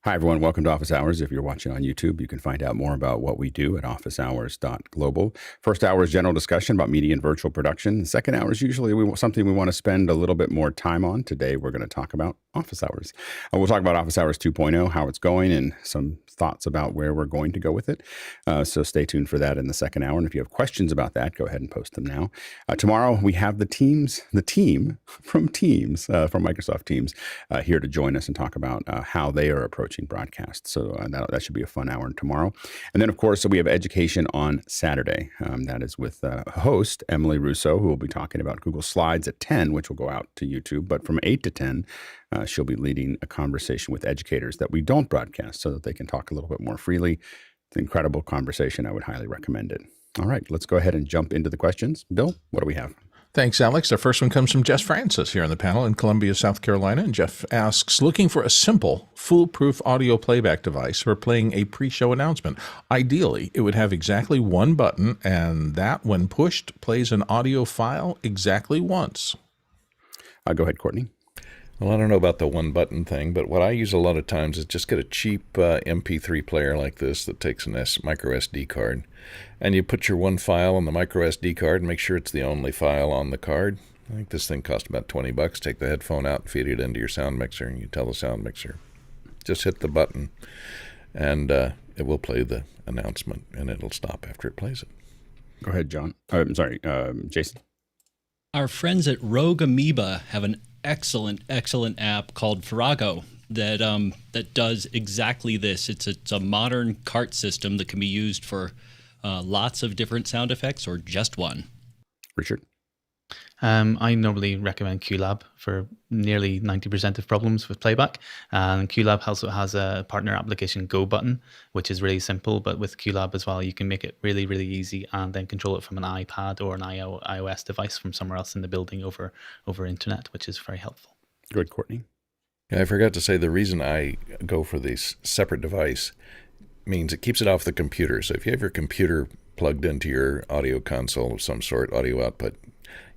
Hi, everyone. Welcome to Office Hours. If you're watching on YouTube, you can find out more about what we do at officehours.global. First hour is general discussion about media and virtual production. The second hour is usually something we want to spend a little bit more time on. Today, we're going to talk about Office Hours. We'll talk about Office Hours 2.0, how it's going, and some thoughts about where we're going to go with it. So stay tuned for that in the second hour. And if you have questions about that, go ahead and post them now. Tomorrow, we have the team from Microsoft Teams here to join us and talk about how they are approaching broadcast. So that should be a fun hour tomorrow. And then, of course, we have education on Saturday. That is with host Emily Russo, who will be talking about Google Slides at 10, which will go out to YouTube. But from 8 to 10, she'll be leading a conversation with educators that we don't broadcast so that they can talk a little bit more freely. It's an incredible conversation. I would highly recommend it. All right, let's go ahead and jump into the questions. Bill, what do we have? Thanks, Alex. Our first one comes from Jeff Francis here on the panel in Columbia, South Carolina. And Jeff asks, looking for a simple, foolproof audio playback device for playing a pre-show announcement. Ideally, it would have exactly one button, and that, when pushed, plays an audio file exactly once. Go ahead, Courtney. Well, I don't know about the one button thing, but what I use a lot of times is just get a cheap MP3 player like this that takes an micro SD card. And you put your one file on the micro SD card and make sure it's the only file on the card. I think this thing cost about $20. Take the headphone out, feed it into your sound mixer, and you tell the sound mixer, just hit the button, and it will play the announcement, and it'll stop after it plays it. Go ahead, John. I'm sorry, Jason. Our friends at Rogue Amoeba have an excellent app called Farrago that does exactly this. It's a modern cart system that can be used for lots of different sound effects or just one. Richard? I normally recommend QLab for nearly 90% of problems with playback. And QLab also has a partner application Go button, which is really simple. But with QLab as well, you can make it really, really easy and then control it from an iPad or an iOS device from somewhere else in the building over internet, which is very helpful. Good, Courtney. Yeah, I forgot to say the reason I go for this separate device means it keeps it off the computer. So if you have your computer plugged into your audio console of some sort, audio output,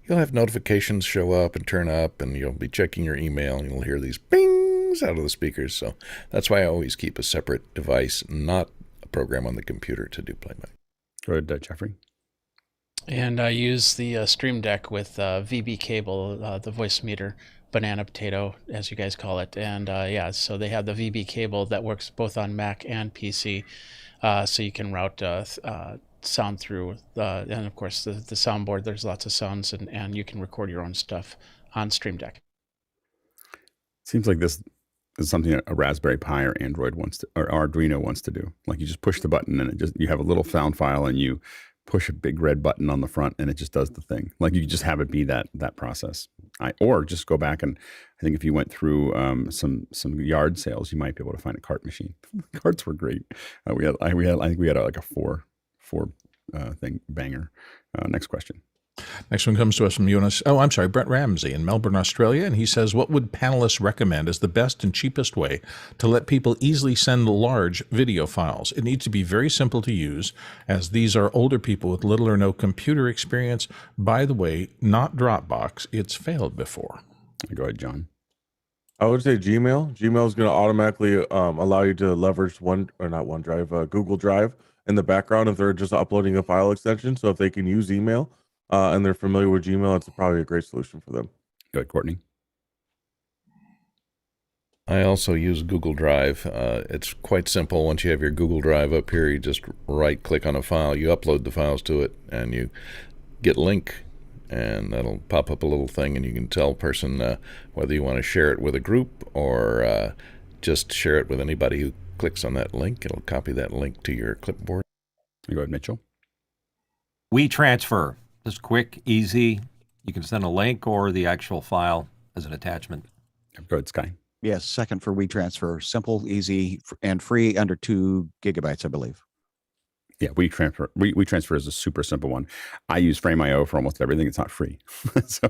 you'll have notifications show up and turn up, and you'll be checking your email, and you'll hear these bings out of the speakers. So that's why I always keep a separate device, not a program on the computer to do playback. Go ahead, Jeffrey. And I use the Stream Deck with VB cable, the voice meter, banana potato, as you guys call it. And so they have the VB cable that works both on Mac and PC. So you can route sound through, and of course the soundboard, there's lots of sounds, and you can record your own stuff on Stream Deck. Seems like this is something a Raspberry Pi or Android wants to, or Arduino wants to do. Like you just push the button and you have a little sound file and you push a big red button on the front and it just does the thing. Like you could just have it be that process. Or just go back, and I think if you went through some yard sales, you might be able to find a cart machine. Carts were great. I think we had like a four thing banger. Next question. Next one comes to us from Brett Ramsey in Melbourne, Australia, and he says, what would panelists recommend as the best and cheapest way to let people easily send large video files? It needs to be very simple to use, as these are older people with little or no computer experience. By the way, not Dropbox. It's failed before. Go ahead, John. I would say Gmail. Gmail is going to automatically allow you to leverage Google Drive in the background if they're just uploading a file extension. So if they can use email, and they're familiar with Gmail, it's probably a great solution for them. Go ahead, Courtney. I also use Google Drive. It's quite simple. Once you have your Google Drive up here, you just right-click on a file, you upload the files to it, and you get link, and that'll pop up a little thing, and you can tell a person whether you want to share it with a group or just share it with anybody who clicks on that link. It'll copy that link to your clipboard. Go ahead, Mitchell. WeTransfer. It's quick, easy. You can send a link or the actual file as an attachment. Go ahead, Sky. Yes, second for WeTransfer. Simple, easy, and free, under 2 gigabytes, I believe. Yeah, WeTransfer is a super simple one. I use Frame.io for almost everything. It's not free,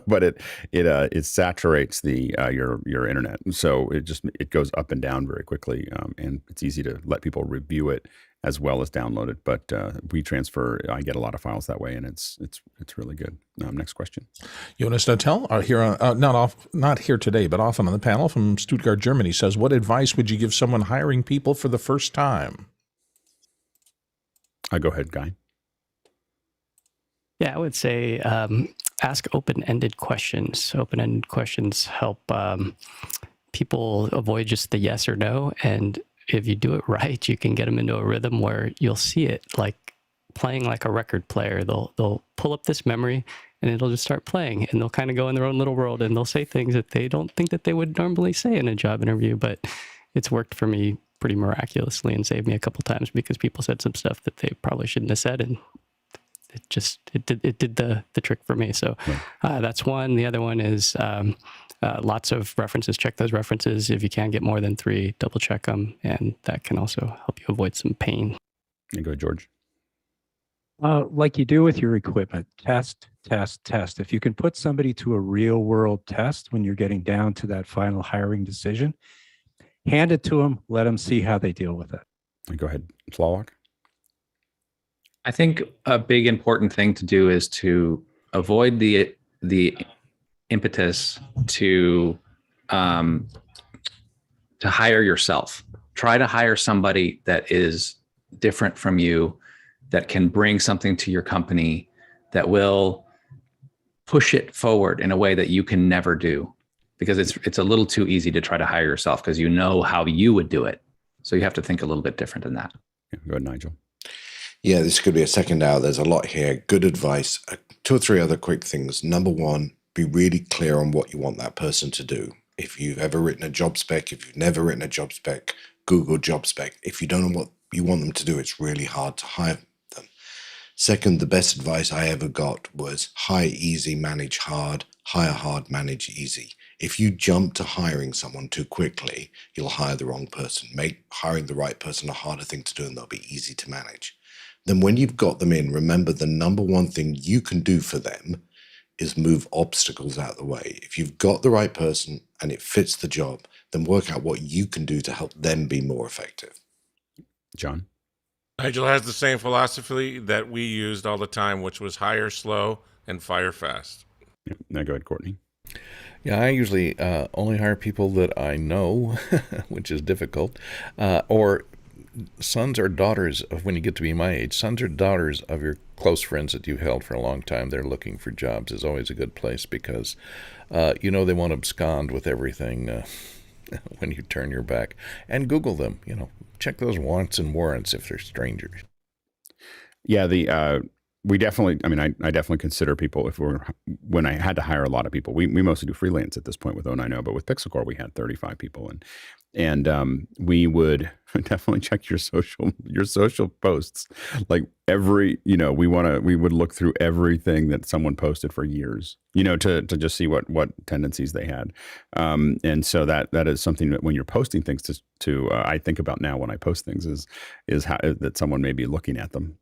but it saturates your internet, so it goes up and down very quickly, and it's easy to let people review it as well as download it. But WeTransfer, I get a lot of files that way, and it's really good. Next question. Jonas Notel, here not here today, but often on the panel from Stuttgart, Germany, says, what advice would you give someone hiring people for the first time? Go ahead, Guy. Yeah, I would say ask open-ended questions. Open-ended questions help people avoid just the yes or no. And if you do it right, you can get them into a rhythm where you'll see it like playing like a record player. They'll pull up this memory and it'll just start playing, and they'll kind of go in their own little world, and they'll say things that they don't think that they would normally say in a job interview. But it's worked for me pretty miraculously and saved me a couple times because people said some stuff that they probably shouldn't have said, and it did the trick for me. So that's one. The other one is lots of references. Check those references. If you can get more than 3, double check them, and that can also help you avoid some pain. You go, George. Like you do with your equipment, test, test, test. If you can put somebody to a real world test when you're getting down to that final hiring decision, hand it to them, let them see how they deal with it. Go ahead, Slawak. I think a big important thing to do is to avoid the impetus to hire yourself. Try to hire somebody that is different from you, that can bring something to your company, that will push it forward in a way that you can never do, because it's a little too easy to try to hire yourself because you know how you would do it. So you have to think a little bit different than that. Go ahead, Nigel. Yeah, this could be a second hour. There's a lot here. Good advice. 2 or 3 other quick things. Number one, be really clear on what you want that person to do. If you've ever written a job spec, if you've never written a job spec, Google job spec. If you don't know what you want them to do, it's really hard to hire them. Second, the best advice I ever got was hire easy, manage hard, hire hard, manage easy. If you jump to hiring someone too quickly, you'll hire the wrong person. Make hiring the right person a harder thing to do, and they'll be easy to manage. Then when you've got them in, remember the number one thing you can do for them is move obstacles out of the way. If you've got the right person and it fits the job, then work out what you can do to help them be more effective. John? Nigel has the same philosophy that we used all the time, which was hire slow and fire fast. Yeah. Now go ahead, Courtney. Yeah, I usually only hire people that I know, which is difficult, or sons or daughters of, when you get to be my age, sons or daughters of your close friends that you've held for a long time. They're looking for jobs is always a good place because, they won't abscond with everything when you turn your back. And Google them, check those wants and warrants if they're strangers. Yeah, we definitely, I definitely consider people when I had to hire a lot of people, we mostly do freelance at this point with 090, but with PixelCore, we had 35 people. And we would definitely check your social posts. Like we would look through everything that someone posted for years, to just see what tendencies they had. And so that is something that when you're posting things I think about now when I post things is how that someone may be looking at them.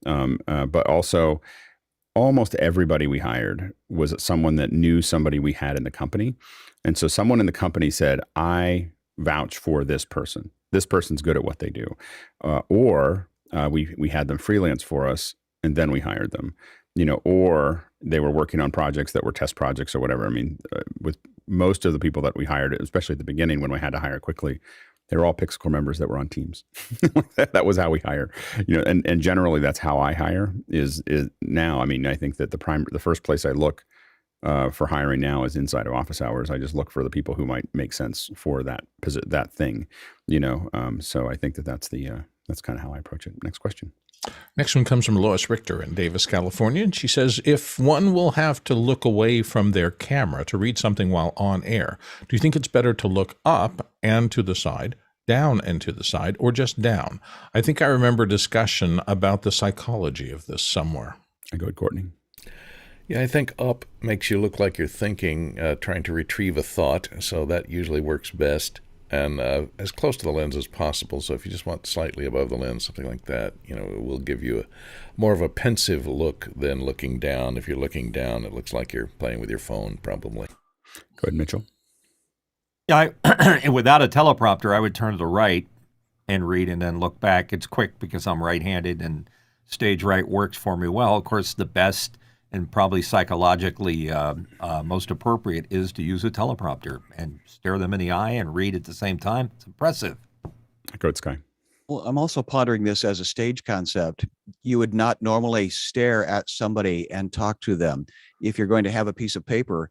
But also almost everybody we hired was someone that knew somebody we had in the company. And so someone in the company said, I vouch for this person. This person's good at what they do. Or we had them freelance for us and then we hired them, or they were working on projects that were test projects or whatever. With most of the people that we hired, especially at the beginning when we had to hire quickly, they were all PixelCore members that were on teams. That was how we hire, and generally that's how I hire is now. I think that the first place I look for hiring now is inside of office hours. I just look for the people who might make sense for that thing, so I think that's kind of how I approach it. Next question. Next one comes from Lois Richter in Davis, California. And she says, if one will have to look away from their camera to read something while on air, do you think it's better to look up and to the side, down and to the side, or just down? I think I remember discussion about the psychology of this somewhere. I go with Courtney. Yeah, I think up makes you look like you're thinking, trying to retrieve a thought. So that usually works best. And as close to the lens as possible. So if you just want slightly above the lens, something like that, it will give you more of a pensive look than looking down. If you're looking down, it looks like you're playing with your phone, probably. Go ahead, Mitchell. Yeah, without a teleprompter, I would turn to the right and read and then look back. It's quick because I'm right-handed and stage right works for me well. Of course, the best and probably psychologically most appropriate is to use a teleprompter and stare them in the eye and read at the same time. It's impressive. Go ahead, Sky. Well, I'm also pondering this as a stage concept. You would not normally stare at somebody and talk to them. If you're going to have a piece of paper,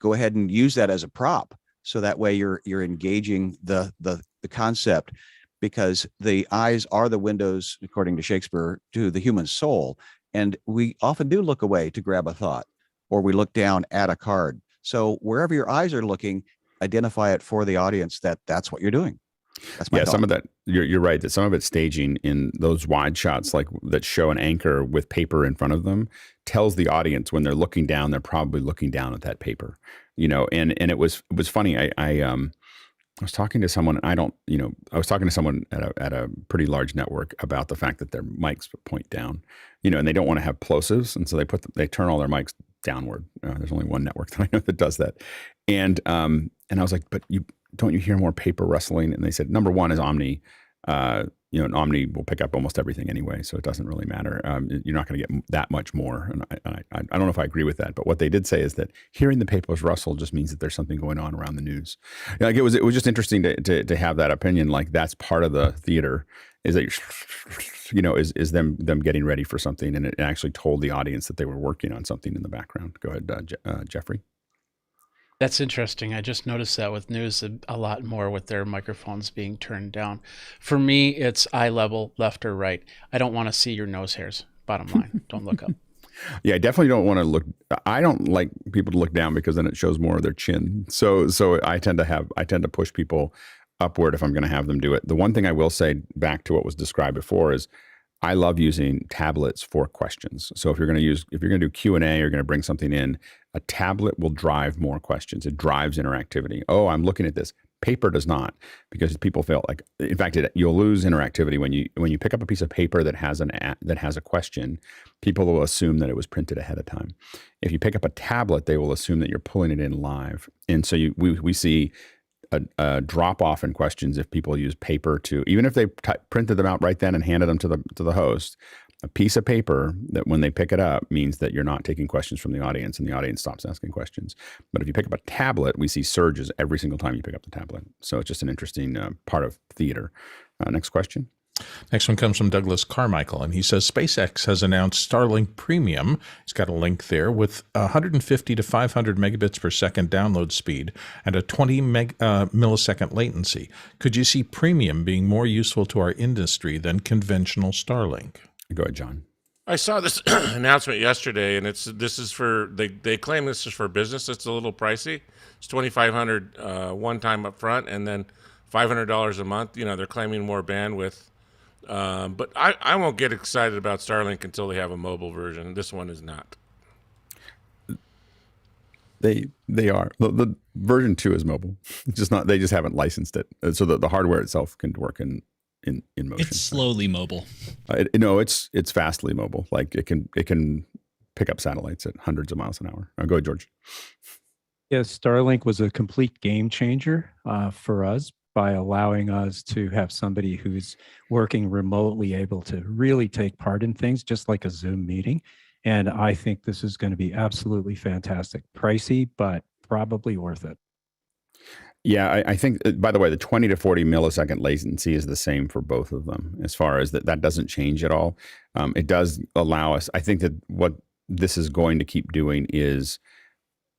go ahead and use that as a prop. So that way you're engaging the concept, because the eyes are the windows, according to Shakespeare, to the human soul. And we often do look away to grab a thought, or we look down at a card. So wherever your eyes are looking, identify it for the audience that that's what you're doing. That's my thought. Some of that, you're right, that some of it's staging in those wide shots, like that show an anchor with paper in front of them, tells the audience when they're looking down, they're probably looking down at that paper, and it was funny. I was talking to someone, I was talking to someone at a pretty large network about the fact that their mics point down, and they don't want to have plosives. And so they turn all their mics downward. There's only one network that I know that does that. And I was like, but don't you hear more paper rustling? And they said, number one is Omni. And Omni will pick up almost everything anyway, so it doesn't really matter. You're not going to get that much more. And I don't know if I agree with that, but what they did say is that hearing the papers rustle just means that there's something going on around the news. Like it was just interesting to have that opinion. Like that's part of the theater, is that is them getting ready for something, and it actually told the audience that they were working on something in the background. Go ahead, Jeffrey. That's interesting. I just noticed that with news a lot more with their microphones being turned down. For me, it's eye level, left or right. I don't want to see your nose hairs. Bottom line, don't look up. Yeah, I definitely don't want to look. I don't like people to look down because then it shows more of their chin. So I tend to push people upward if I'm going to have them do it. The one thing I will say, back to what was described before, is I love using tablets for questions. So if you're going to do Q&A, you're going to bring something in, a tablet will drive more questions. It drives interactivity. Oh, I'm looking at this. Paper does not, because people feel like, in fact, you'll lose interactivity when you pick up a piece of paper that has a question. People will assume that it was printed ahead of time. If you pick up a tablet, they will assume that you're pulling it in live, and so we see a drop off in questions if people use paper to, even if they printed them out right then and handed them to the host. A piece of paper that when they pick it up means that you're not taking questions from the audience, and the audience stops asking questions. But if you pick up a tablet, we see surges every single time you pick up the tablet. So it's just an interesting part of theater. Next question. Next one comes from Douglas Carmichael, and he says SpaceX has announced Starlink Premium. He's got a link there with 150 to 500 megabits per second download speed and a 20 millisecond latency. Could you see Premium being more useful to our industry than conventional Starlink? Go ahead, John. I saw this announcement yesterday, and they claim this is for business. It's a little pricey. It's $2,500 one time up front, and then $500 a month. They're claiming more bandwidth. But I won't get excited about Starlink until they have a mobile version. This one is not. They are. The version 2 is mobile. It's just not. They just haven't licensed it, so the hardware itself can work in motion. It's slowly mobile. It's fastly mobile. Like it can pick up satellites at hundreds of miles an hour. Go ahead, George. Yes, Starlink was a complete game changer for us by allowing us to have somebody who's working remotely able to really take part in things, just like a Zoom meeting. And I think this is going to be absolutely fantastic. Pricey, but probably worth it. Yeah, I think, by the way, the 20 to 40 millisecond latency is the same for both of them, as far as that doesn't change at all. It does allow us, I think that what this is going to keep doing is,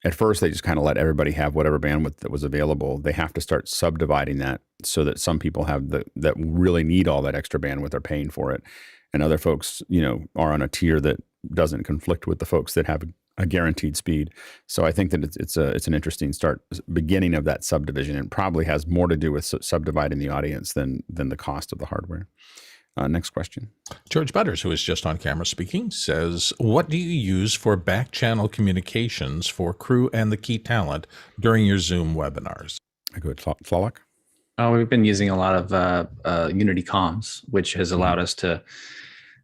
at first they just kind of let everybody have whatever bandwidth that was available. They have to start subdividing that so that some people have that really need all that extra bandwidth are paying for it. And other folks, are on a tier that doesn't conflict with the folks that have a guaranteed speed. So I think that it's an interesting beginning of that subdivision, and probably has more to do with subdividing the audience than the cost of the hardware. Next question. George Butters, who is just on camera speaking, says, what do you use for back-channel communications for crew and the key talent during your Zoom webinars? Go ahead, Tlaloc. We've been using a lot of Unity comms, which has allowed us to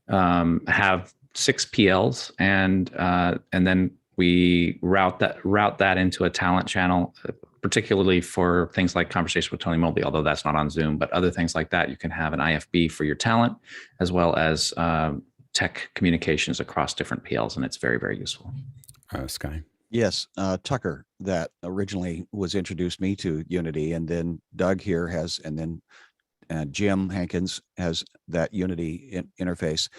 have 6 PLs and then We route that into a talent channel, particularly for things like Conversation with Tony Mobley, although that's not on Zoom, but other things like that. You can have an IFB for your talent, as well as tech communications across different PLs, and it's very, very useful. Sky. Yes, Tucker, that originally was introduced me to Unity, and then Doug here has, and then Jim Hankins has that Unity interface.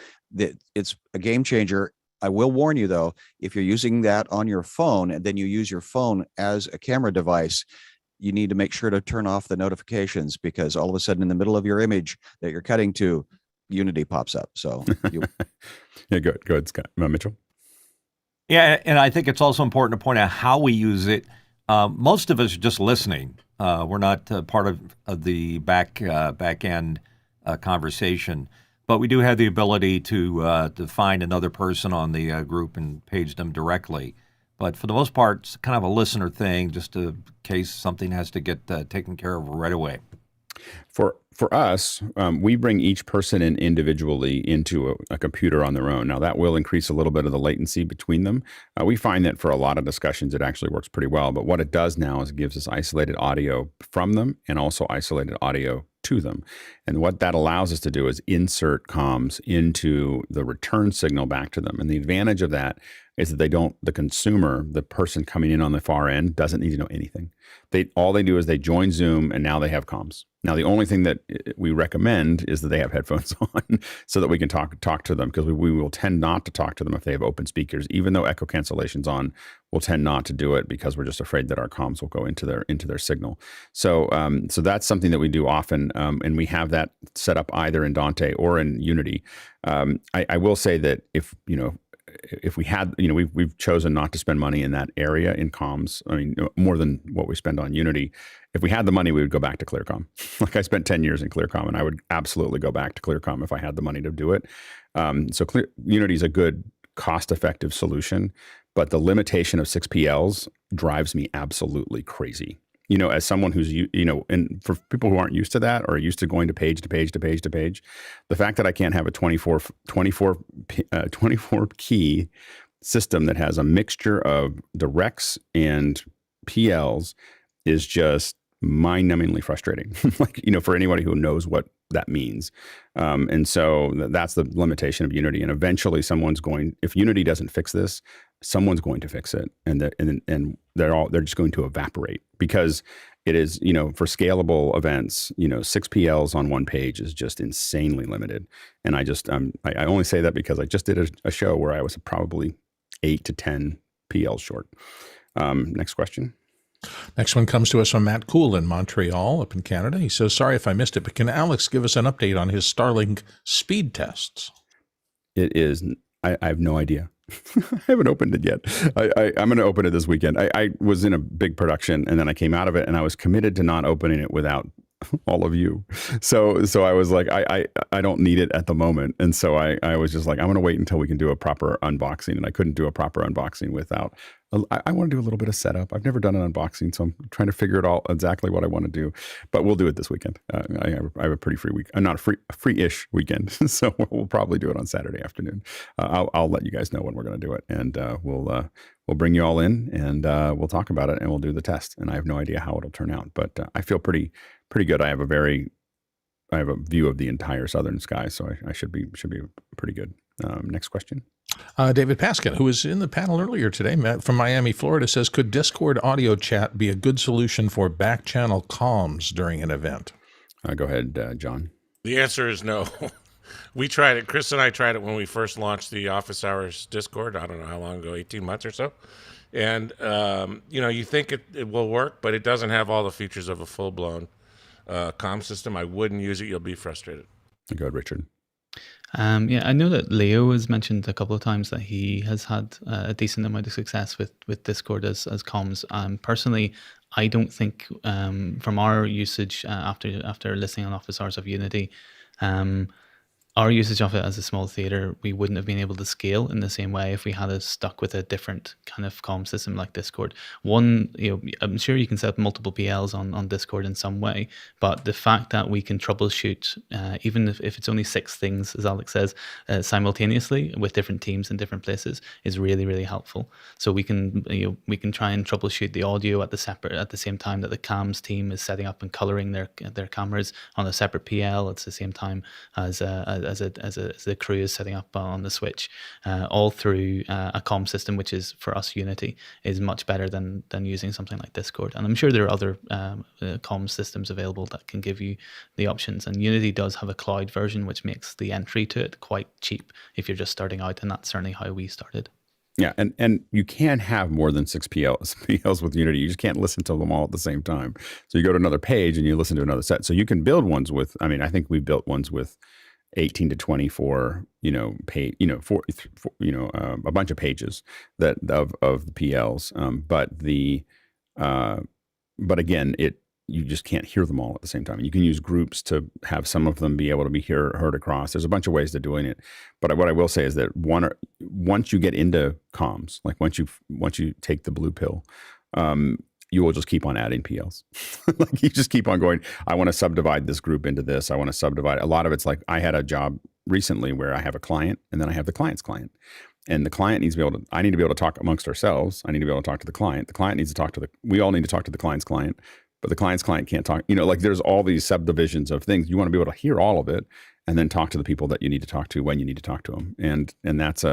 It's a game changer. I will warn you though, if you're using that on your phone and then you use your phone as a camera device, you need to make sure to turn off the notifications, because all of a sudden in the middle of your image that you're cutting to, Unity pops up. So yeah, go ahead, Scott. Mitchell. Yeah, and I think it's also important to point out how we use it. Most of us are just listening. We're not part of the back end conversation, but we do have the ability to find another person on the group and page them directly. But for the most part, it's kind of a listener thing, just in case something has to get taken care of right away. For us, we bring each person in individually into a computer on their own. Now, that will increase a little bit of the latency between them. We find that for a lot of discussions, it actually works pretty well. But what it does now is it gives us isolated audio from them and also isolated audio to them. And what that allows us to do is insert comms into the return signal back to them. And the advantage of that is that the consumer, the person coming in on the far end, doesn't need to know anything. All they do is they join Zoom, and now they have comms. Now, the only thing that we recommend is that they have headphones on so that we can talk to them, because we will tend not to talk to them if they have open speakers. Even though echo cancellation's on, we'll tend not to do it because we're just afraid that our comms will go into their signal. So that's something that we do often, and we have that set up either in Dante or in Unity. I will say that if we had, we've chosen not to spend money in that area in comms. I mean, more than what we spend on Unity. If we had the money, we would go back to ClearComm. Like, I spent 10 years in ClearComm, and I would absolutely go back to ClearComm if I had the money to do it. So Unity is a good, cost-effective solution, but the limitation of 6 PLs drives me absolutely crazy. As someone who's, and for people who aren't used to that or are used to going to page to page to page to page, the fact that I can't have a 24 key system that has a mixture of directs and PLs is just mind-numbingly frustrating. For anybody who knows what that means. And so that's the limitation of Unity. And eventually if Unity doesn't fix this, someone's going to fix it, and they're just going to evaporate, because it is, for scalable events, 6 PLs on one page is just insanely limited. And I only say that because I just did a show where I was probably 8 to 10 PLs short. Next question. Next one comes to us from Matt Cool in Montreal, up in Canada. He says, sorry if I missed it, but can Alex give us an update on his Starlink speed tests? It is, I have no idea. I haven't opened it yet. I'm going to open it this weekend. I was in a big production, and then I came out of it, and I was committed to not opening it without all of you. So I was like, I don't need it at the moment. And so I was just like, I'm going to wait until we can do a proper unboxing. And I couldn't do a proper unboxing without, I want to do a little bit of setup. I've never done an unboxing, so I'm trying to figure it all exactly what I want to do. But we'll do it this weekend. I have a pretty free week. Not a free-ish weekend. So we'll probably do it on Saturday afternoon. I'll let you guys know when we're going to do it. And we'll bring you all in, and we'll talk about it, and we'll do the test. And I have no idea how it'll turn out, but I feel pretty good. I have a view of the entire southern sky, so I should be pretty good. Next question. David Paskin, who was in the panel earlier today, from Miami, Florida, says, could Discord audio chat be a good solution for back-channel comms during an event? Go ahead, John. The answer is no. We tried it. Chris and I tried it when we first launched the Office Hours Discord. I don't know how long ago, 18 months or so. And, you think it will work, but it doesn't have all the features of a full-blown comm system. I wouldn't use it. You'll be frustrated. Go ahead, Richard. I know that Leo has mentioned a couple of times that he has had a decent amount of success with Discord as comms. Personally, I don't think from our usage after listening on Office Hours of Unity, our usage of it as a small theater, we wouldn't have been able to scale in the same way if we had stuck with a different kind of comm system like Discord. One, I'm sure you can set up multiple PLs on Discord in some way, but the fact that we can troubleshoot, even if it's only 6 things, as Alex says, simultaneously with different teams in different places, is really, really helpful. So we can try and troubleshoot the audio at the same time that the comms team is setting up and coloring their cameras on a separate PL. It's the same time as the crew is setting up on the switch, all through a comm system, which is for us Unity, is much better than using something like Discord. And I'm sure there are other comm systems available that can give you the options. And Unity does have a cloud version, which makes the entry to it quite cheap if you're just starting out, and that's certainly how we started. Yeah, and you can't have more than 6 PLs with Unity. You just can't listen to them all at the same time. So you go to another page and you listen to another set. So you can build ones with, I think we built ones with 18 to 24, a bunch of pages that of the PLs. But again, you just can't hear them all at the same time. And you can use groups to have some of them be able to be heard across. There's a bunch of ways to doing it. But what I will say is that once you get into comms, like once you take the blue pill, you will just keep on adding PLs. Like you just keep on going, I want to subdivide this group into this. I want to subdivide. A lot of it's like I had a job recently where I have a client and then I have the client's client. And the client needs to be able to, I need to be able to talk amongst ourselves. I need to be able to talk to the client. The client needs to talk to we all need to talk to the client's client, but the client's client can't talk. Like there's all these subdivisions of things. You want to be able to hear all of it and then talk to the people that you need to talk to when you need to talk to them. And that's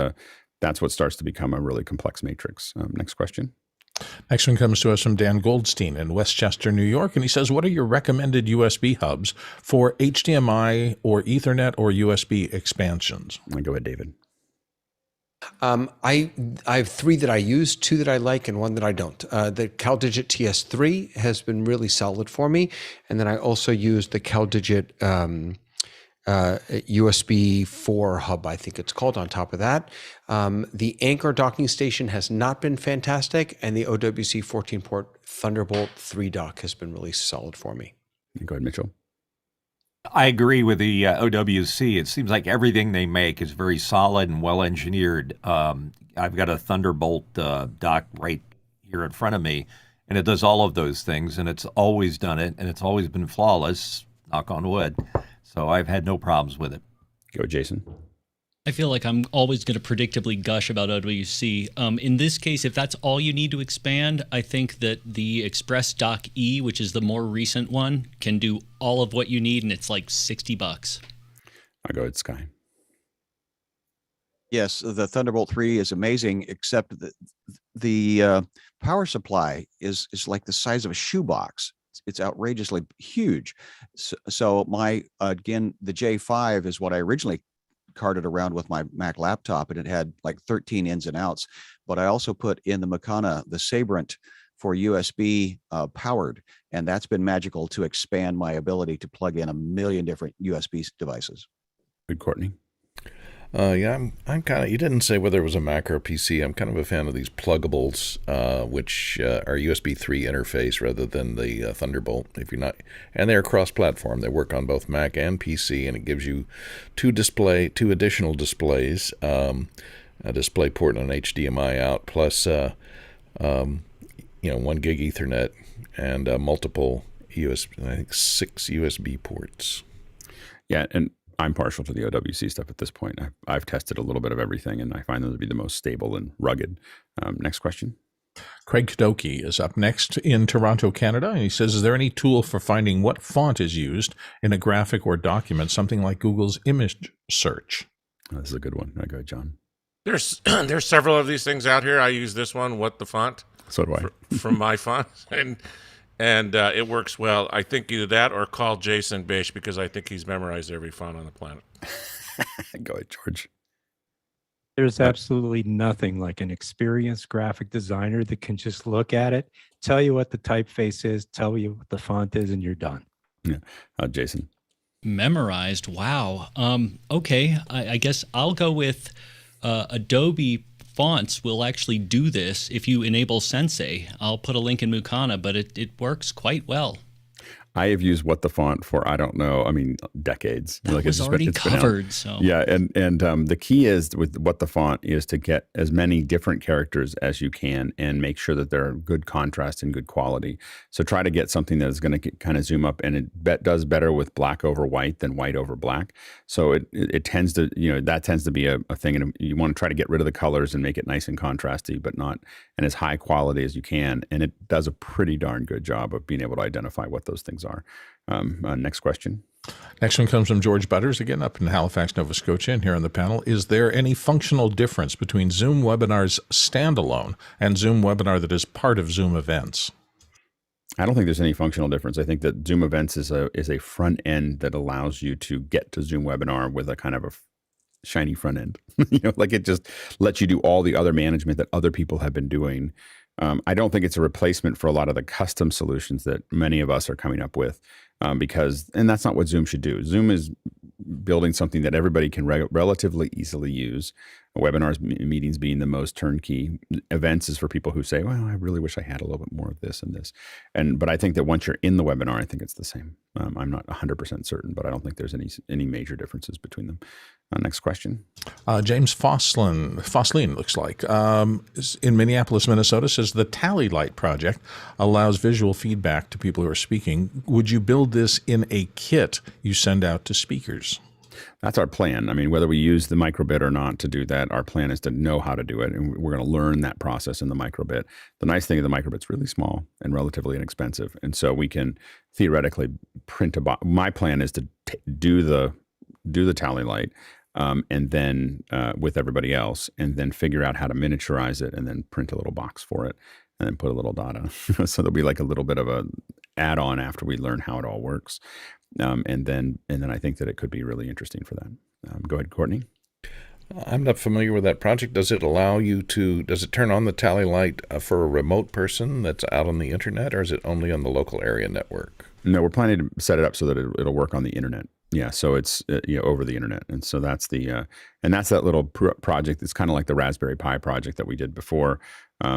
what starts to become a really complex matrix. Next question. Next one comes to us from Dan Goldstein in Westchester, New York. And he says, what are your recommended USB hubs for HDMI or Ethernet or USB expansions? Go ahead, David. I have 3 that I use, 2 that I like, and 1 that I don't. The CalDigit TS3 has been really solid for me. And then I also use the CalDigit USB 4 hub, I think it's called, on top of that. The Anchor docking station has not been fantastic, and the OWC 14 port Thunderbolt 3 dock has been really solid for me. Go ahead, Mitchell. I agree with the OWC. It seems like everything they make is very solid and well engineered. I've got a Thunderbolt dock right here in front of me, and it does all of those things, and it's always done it, and it's always been flawless, knock on wood. So I've had no problems with it. Go, Jason. I feel like I'm always going to predictably gush about OWC. In this case, if that's all you need to expand, I think that the Express Dock E, which is the more recent one, can do all of what you need, and it's like $60. I'll go with Sky. Yes, the Thunderbolt 3 is amazing, except that the power supply is like the size of a shoebox. It's outrageously huge. So the J5 is what I originally carted around with my Mac laptop, and it had like 13 ins and outs. But I also put in the Makana, the Sabrent, for USB powered, and that's been magical to expand my ability to plug in a million different USB devices. Good, Courtney. Yeah, I'm kind of, you didn't say whether it was a Mac or a PC. I'm kind of a fan of these pluggables, which are USB 3 interface rather than the Thunderbolt. And they're cross-platform. They work on both Mac and PC, and it gives you 2 additional displays, a display port and an HDMI out, plus 1 gig Ethernet and multiple USB, I think 6 USB ports. Yeah, and I'm partial to the OWC stuff at this point. I've tested a little bit of everything, and I find them to be the most stable and rugged. Next question. Craig Kadoki is up next in Toronto, Canada. And he says, is there any tool for finding what font is used in a graphic or document, something like Google's image search? Oh, this is a good one. Go ahead, John. There's several of these things out here. I use this one, What the Font. So do I. From my font. And it works well. I think either that or call Jason Bish, because I think he's memorized every font on the planet. Go ahead, George. There's absolutely nothing like an experienced graphic designer that can just look at it, tell you what the typeface is, tell you what the font is, and you're done. Yeah. Jason. Memorized. Wow. Okay. I guess I'll go with Adobe Fonts will actually do this if you enable Sensei. I'll put a link in Mukana, but it works quite well. I have used What the Font for, I don't know, I mean, decades. That was already covered. So yeah, and the key is with What the Font is to get as many different characters as you can and make sure that they're good contrast and good quality. So try to get something that is going to kind of zoom up, and it does better with black over white than white over black. So it tends to, that tends to be a thing, and you want to try to get rid of the colors and make it nice and contrasty, but not and as high quality as you can. And it does a pretty darn good job of being able to identify what those things are. Next question. Next one comes from George Butters, again up in Halifax, Nova Scotia, and here on the panel. Is there any functional difference between Zoom Webinar's standalone and Zoom Webinar that is part of Zoom Events? I don't think there's any functional difference. I think that Zoom Events is a front end that allows you to get to Zoom Webinar with a kind of a shiny front end. Like it just lets you do all the other management that other people have been doing. I don't think it's a replacement for a lot of the custom solutions that many of us are coming up with, and that's not what Zoom should do. Zoom is building something that everybody can relatively easily use. Webinars, meetings being the most turnkey. Events is for people who say, well, I really wish I had a little bit more of this and this. But I think that once you're in the webinar, I think it's the same. I'm not 100% certain, but I don't think there's any major differences between them. Next question. James Fosslin looks like, in Minneapolis, Minnesota, says the Tally Light project allows visual feedback to people who are speaking. Would you build this in a kit you send out to speakers? That's our plan. I mean, whether we use the microbit or not to do that, our plan is to know how to do it, and we're going to learn that process in the microbit. The nice thing is the microbit's really small and relatively inexpensive, and so we can theoretically print a box. My plan is to do the Tally Light, and then with everybody else, and then figure out how to miniaturize it, and then print a little box for it, and then put a little data. So there'll be like a little bit of a add-on after we learn how it all works. And then I think that it could be really interesting for that. Go ahead, Courtney. I'm not familiar with that project. Does it turn on the Tally Light for a remote person that's out on the internet, or is it only on the local area network? No, we're planning to set it up so that it'll work on the internet. Yeah, so it's over the internet, and so that's that little project. It's kind of like the Raspberry Pi project that we did before.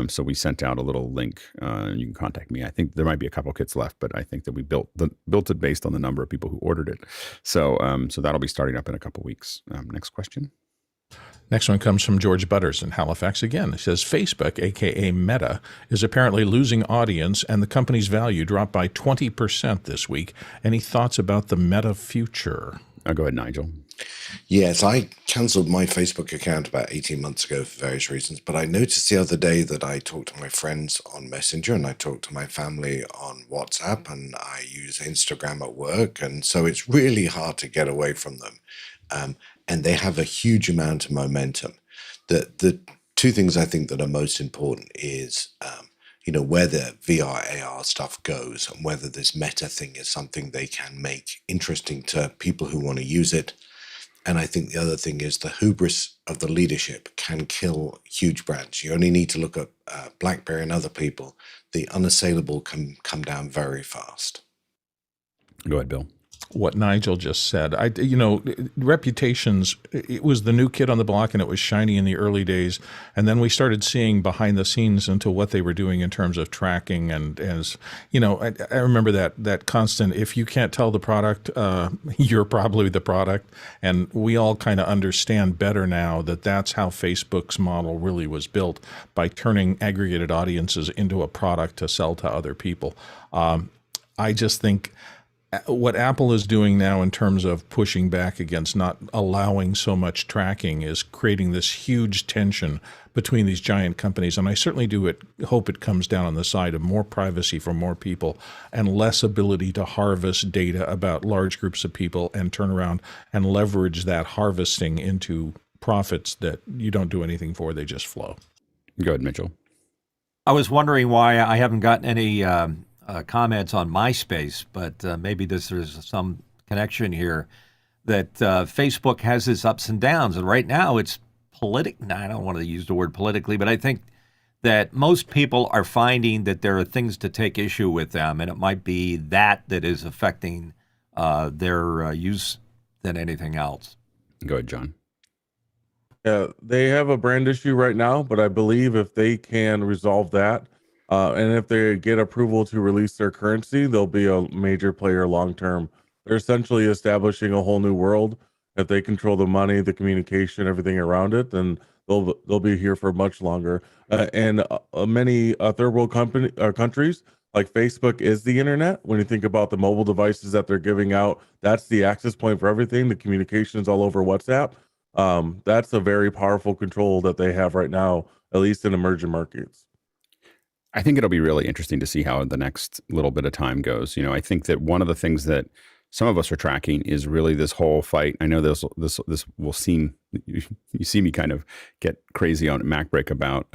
So we sent out a little link. You can contact me. I think there might be a couple kits left, but I think that we built it based on the number of people who ordered it. So that'll be starting up in a couple weeks. Next question. Next one comes from George Butters in Halifax again. It says, Facebook, aka Meta, is apparently losing audience, and the company's value dropped by 20% this week. Any thoughts about the Meta future? Go ahead, Nigel. Yes, I cancelled my Facebook account about 18 months ago for various reasons, but I noticed the other day that I talked to my friends on Messenger, and I talked to my family on WhatsApp, and I use Instagram at work, and so it's really hard to get away from them. And they have a huge amount of momentum. The two things I think that are most important is where the VR, AR stuff goes, and whether this Meta thing is something they can make interesting to people who want to use it. And I think the other thing is the hubris of the leadership can kill huge brands. You only need to look at BlackBerry and other people. The unassailable can come down very fast. Go ahead, Bill. What Nigel just said. Reputations, it was the new kid on the block, and it was shiny in the early days. And then we started seeing behind the scenes into what they were doing in terms of tracking. And I remember that constant, if you can't tell the product, you're probably the product. And we all kind of understand better now that that's how Facebook's model really was built, by turning aggregated audiences into a product to sell to other people. I just think what Apple is doing now in terms of pushing back against not allowing so much tracking is creating this huge tension between these giant companies. And I certainly hope it comes down on the side of more privacy for more people and less ability to harvest data about large groups of people and turn around and leverage that harvesting into profits that you don't do anything for, they just flow. Go ahead, Mitchell. I was wondering why I haven't gotten any comments on MySpace, but maybe there's some connection here that Facebook has its ups and downs. And right now it's I don't want to use the word politically, but I think that most people are finding that there are things to take issue with them, and it might be that is affecting their use than anything else. Go ahead, John. Yeah, they have a brand issue right now, but I believe if they can resolve that, And if they get approval to release their currency, they'll be a major player long term. They're essentially establishing a whole new world. If they control the money, the communication, everything around it, then they'll be here for much longer. And many third world countries, like Facebook is the internet. When you think about the mobile devices that they're giving out, that's the access point for everything. The communications all over WhatsApp. That's a very powerful control that they have right now, at least in emerging markets. I think it'll be really interesting to see how the next little bit of time goes. You know, I think that one of the things that some of us are tracking is really this whole fight. I know this will seem, you see me kind of get crazy on MacBreak about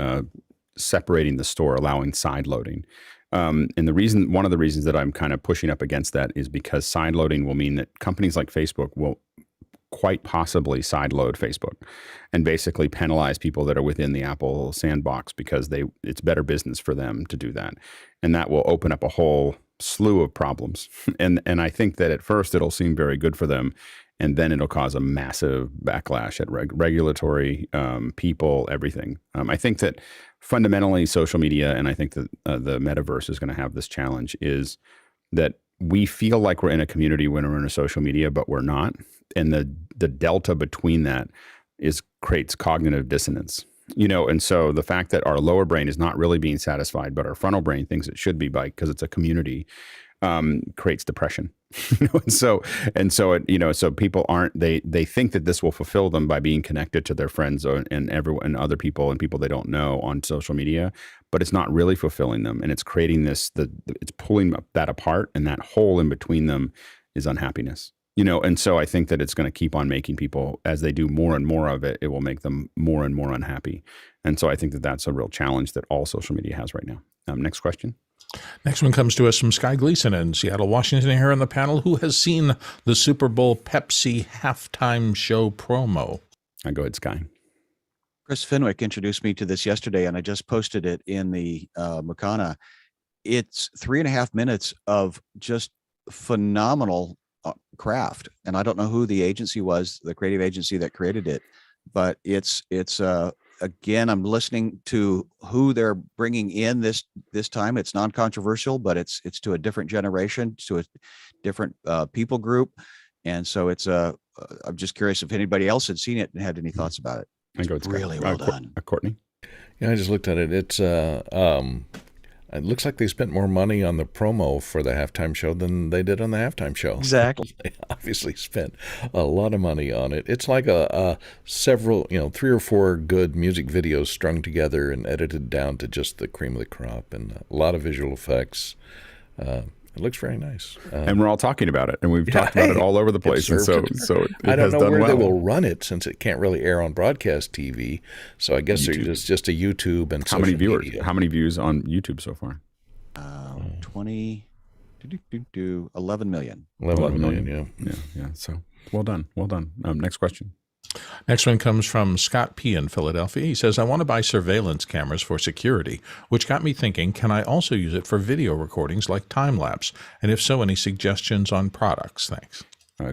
separating the store, allowing side loading. And one of the reasons that I'm kind of pushing up against that is because side loading will mean that companies like Facebook will quite possibly sideload Facebook and basically penalize people that are within the Apple sandbox because it's better business for them to do that. And that will open up a whole slew of problems. And I think that at first it'll seem very good for them, and then it'll cause a massive backlash at regulatory people, everything. I think that fundamentally social media, and I think that the metaverse is going to have this challenge, is that we feel like we're in a community when we're in a social media, but we're not. And the delta between that creates cognitive dissonance, you know. And so the fact that our lower brain is not really being satisfied, but our frontal brain thinks it should be because it's a community, creates depression. So people they think that this will fulfill them by being connected to their friends and other people and people they don't know on social media, but it's not really fulfilling them, and it's creating it's pulling that apart, and that hole in between them is unhappiness. You know, and so I think that it's going to keep on making people, as they do more and more of it, it will make them more and more unhappy. And so I think that that's a real challenge that all social media has right now. Next question. Next one comes to us from Sky Gleason in Seattle, Washington, here on the panel, who has seen the Super Bowl Pepsi halftime show promo. Go ahead, Sky. Chris Fenwick introduced me to this yesterday, and I just posted it in the Makana. It's 3.5 minutes of just phenomenal craft, and I don't know who the agency was, the creative agency that created it, but it's again, I'm listening to who they're bringing in this time. It's non-controversial, but it's to a different generation, to a different people group, and so I'm just curious if anybody else had seen it and had any thoughts about it. It's really well done. Courtney. Yeah, I just looked at it. It's it looks like they spent more money on the promo for the halftime show than they did on the halftime show. Exactly. They obviously spent a lot of money on it. It's like several, 3 or 4 good music videos strung together and edited down to just the cream of the crop, and a lot of visual effects. It looks very nice. And we're all talking about it, and we've talked about it all over the place. And so I don't know where they will run it, since it can't really air on broadcast TV. So I guess it's just a YouTube and how many viewers? Media. How many views on YouTube so far? 11 million. 11 million, yeah. So well done. Next question. Next one comes from Scott P. in Philadelphia. He says, I want to buy surveillance cameras for security, which got me thinking, can I also use it for video recordings like time-lapse? And if so, any suggestions on products? Thanks.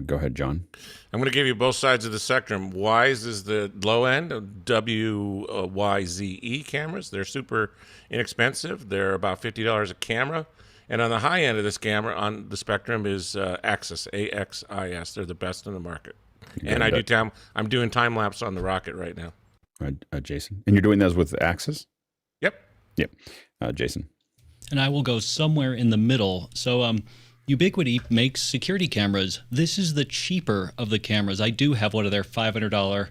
Go ahead, John. I'm going to give you both sides of the spectrum. Wise is the low end of WYZE cameras. They're super inexpensive. They're about $50 a camera. And on the high end of this camera on the spectrum is Axis, AXIS. They're the best in the market. And I'm doing time lapse on the Rocket right now. Jason, and you're doing those with Axis? Yep. Jason. And I will go somewhere in the middle. So Ubiquiti makes security cameras. This is the cheaper of the cameras. I do have one of their $500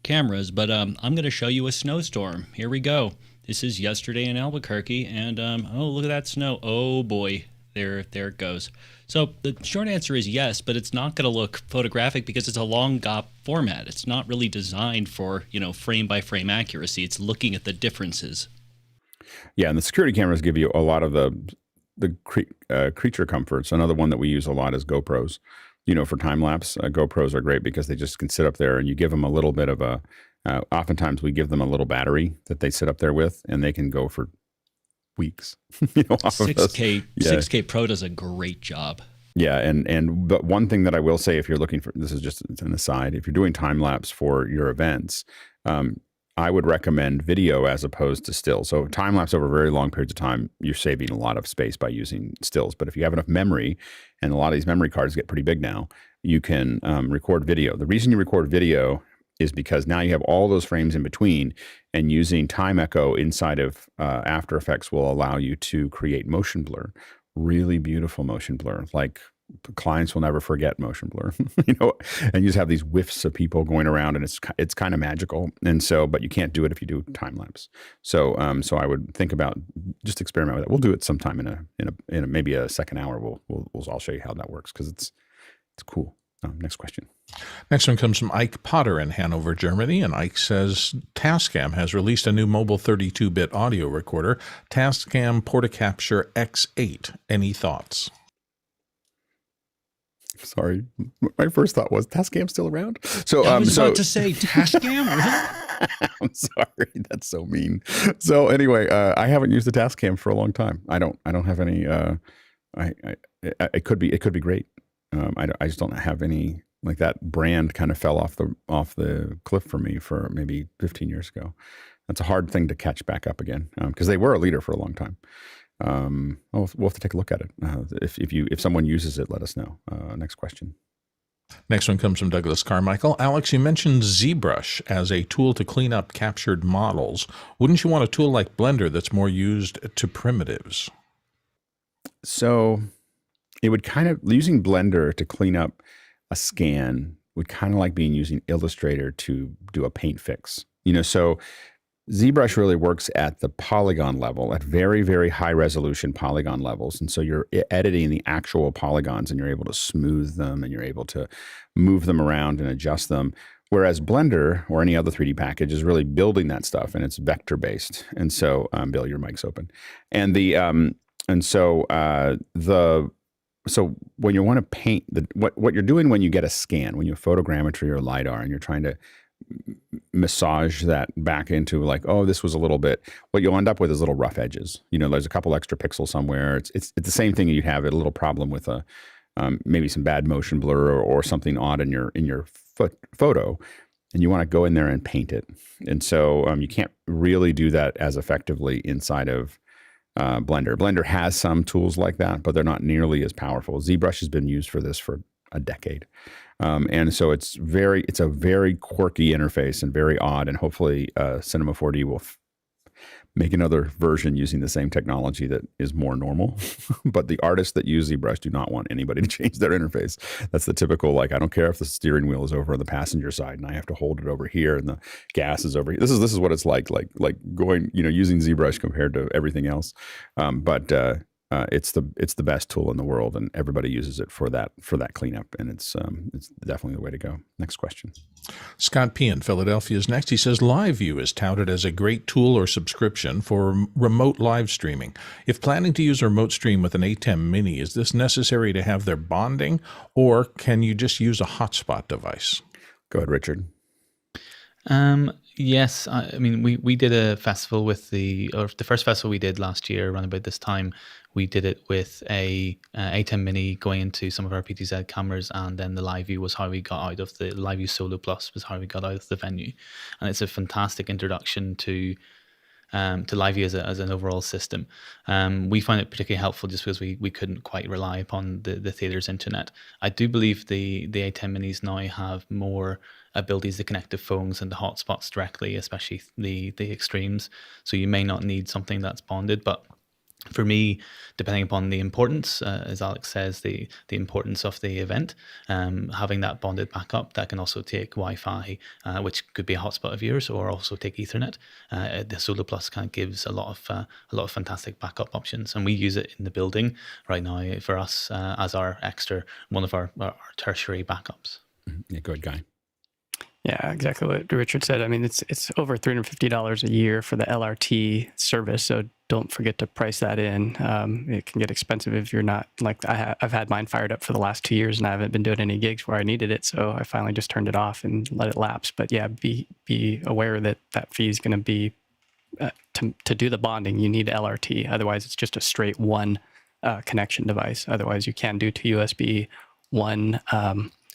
cameras, but I'm going to show you a snowstorm. Here we go. This is yesterday in Albuquerque, and oh, look at that snow. Oh boy, there it goes. So the short answer is yes, but it's not going to look photographic because it's a long GOP format. It's not really designed for, frame by frame accuracy. It's looking at the differences. Yeah, and the security cameras give you a lot of the creature comforts. Another one that we use a lot is GoPros. For time lapse, GoPros are great because they just can sit up there, and you give them a little bit of oftentimes we give them a little battery that they sit up there with, and they can go for weeks. 6K Pro does a great job. Yeah, but one thing that I will say, if you're looking for, this is just an aside, if you're doing time lapse for your events, I would recommend video as opposed to stills. So time lapse over very long periods of time, you're saving a lot of space by using stills. But if you have enough memory, and a lot of these memory cards get pretty big now, you can record video. The reason you record video is because now you have all those frames in between, and using time echo inside of After Effects will allow you to create motion blur, really beautiful motion blur. Like clients will never forget motion blur, and you just have these whiffs of people going around, and it's kind of magical. And so, but you can't do it if you do time lapse. So, so I would think about just experiment with it. We'll do it sometime in a maybe a second hour. I'll show you how that works because it's cool. Next question. Next one comes from Ike Potter in Hanover, Germany. And Ike says, Tascam has released a new mobile 32-bit audio recorder, Tascam Portacapture X8. Any thoughts? Sorry. My first thought was, Tascam still around? So I was about to say, Tascam? I'm sorry. That's so mean. So anyway, I haven't used the Tascam for a long time. I don't have any, it could be great. I just don't have any, like that brand kind of fell off the cliff for me for maybe 15 years ago. That's a hard thing to catch back up again because they were a leader for a long time. We'll have to take a look at it. If someone uses it, let us know. Next question. Next one comes from Douglas Carmichael. Alex, you mentioned ZBrush as a tool to clean up captured models. Wouldn't you want a tool like Blender that's more used to primitives? So it would kind of, using Blender to clean up a scan would kind of like using Illustrator to do a paint fix. So ZBrush really works at the polygon level, at very, very high resolution polygon levels. And so you're editing the actual polygons and you're able to smooth them and you're able to move them around and adjust them. Whereas Blender or any other 3D package is really building that stuff and it's vector based. And so, Bill, your mic's open. And so when you want to paint, what you're doing when you get a scan, when you have photogrammetry or LiDAR and you're trying to massage that back into like, oh, this was a little bit, what you'll end up with is little rough edges. There's a couple extra pixels somewhere. It's the same thing. You have a little problem with maybe some bad motion blur or something odd in your photo, and you want to go in there and paint it. And so you can't really do that as effectively inside of Blender. Blender has some tools like that, but they're not nearly as powerful. ZBrush has been used for this for a decade. And so it's a very quirky interface and very odd. And hopefully Cinema 4D will make another version using the same technology that is more normal. But the artists that use ZBrush do not want anybody to change their interface. That's the typical, like, I don't care if the steering wheel is over on the passenger side and I have to hold it over here and the gas is over here. This is what it's like going, using ZBrush compared to everything else. But it's the best tool in the world, and everybody uses it for that cleanup, and it's definitely the way to go. Next question. Scott P. in Philadelphia is next. He says LiveU is touted as a great tool or subscription for remote live streaming. If planning to use a remote stream with an ATEM Mini, is this necessary to have their bonding, or can you just use a hotspot device? Go ahead, Richard. Yes, I mean, we did a festival with the first festival we did last year around about this time. We did it with a ATEM Mini going into some of our PTZ cameras, and then the LiveU was how we got out of the LiveU Solo Plus was how we got out of the venue, and it's a fantastic introduction to LiveU as an overall system. We find it particularly helpful just because we couldn't quite rely upon the theater's internet. I do believe the ATEM Minis now have more abilities to connect to phones and the hotspots directly, especially the extremes. So you may not need something that's bonded, but for me, depending upon the importance, as Alex says, the importance of the event, having that bonded backup that can also take Wi-Fi, which could be a hotspot of yours, or also take Ethernet. The Solo Plus kind of gives a lot of fantastic backup options, and we use it in the building right now for us as our extra, one of our tertiary backups. Yeah, go ahead, Guy. Yeah, exactly what Richard said. I mean, it's over $350 a year for the LRT service, so don't forget to price that in. It can get expensive if you're not, like, I've had mine fired up for the last 2 years and I haven't been doing any gigs where I needed it, so I finally just turned it off and let it lapse. But yeah, be aware that fee is going to be, to do the bonding, you need LRT. Otherwise, it's just a straight one connection device. Otherwise, you can do 2 USB, 1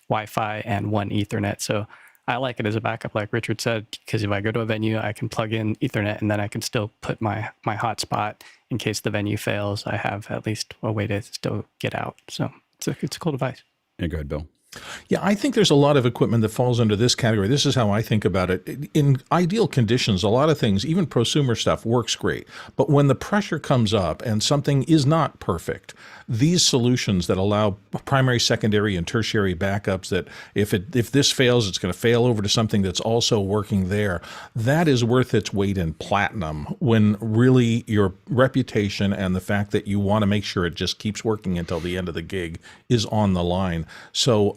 Wi-Fi, and 1 Ethernet. So I like it as a backup, like Richard said, because if I go to a venue, I can plug in Ethernet and then I can still put my hotspot in case the venue fails. I have at least a way to still get out. So it's a cool device. Yeah, go ahead, Bill. Yeah, I think there's a lot of equipment that falls under this category. This is how I think about it. In ideal conditions, a lot of things, even prosumer stuff, works great. But when the pressure comes up and something is not perfect, these solutions that allow primary, secondary, and tertiary backups, that if this fails, it's going to fail over to something that's also working there, that is worth its weight in platinum, when really your reputation and the fact that you want to make sure it just keeps working until the end of the gig is on the line. So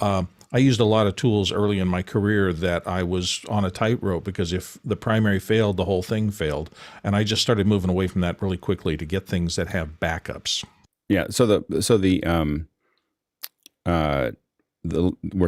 I used a lot of tools early in my career that I was on a tightrope, because if the primary failed, the whole thing failed. And I just started moving away from that really quickly to get things that have backups. Yeah. So we're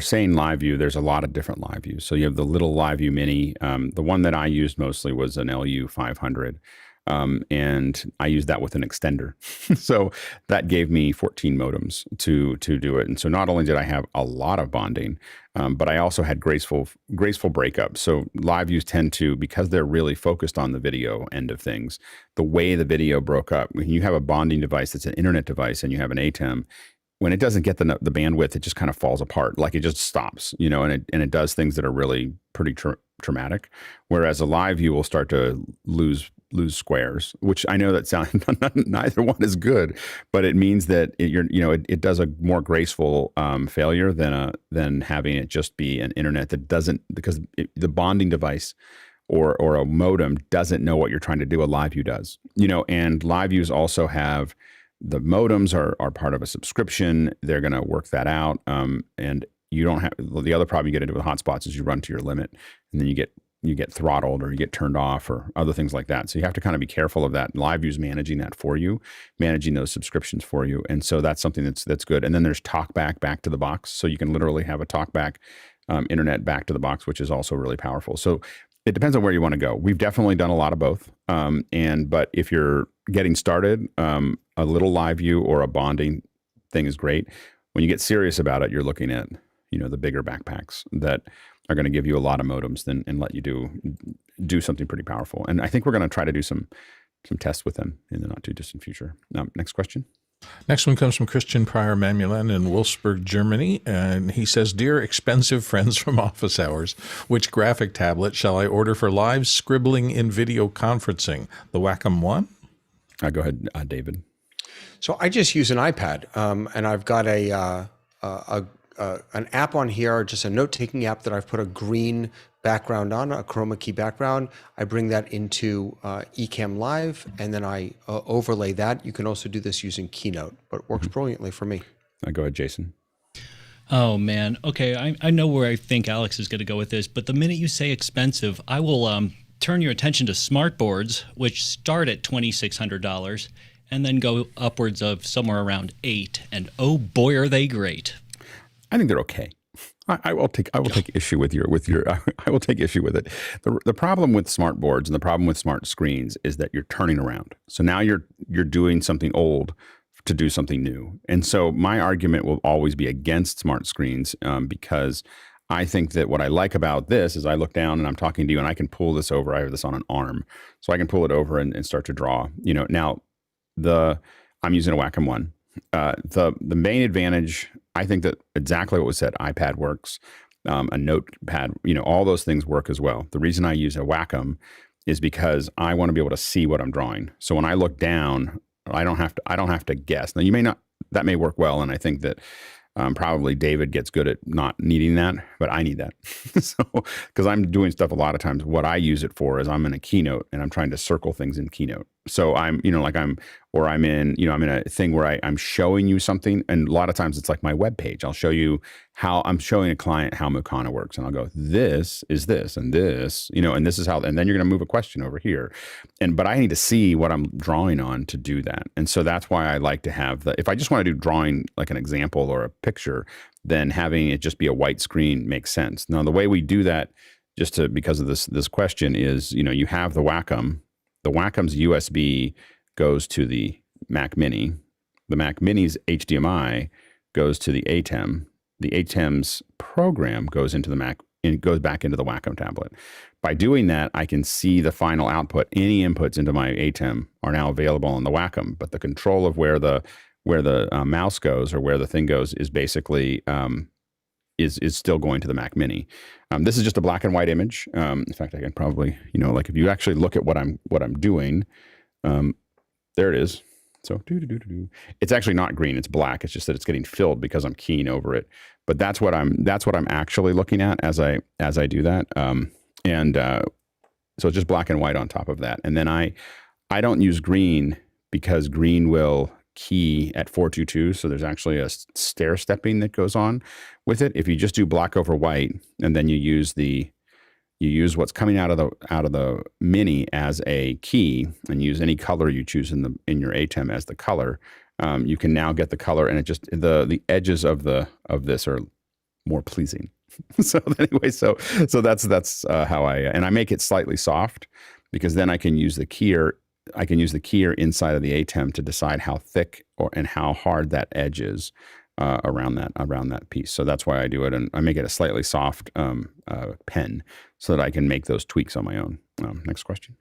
saying LiveU. There's a lot of different LiveUs. So you have the little LiveU Mini. The one that I used mostly was an LU 500. And I used that with an extender. So that gave me 14 modems to do it. And so not only did I have a lot of bonding, but I also had graceful breakups. So LiveUs tend to, because they're really focused on the video end of things, the way the video broke up, when you have a bonding device that's an internet device and you have an ATEM, when it doesn't get the bandwidth, it just kind of falls apart. Like it just stops, and it does things that are really pretty traumatic. Whereas a LiveU will start to lose squares, which I know that sounds neither one is good, but it means that it does a more graceful failure than having it just be an internet that doesn't, because the bonding device or a modem doesn't know what you're trying to do. A LiveU does, and LiveUs also have, the modems are part of a subscription. They're going to work that out. And you don't have, the other problem you get into with hotspots is you run to your limit, and then you get throttled or you get turned off or other things like that. So you have to kind of be careful of that. LiveU's managing that for you, managing those subscriptions for you. And so that's something that's good. And then there's talkback back to the box. So you can literally have a talkback internet back to the box, which is also really powerful. So it depends on where you want to go. We've definitely done a lot of both. But if you're getting started, a little LiveU or a bonding thing is great. When you get serious about it, you're looking at, the bigger backpacks that are going to give you a lot of modems and let you do something pretty powerful. And I think we're going to try to do some tests with them in the not too distant future. Next question. Next one comes from Christian Pryor Mamulan in Wolfsburg, Germany. And he says, "Dear expensive friends from Office Hours, which graphic tablet shall I order for live scribbling in video conferencing? The WACOM One?" Go ahead, David. So I just use an iPad, and I've got an app on here, just a note-taking app that I've put a green background on, a chroma key background. I bring that into Ecamm Live, and then I overlay that. You can also do this using Keynote, but it works brilliantly for me. Go ahead, Jason. Oh, man. Okay, I know where I think Alex is going to go with this, but the minute you say expensive, I will turn your attention to smart boards, which start at $2,600 and then go upwards of somewhere around $8,000. And oh boy, are they great! I think they're okay. I will take issue with I will take issue with it. The problem with smart boards and the problem with smart screens is that you're turning around. So now you're doing something old to do something new. And so my argument will always be against smart screens, because I think that what I like about this is I look down and I'm talking to you and I can pull this over. I have this on an arm, so I can pull it over and start to draw. Now I'm using a WACOM One. The main advantage, I think, that exactly what was said, iPad works, a notepad, all those things work as well. The reason I use a Wacom is because I want to be able to see what I'm drawing. So when I look down, I don't have to guess. Now that may work well, and I think that probably David gets good at not needing that, but I need that. So, because I'm doing stuff a lot of times, what I use it for is I'm in a Keynote and I'm trying to circle things in Keynote. So I'm in a thing where I'm showing you something, and a lot of times it's like my web page. I'll show you how I'm showing a client how Mukana works, and I'll go, this is this, and this, and this is how, and then you're going to move a question over here, but I need to see what I'm drawing on to do that, and so that's why I like to have if I just want to do drawing like an example or a picture, then having it just be a white screen makes sense. Now the way we do that, because of this question, is you have the Wacom. The Wacom's USB goes to the Mac Mini. The Mac Mini's HDMI goes to the ATEM. The ATEM's program goes into the Mac it goes back into the Wacom tablet. By doing that, I can see the final output. Any inputs into my ATEM are now available on the Wacom, but the control of where the mouse goes or where the thing goes is basically is still going to the Mac Mini. This is just a black and white image. In fact, I can probably, like if you actually look at what I'm doing, there it is. So it's actually not green; it's black. It's just that it's getting filled because I'm keying over it. But that's what I'm actually looking at as I do that. So it's just black and white on top of that. And then I don't use green because green will key at 422. So there's actually a stair stepping that goes on with it. If you just do black over white and then you use what's coming out of the Mini as a key and use any color you choose in your ATEM as the color, you can now get the color, and it just the edges of this are more pleasing. So anyway, so that's how I make it slightly soft, because then I can use the keyer. I can use the keyer inside of the ATEM to decide how thick and how hard that edge is around that piece. So that's why I do it, and I make it a slightly soft pen so that I can make those tweaks on my own. Next question.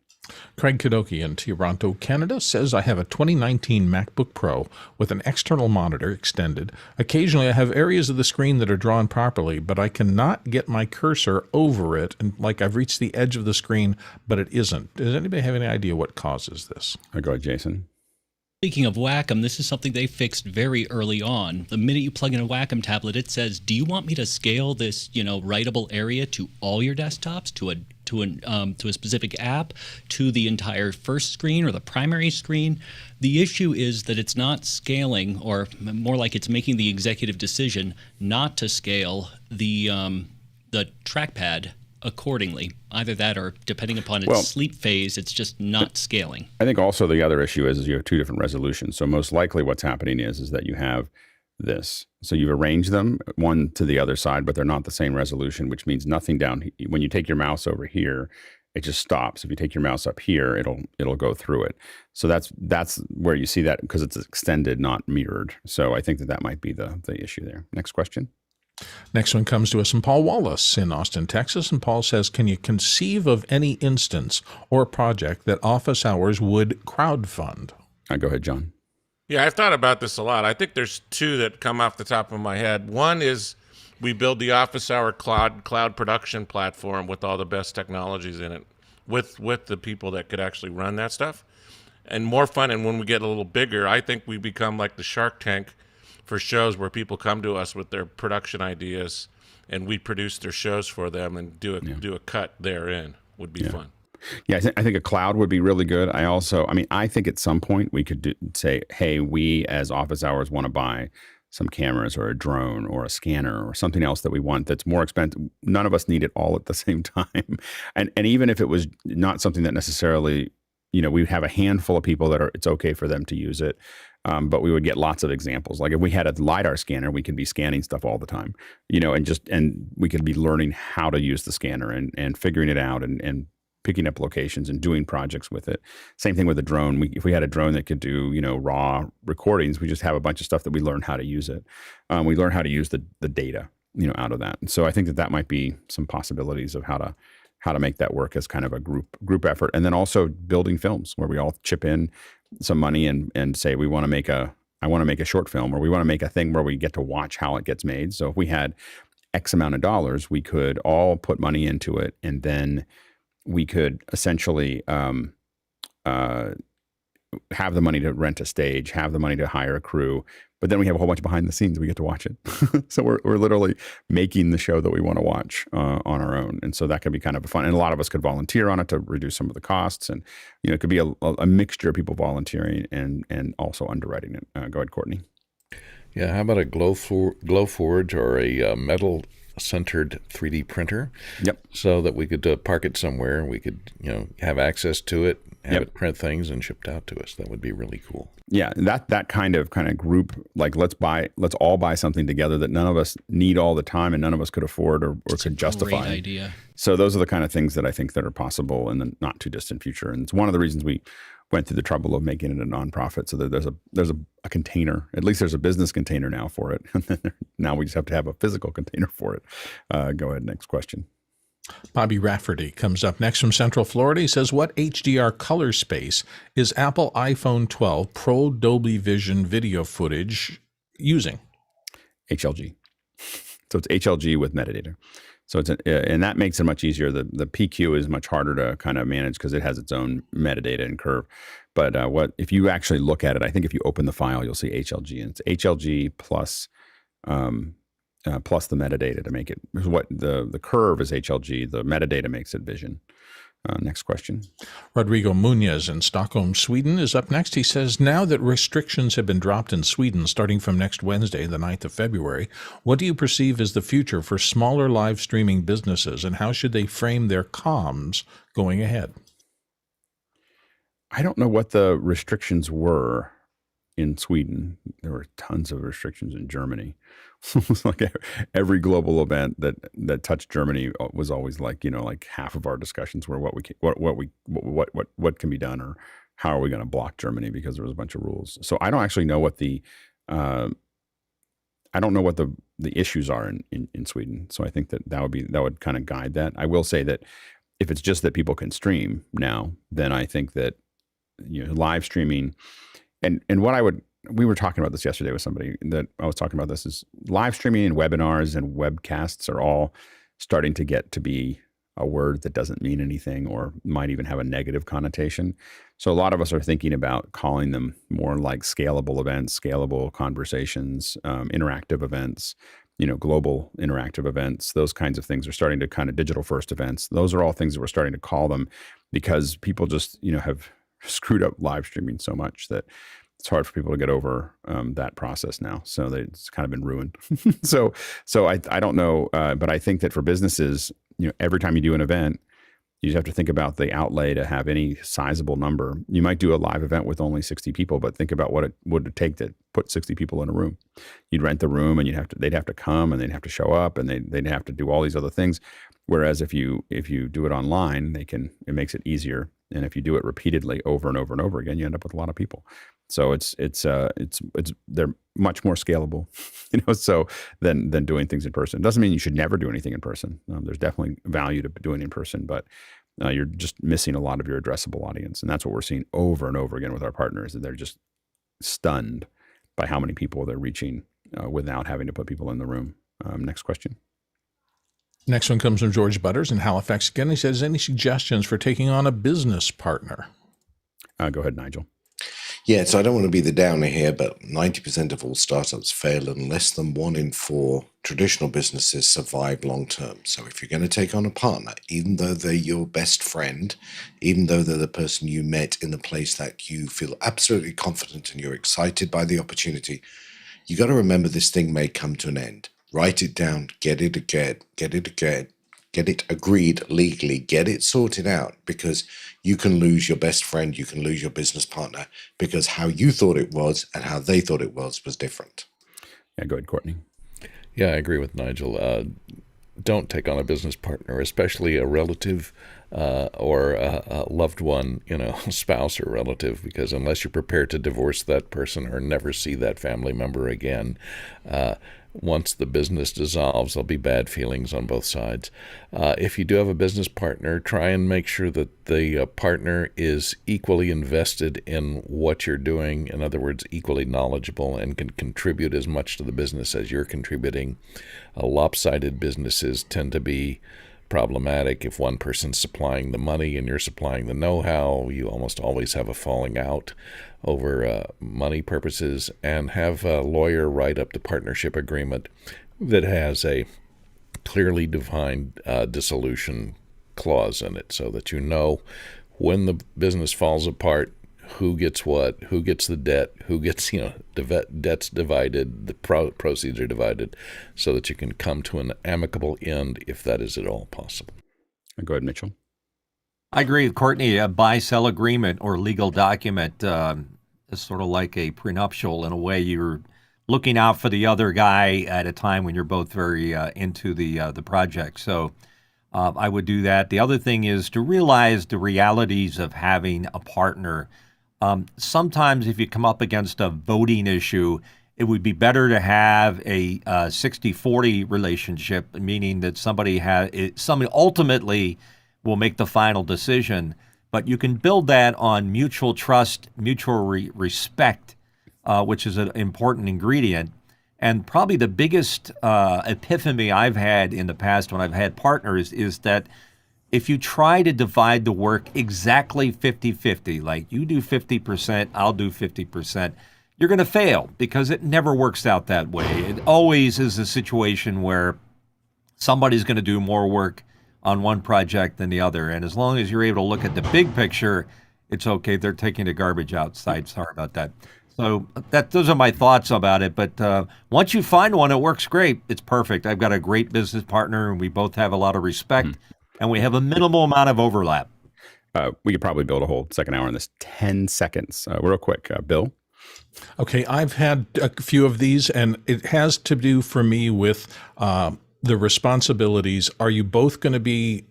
Craig Kadoki in Toronto, Canada says, I have a 2019 MacBook Pro with an external monitor extended. Occasionally I have areas of the screen that are drawn properly, but I cannot get my cursor over it, and like I've reached the edge of the screen, but it isn't. Does anybody have any idea what causes this? Go ahead, Jason. Speaking of Wacom, this is something they fixed very early on. The minute you plug in a Wacom tablet, it says, do you want me to scale this, writable area to all your desktops, to a specific app, to the entire first screen or the primary screen? The issue is that it's not scaling, or more like it's making the executive decision not to scale the trackpad accordingly. Either that, or depending upon its sleep phase, it's just not scaling. I think also the other issue is you have two different resolutions. So most likely what's happening is that you have this. So you've arranged them one to the other side, but they're not the same resolution, which means nothing down. When you take your mouse over here, it just stops. If you take your mouse up here, it'll go through it. So that's where you see that, because it's extended, not mirrored. So I think that might be the issue there. Next question. Next one comes to us from Paul Wallace in Austin, Texas. And Paul says, can you conceive of any instance or project that Office Hours would crowdfund? Go ahead, John. Yeah, I've thought about this a lot. I think there's two that come off the top of my head. One is we build the Office Hour cloud production platform with all the best technologies in it, with the people that could actually run that stuff. And more fun, and when we get a little bigger, I think we become like the Shark Tank for shows, where people come to us with their production ideas and we produce their shows for them and do a cut therein. Would be fun. Yeah, I think a cloud would be really good. I think at some point we could say, hey, we as Office Hours want to buy some cameras or a drone or a scanner or something else that we want that's more expensive. None of us need it all at the same time. And even if it was not something that necessarily, we have a handful of people that it's okay for them to use it. But we would get lots of examples. Like if we had a LiDAR scanner, we could be scanning stuff all the time, and we could be learning how to use the scanner and figuring it out and picking up locations and doing projects with it. Same thing with a drone. If we had a drone that could do, raw recordings, we just have a bunch of stuff that we learn how to use it. We learn how to use the data, out of that. And so I think that might be some possibilities of how to make that work as kind of a group effort. And then also building films where we all chip in some money and say, I want to make a short film, or we want to make a thing where we get to watch how it gets made. So if we had X amount of dollars, we could all put money into it, and then we could essentially have the money to rent a stage, have the money to hire a crew, but then we have a whole bunch behind the scenes. We get to watch it. So we're literally making the show that we want to watch on our own. And so that could be kind of fun. And a lot of us could volunteer on it to reduce some of the costs. And, it could be a mixture of people volunteering and also underwriting it. Go ahead, Courtney. Yeah, how about a Glowforge or a metal-centered 3D printer? Yep. So that we could park it somewhere. We could, have access to it, have it print things and shipped out to us. That would be really cool. Yeah, that kind of group, like let's all buy something together that none of us need all the time and none of us could afford or could justify. Great idea. So those are the kind of things that I think that are possible in the not too distant future. And it's one of the reasons we went through the trouble of making it a nonprofit. So there's a container. At least there's a business container now for it. And then now we just have to have a physical container for it. Go ahead, next question. Bobby Rafferty comes up next from Central Florida. He says, what HDR color space is Apple iPhone 12 Pro Dolby Vision video footage using? HLG. So it's HLG with metadata. So and that makes it much easier. The PQ is much harder to kind of manage because it has its own metadata and curve. But if you actually look at it, I think if you open the file, you'll see HLG, and it's HLG plus plus the metadata to make it. What the curve is HLG, the metadata makes it vision. Next question. Rodrigo Munoz in Stockholm, Sweden is up next. He says, now that restrictions have been dropped in Sweden starting from next Wednesday, the 9th of February, what do you perceive as the future for smaller live streaming businesses, and how should they frame their comms going ahead? I don't know what the restrictions were in Sweden. There were tons of restrictions in Germany. Like every global event that touched Germany was always like half of our discussions were what can be done, or how are we going to block Germany because there was a bunch of rules. So I don't actually know what the issues are in Sweden. So I think that would kind of guide that. I will say that if it's just that people can stream now, then I think that live streaming and we were talking about this yesterday with somebody that I was talking about this is live streaming and webinars and webcasts are all starting to get to be a word that doesn't mean anything or might even have a negative connotation. So a lot of us are thinking about calling them more like scalable events, scalable conversations, interactive events, global interactive events. Those kinds of things are starting to kind of digital first events. Those are all things that we're starting to call them because people just, have screwed up live streaming so much that it's hard for people to get over that process now. So it's kind of been ruined. So I don't know, but I think that for businesses, every time you do an event, you just have to think about the outlay to have any sizable number. You might do a live event with only 60 people, but think about what it would take to put 60 people in a room. You'd rent the room, and they'd have to come, and they'd have to show up, and they'd have to do all these other things. Whereas if you do it online, it makes it easier. And if you do it repeatedly over and over and over again, you end up with a lot of people. So they're much more scalable, so than doing things in person. It doesn't mean you should never do anything in person. There's definitely value to doing in person, but you're just missing a lot of your addressable audience. And that's what we're seeing over and over again with our partners, that they're just stunned by how many people they're reaching without having to put people in the room. Next question. Next one comes from George Butters in Halifax again. He says, any suggestions for taking on a business partner? Go ahead, Nigel. Yeah, so I don't want to be the downer here, but 90% of all startups fail, and less than 1 in 4 traditional businesses survive long term. So if you're going to take on a partner, even though they're your best friend, even though they're the person you met in a place that you feel absolutely confident and you're excited by the opportunity, you got to remember this thing may come to an end. Write it down, get it agreed legally, get it sorted out, because you can lose your best friend, you can lose your business partner, because how you thought it was and how they thought it was different. Yeah, go ahead, Courtney. Yeah, I agree with Nigel. Don't take on a business partner, especially a relative or a loved one, spouse or relative, because unless you're prepared to divorce that person or never see that family member again, once the business dissolves, there'll be bad feelings on both sides. If you do have a business partner, try and make sure that the partner is equally invested in what you're doing. In other words, equally knowledgeable and can contribute as much to the business as you're contributing. Lopsided businesses tend to be problematic. If one person's supplying the money and you're supplying the know-how, you almost always have a falling out over money purposes, and have a lawyer write up the partnership agreement that has a clearly defined dissolution clause in it, so that when the business falls apart, who gets what, who gets the debt, who gets, the debt's divided, the proceeds are divided, so that you can come to an amicable end if that is at all possible. Go ahead, Mitchell. I agree with Courtney. A buy-sell agreement or legal document is sort of like a prenuptial. In a way, you're looking out for the other guy at a time when you're both very into the project. So I would do that. The other thing is to realize the realities of having a partner. Sometimes if you come up against a voting issue, it would be better to have a 60-40 relationship, meaning that somebody ultimately will make the final decision. But you can build that on mutual trust, mutual respect, which is an important ingredient. And probably the biggest epiphany I've had in the past when I've had partners is that if you try to divide the work exactly 50-50, like you do 50%, I'll do 50%, you're going to fail because it never works out that way. It always is a situation where somebody's going to do more work on one project than the other. And as long as you're able to look at the big picture, it's okay. They're taking the garbage outside. Sorry about that. So those are my thoughts about it. But once you find one, it works great. It's perfect. I've got a great business partner, and we both have a lot of respect, and we have a minimal amount of overlap. We could probably build a whole second hour in this 10 seconds. Real quick, Bill. Okay, I've had a few of these, and it has to do for me with the responsibilities. Are you both going to be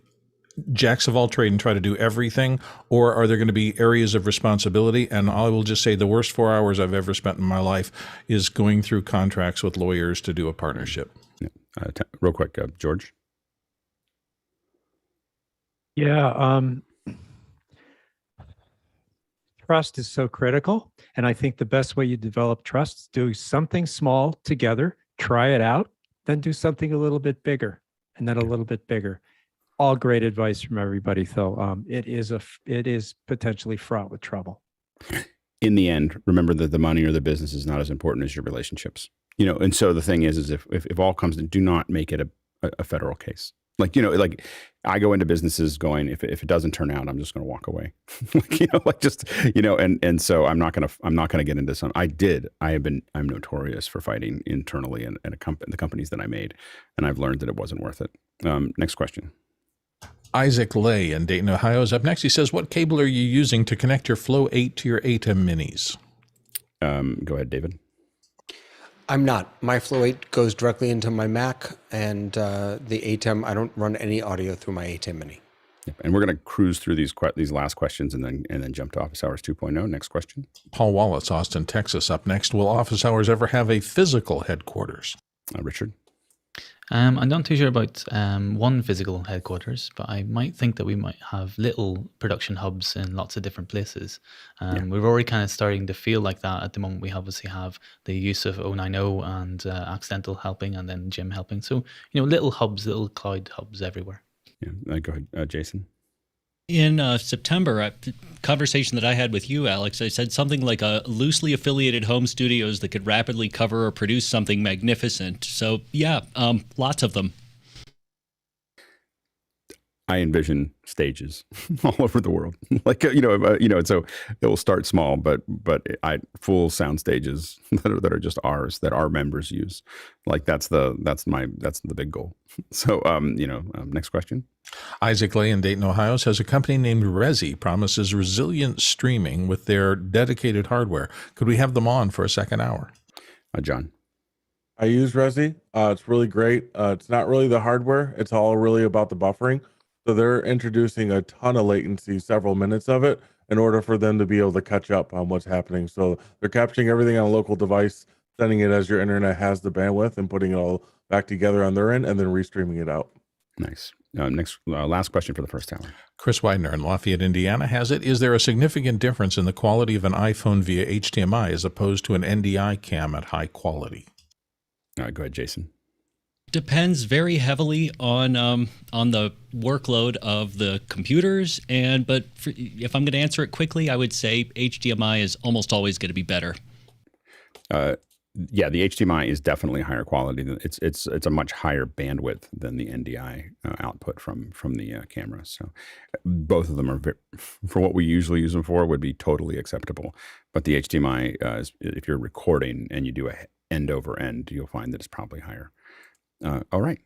jacks of all trade and try to do everything, or are there going to be areas of responsibility? And I will just say the worst 4 hours I've ever spent in my life is going through contracts with lawyers to do a partnership. Yeah. Real quick, George. Yeah. Trust is so critical. And I think the best way you develop trust is do something small together, try it out, then do something a little bit bigger, and then a little bit bigger. All great advice from everybody, though. It is potentially fraught with trouble. In the end, remember that the money or the business is not as important as your relationships. And so the thing is if all comes to, do not make it a federal case. Like I go into businesses going, if it doesn't turn out, I'm just going to walk away. And so I'm not going to get into some. I'm notorious for fighting internally in the companies that I made, and I've learned that it wasn't worth it. Next question. Isaac Lay in Dayton, Ohio is up next. He says, what cable are you using to connect your Flow 8 to your ATEM Minis? Go ahead, David. I'm not. My Flow 8 goes directly into my Mac, and the ATEM, I don't run any audio through my ATEM Mini. Yep. And we're going to cruise through these last questions and then jump to Office Hours 2.0. Next question. Paul Wallace, Austin, Texas, up next. Will Office Hours ever have a physical headquarters? Richard? I'm not too sure about one physical headquarters, but I might think that we might have little production hubs in lots of different places. We're already kind of starting to feel like that at the moment. We obviously have the use of 090 and Accidental helping, and then Jim helping. So, little hubs, little cloud hubs everywhere. Yeah, go ahead, Jason. In September, a conversation that I had with you, Alex, I said something like a loosely affiliated home studios that could rapidly cover or produce something magnificent. So yeah, lots of them. I envision stages all over the world, so it will start small, but full sound stages that are just ours, that our members use. Like that's the big goal. So, next question. Isaac Lay in Dayton, Ohio says a company named Resi promises resilient streaming with their dedicated hardware. Could we have them on for a second hour? John. I use Resi. It's really great. It's not really the hardware. It's all really about the buffering. So they're introducing a ton of latency, several minutes of it, in order for them to be able to catch up on what's happening. So they're capturing everything on a local device, sending it as your internet has the bandwidth, and putting it all back together on their end, and then restreaming it out. Nice. Last question for the first hour. Chris Widener in Lafayette, Indiana has it. Is there a significant difference in the quality of an iPhone via HDMI as opposed to an NDI cam at high quality? Go ahead, Jason. Depends very heavily on the workload of the computers, if I'm going to answer it quickly, I would say HDMI is almost always going to be better. Yeah, the HDMI is definitely higher quality. It's a much higher bandwidth than the NDI output from the camera. So both of them are for what we usually use them for would be totally acceptable. But the HDMI, if you're recording and you do a end over end, you'll find that it's probably higher. All right.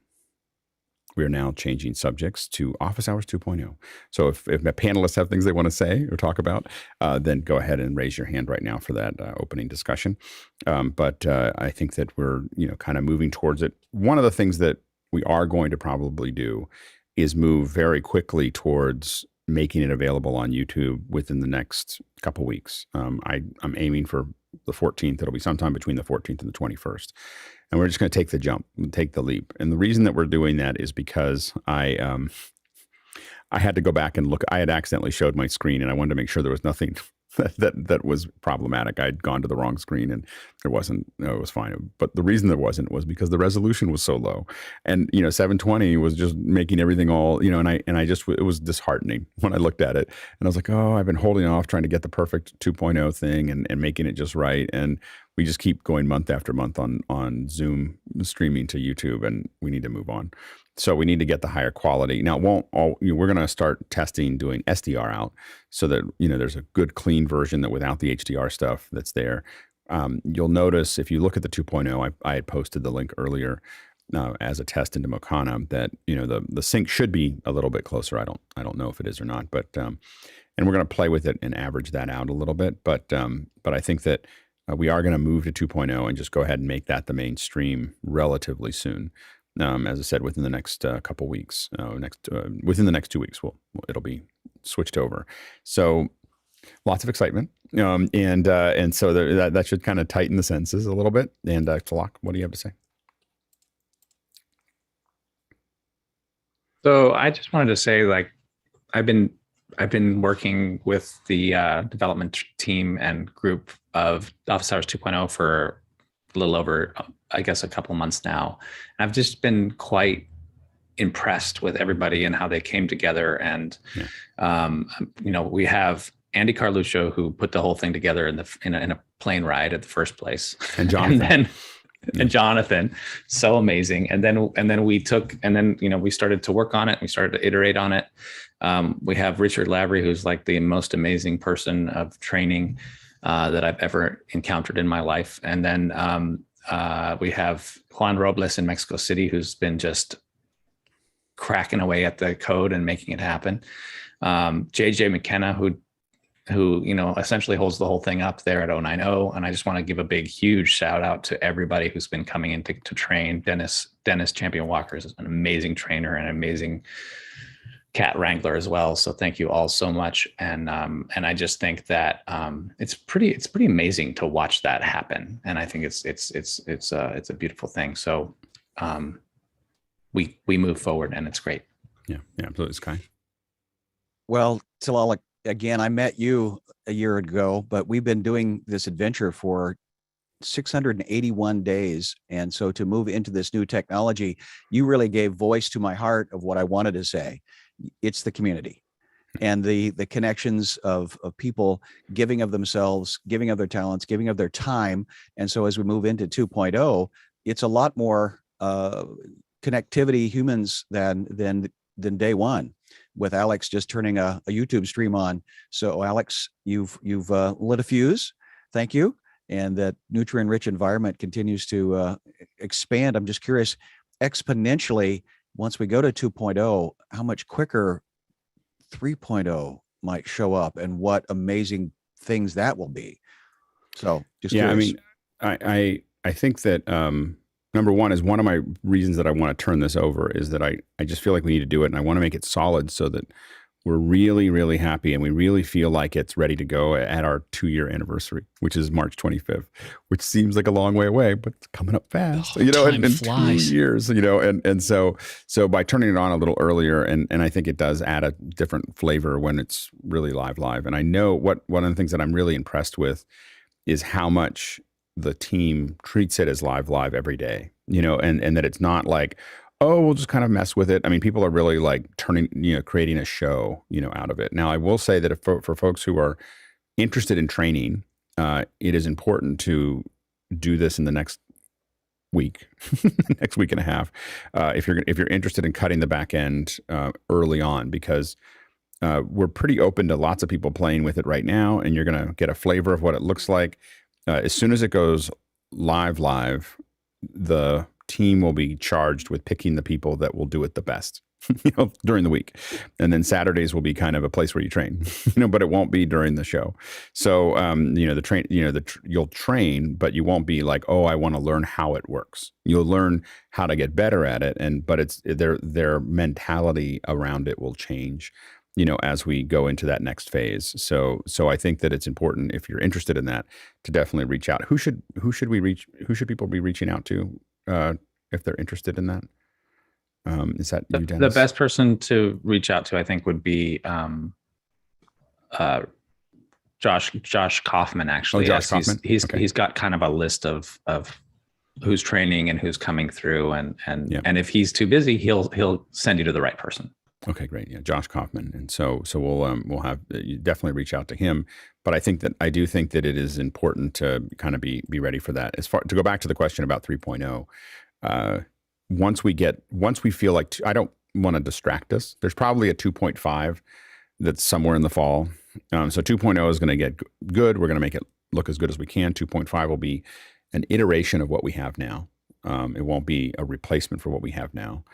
We are now changing subjects to Office Hours 2.0. So if the panelists have things they want to say or talk about, then go ahead and raise your hand right now for that opening discussion. But I think that we're kind of moving towards it. One of the things that we are going to probably do is move very quickly towards making it available on YouTube within the next couple weeks. I'm aiming for the 14th. It'll be sometime between the 14th and the 21st. And we're just going to take the jump, take the leap. And the reason that we're doing that is because I had to go back and look. I had accidentally showed my screen, and I wanted to make sure there was nothing that was problematic. I'd gone to the wrong screen, and there wasn't. No, it was fine. But the reason there wasn't was because the resolution was so low, and 720 was just making everything all And I just, it was disheartening when I looked at it, and I was like, oh, I've been holding off trying to get the perfect 2.0 thing and making it just right, and we just keep going month after month on Zoom streaming to YouTube, and we need to move on. So we need to get the higher quality. Now, we're going to start testing doing SDR out so that, there's a good clean version that without the HDR stuff that's there. You'll notice if you look at the 2.0, I had posted the link earlier as a test into Mocana that, the sync should be a little bit closer. I don't know if it is or not, but, and we're going to play with it and average that out a little bit. But I think that we are going to move to 2.0 and just go ahead and make that the mainstream relatively soon. As I said, within the next couple weeks, within the next 2 weeks, it'll be switched over. So lots of excitement, and so that should kind of tighten the senses a little bit. And Talak, what do you have to say? So I just wanted to say, I've been working with the development team and group of OfficeHours 2.0 for a little over, I guess, a couple months now. And I've just been quite impressed with everybody and how they came together. And, we have Andy Carluccio, who put the whole thing together in a plane ride at the first place. And Jonathan. And Jonathan, so amazing. And then we started to work on it. We started to iterate on it. We have Richard Lavery, who's like the most amazing person of training that I've ever encountered in my life. And then we have Juan Robles in Mexico City, who's been just cracking away at the code and making it happen. JJ McKenna, who essentially holds the whole thing up there at 090. And I just want to give a big, huge shout out to everybody who's been coming in to train. Dennis Champion Walker is an amazing trainer and amazing cat wrangler as well. So thank you all so much. And I just think that it's pretty amazing to watch that happen. And I think it's a beautiful thing. So we move forward, and it's great. Yeah, absolutely, Sky. Well, Talal, again, I met you a year ago, but we've been doing this adventure for 681 days. And so to move into this new technology, you really gave voice to my heart of what I wanted to say. It's the community and the connections of people giving of themselves, giving of their talents, giving of their time. And so as we move into 2.0, it's a lot more connectivity humans than day one, with Alex just turning a YouTube stream on. So Alex, you've lit a fuse. Thank you. And that nutrient-rich environment continues to expand. I'm just curious, exponentially, once we go to 2.0, how much quicker 3.0 might show up and what amazing things that will be. So just curious. I think that number one is one of my reasons that I want to turn this over is that I just feel like we need to do it, and I want to make it solid so that we're really, really happy and we really feel like it's ready to go at our 2-year anniversary, which is March 25th, which seems like a long way away, but it's coming up fast, in 2 years, and so by turning it on a little earlier, and I think it does add a different flavor when it's really live. And I know one of the things that I'm really impressed with is how much the team treats it as live every day, and that it's not like, oh, we'll just kind of mess with it. I mean, people are really like creating a show, out of it. Now, I will say that for folks who are interested in training, it is important to do this in the next week, next week and a half, if you're interested in cutting the back end early on, because we're pretty open to lots of people playing with it right now, and you're going to get a flavor of what it looks like. As soon as it goes live, the team will be charged with picking the people that will do it the best, during the week. And then Saturdays will be kind of a place where you train, but it won't be during the show. So, you'll train, but you won't be like, oh, I want to learn how it works. You'll learn how to get better at it. But it's their mentality around it will change. as we go into that next phase. So I think that it's important, if you're interested in that, to definitely reach out. Who should people be reaching out to if they're interested in that? Is that you, Dennis? The best person to reach out to, I think, would be Josh Kaufman. Actually, Josh Kaufman. He's got kind of a list of who's training and who's coming through, and if he's too busy, he'll send you to the right person. Okay, great. Yeah, Josh Kaufman. And so we'll have you definitely reach out to him. But I do think that it is important to kind of be ready for that. To go back to the question about 3.0, once we feel like, I don't want to distract us. There's probably a 2.5 that's somewhere in the fall. So 2.0 is going to get good. We're going to make it look as good as we can. 2.5 will be an iteration of what we have now. It won't be a replacement for what we have now.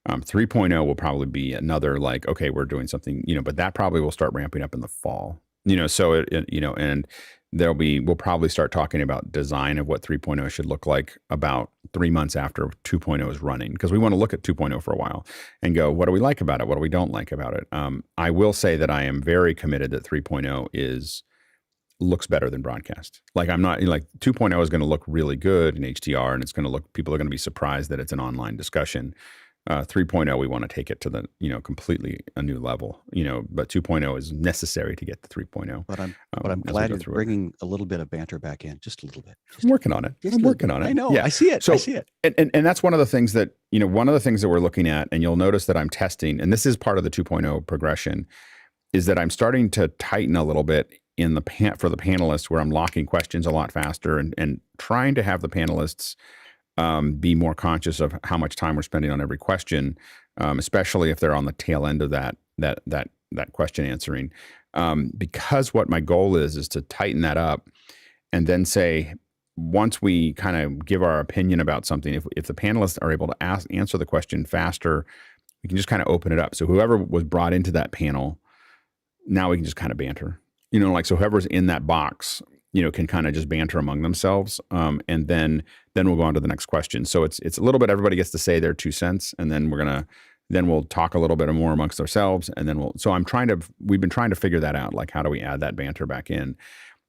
3.0 will probably be another, like, okay, we're doing something, but that probably will start ramping up in the fall, so and we'll probably start talking about design of what 3.0 should look like about 3 months after 2.0 is running, because we want to look at 2.0 for a while and go, what do we like about it? What do we don't like about it? I will say that I am very committed that 3.0 looks better than broadcast. Like, I'm not like 2.0 is going to look really good in HDR, and people are going to be surprised that it's an online discussion. 3.0, we want to take it to the, completely a new level, but 2.0 is necessary to get to 3.0. But I'm glad you're bringing a little bit of banter back in, just a little bit. I'm working on it. I know. Yeah. I see it. And that's one of the things that, we're looking at, and you'll notice that I'm testing, and this is part of the 2.0 progression, is that I'm starting to tighten a little bit for the panelists, where I'm locking questions a lot faster and trying to have the panelists be more conscious of how much time we're spending on every question, especially if they're on the tail end of that question answering. Because what my goal is to tighten that up, and then say, once we kind of give our opinion about something, if the panelists are able to answer the question faster, we can just kind of open it up. So whoever was brought into that panel, now we can just kind of banter. So whoever's in that box, can kind of just banter among themselves, and then we'll go on to the next question. So it's a little bit, everybody gets to say their 2 cents, and then we'll talk a little bit more amongst ourselves, and then we've been trying to figure that out, like, how do we add that banter back in?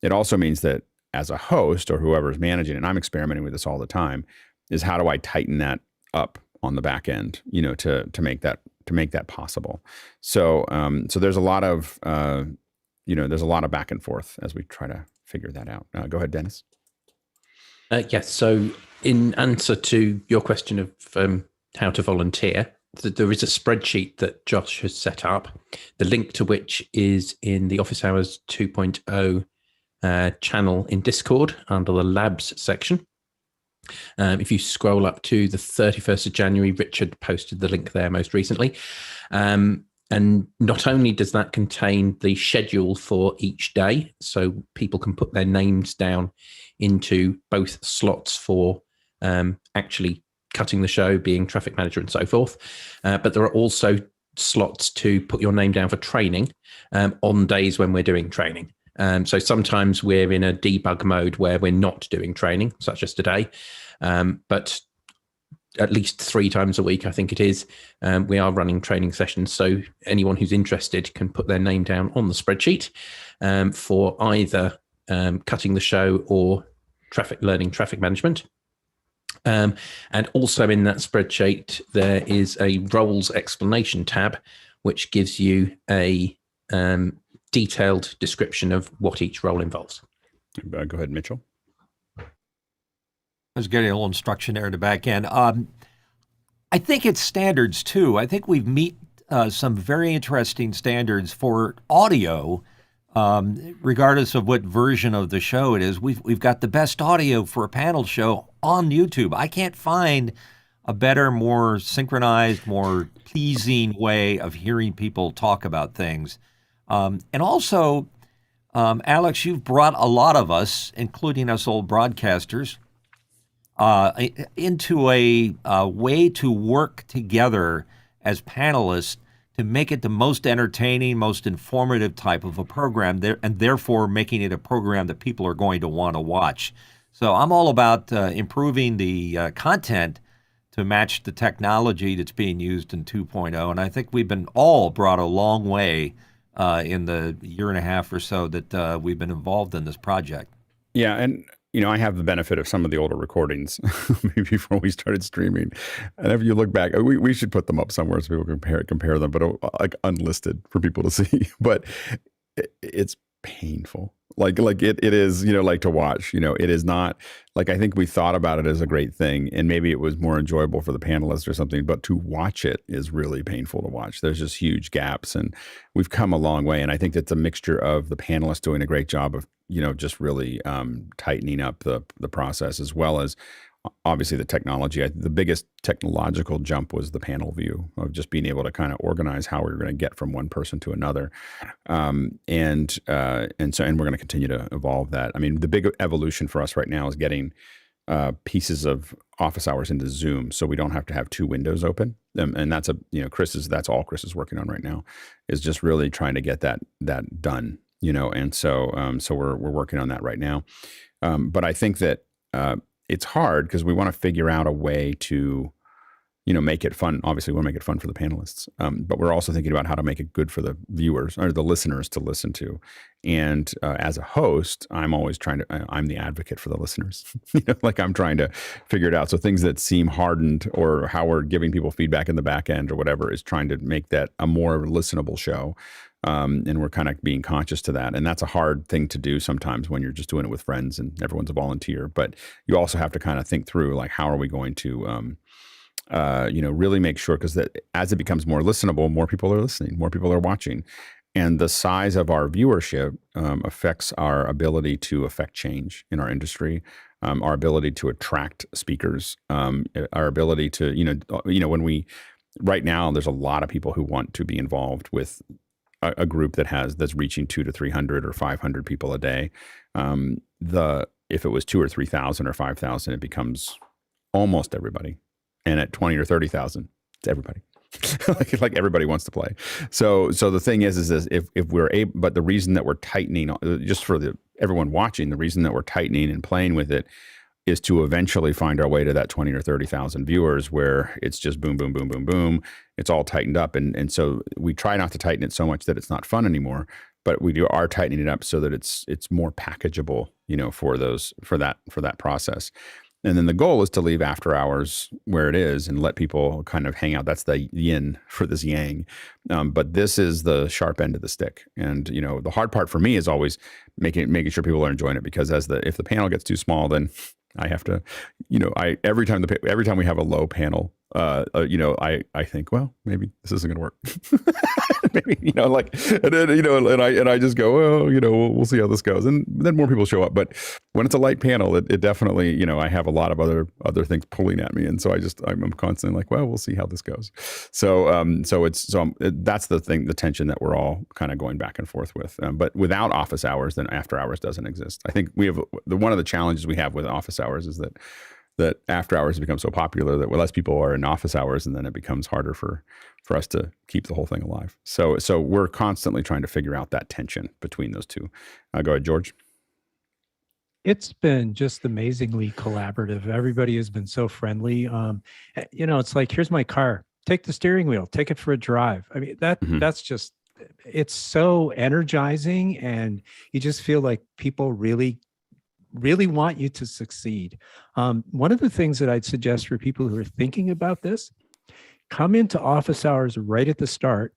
It also means that as a host or whoever's managing it, and I'm experimenting with this all the time, is how do I tighten that up on the back end, to make that possible. So there's a lot of there's a lot of back and forth as we try to figure that out. Go ahead, Dennis. Yes. So in answer to your question of how to volunteer, there is a spreadsheet that Josh has set up, the link to which is in the Office Hours 2.0 channel in Discord under the Labs section. If you scroll up to the 31st of January, Richard posted the link there most recently. And not only does that contain the schedule for each day, so people can put their names down into both slots for actually cutting the show, being traffic manager and so forth, but there are also slots to put your name down for training on days when we're doing training. So sometimes we're in a debug mode where we're not doing training, such as today, but at least 3 times a week, I think it is, we are running training sessions. So anyone who's interested can put their name down on the spreadsheet for either cutting the show or traffic management. And also in that spreadsheet, there is a roles explanation tab, which gives you a detailed description of what each role involves. Go ahead, Mitchell. I was getting a little instruction there in the back end. I think it's standards too. I think we've met some very interesting standards for audio, regardless of what version of the show it is. We've got the best audio for a panel show on YouTube. I can't find a better, more synchronized, more pleasing way of hearing people talk about things. And also, Alex, you've brought a lot of us, including us old broadcasters, into a way to work together as panelists to make it the most entertaining, most informative type of a program, and therefore making it a program that people are going to want to watch. So I'm all about improving the content to match the technology that's being used in 2.0. And I think we've been all brought a long way in the year and a half or so that we've been involved in this project. Yeah, and I have the benefit of some of the older recordings maybe before we started streaming. And if you look back, we should put them up somewhere so people can compare them, but like unlisted for people to see. But it's painful. Like it is, like to watch. It is not like, I think we thought about it as a great thing, and maybe it was more enjoyable for the panelists or something, but to watch it is really painful to watch. There's just huge gaps, and we've come a long way. And I think that's a mixture of the panelists doing a great job of, just really tightening up the process, as well as obviously the technology. The biggest technological jump was the panel view of just being able to kind of organize how we're going to get from one person to another. And we're going to continue to evolve that. I mean, the big evolution for us right now is getting pieces of office hours into Zoom, so we don't have to have two windows open. And that's that's all Chris is working on right now, is just really trying to get that done. And so we're working on that right now. But I think that it's hard because we want to figure out a way to, make it fun. Obviously, we want to make it fun for the panelists, but we're also thinking about how to make it good for the viewers or the listeners to listen to. And as a host, I'm always I'm the advocate for the listeners. Like I'm trying to figure it out. So things that seem hardened, or how we're giving people feedback in the back end or whatever, is trying to make that a more listenable show. And we're kind of being conscious to that. And that's a hard thing to do sometimes when you're just doing it with friends and everyone's a volunteer. But you also have to kind of think through, like, how are we going to, really make sure, because that as it becomes more listenable, more people are listening, more people are watching. And the size of our viewership affects our ability to affect change in our industry, our ability to attract speakers, our ability to, right now, there's a lot of people who want to be involved with a group that's reaching 200 to 300 or 500 people a day. If it was 2,000 or 3,000 or 5,000, it becomes almost everybody. And at 20 or 30,000, it's everybody. like everybody wants to play. So the thing is if we're able, but the reason that we're tightening, just for everyone watching, the reason that we're tightening and playing with it is to eventually find our way to that 20 or 30,000 viewers, where it's just boom, boom, boom, boom, boom. It's all tightened up. And so we try not to tighten it so much that it's not fun anymore, but we are tightening it up so that it's more packageable, for that process. And then the goal is to leave after hours where it is and let people kind of hang out. That's the yin for this yang. But this is the sharp end of the stick. And, the hard part for me is always making sure people are enjoying it, because if the panel gets too small, then I have to, every time we have a low panel, I think, well, maybe this isn't going to work. Maybe, and I just go, well, we'll see how this goes. And then more people show up. But when it's a light panel, it definitely, I have a lot of other things pulling at me. And so I'm constantly like, well, we'll see how this goes. That's the thing, the tension that we're all kind of going back and forth with. But without office hours, then after hours doesn't exist. I think we have one of the challenges we have with office hours is that after hours has become so popular that less people are in office hours, and then it becomes harder for us to keep the whole thing alive. So we're constantly trying to figure out that tension between those two. Go ahead, George. It's been just amazingly collaborative. Everybody has been so friendly. It's like, here's my car. Take the steering wheel. Take it for a drive. I mean, that's just, it's so energizing, and you just feel like people really want you to succeed. One of the things that I'd suggest for people who are thinking about this, come into office hours right at the start,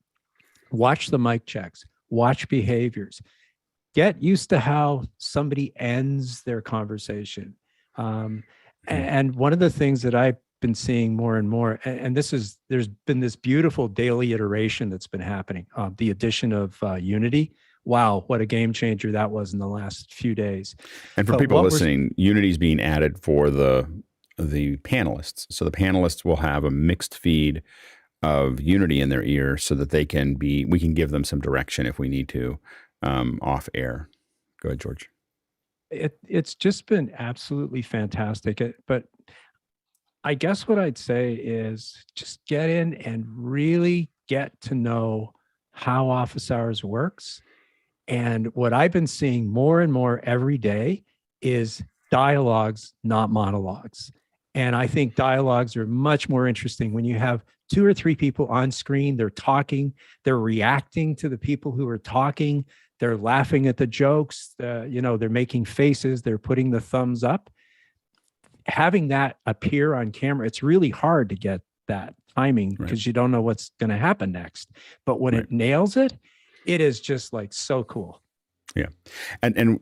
watch the mic checks, watch behaviors, get used to how somebody ends their conversation. And one of the things that I've been seeing more and more, and there's been this beautiful daily iteration that's been happening, the addition of Unity. Wow, what a game changer that was in the last few days. And for people listening, Unity is being added for the panelists. So the panelists will have a mixed feed of Unity in their ear, so that we can give them some direction if we need to off air. Go ahead, George. It's just been absolutely fantastic. But I guess what I'd say is just get in and really get to know how office hours works. And what I've been seeing more and more every day is dialogues, not monologues. And I think dialogues are much more interesting when you have 2 or 3 people on screen. They're talking, they're reacting to the people who are talking, they're laughing at the jokes, they're making faces, they're putting the thumbs up. Having that appear on camera, it's really hard to get that timing because you don't know what's going to happen next. But when it nails it, it is just like so cool. Yeah. And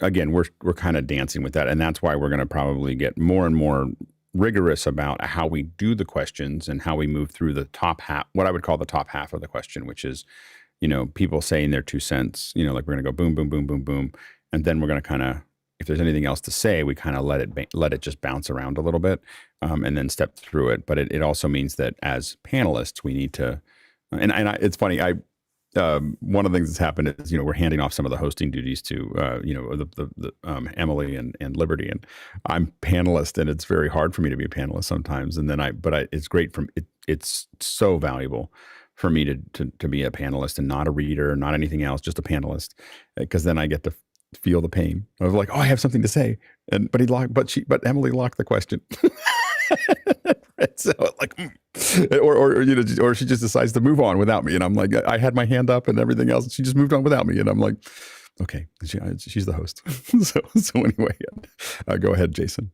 again, we're kind of dancing with that. And that's why we're going to probably get more and more rigorous about how we do the questions and how we move through the top half, what I would call the top half of the question, which is, people saying their 2 cents, like we're going to go boom, boom, boom, boom, boom. And then we're going to kind of, if there's anything else to say, we kind of let it just bounce around a little bit and then step through it. But it also means that as panelists, we need to, it's funny, one of the things that's happened is, we're handing off some of the hosting duties to, Emily and Liberty, and I'm panelist, and it's very hard for me to be a panelist sometimes. And then it's great it's so valuable for me to be a panelist and not a reader, not anything else, just a panelist, because then I get to feel the pain of like, oh, I have something to say, but Emily locked the question. So like, or she just decides to move on without me, and I'm like, I had my hand up and everything else, and she just moved on without me, and I'm like, okay, she's the host. so anyway, go ahead, Jason.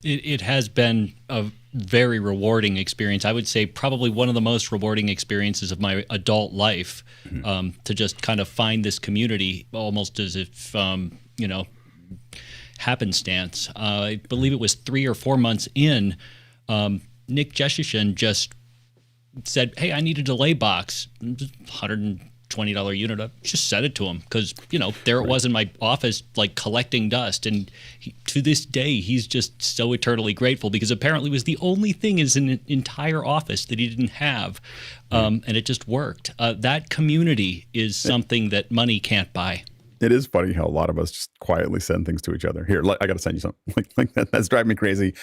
It has been a very rewarding experience. I would say probably one of the most rewarding experiences of my adult life, to just kind of find this community almost as if, happenstance. I believe it was 3 or 4 months in, Nick Jeshishin just said, hey, I need a delay box, $120 unit. I just sent it to him because, there it was in my office, like collecting dust. And to this day, he's just so eternally grateful because apparently it was the only thing in an entire office that he didn't have. And it just worked. That community is something that money can't buy. It is funny how a lot of us just quietly send things to each other. Here, I got to send you something. Like that's driving me crazy.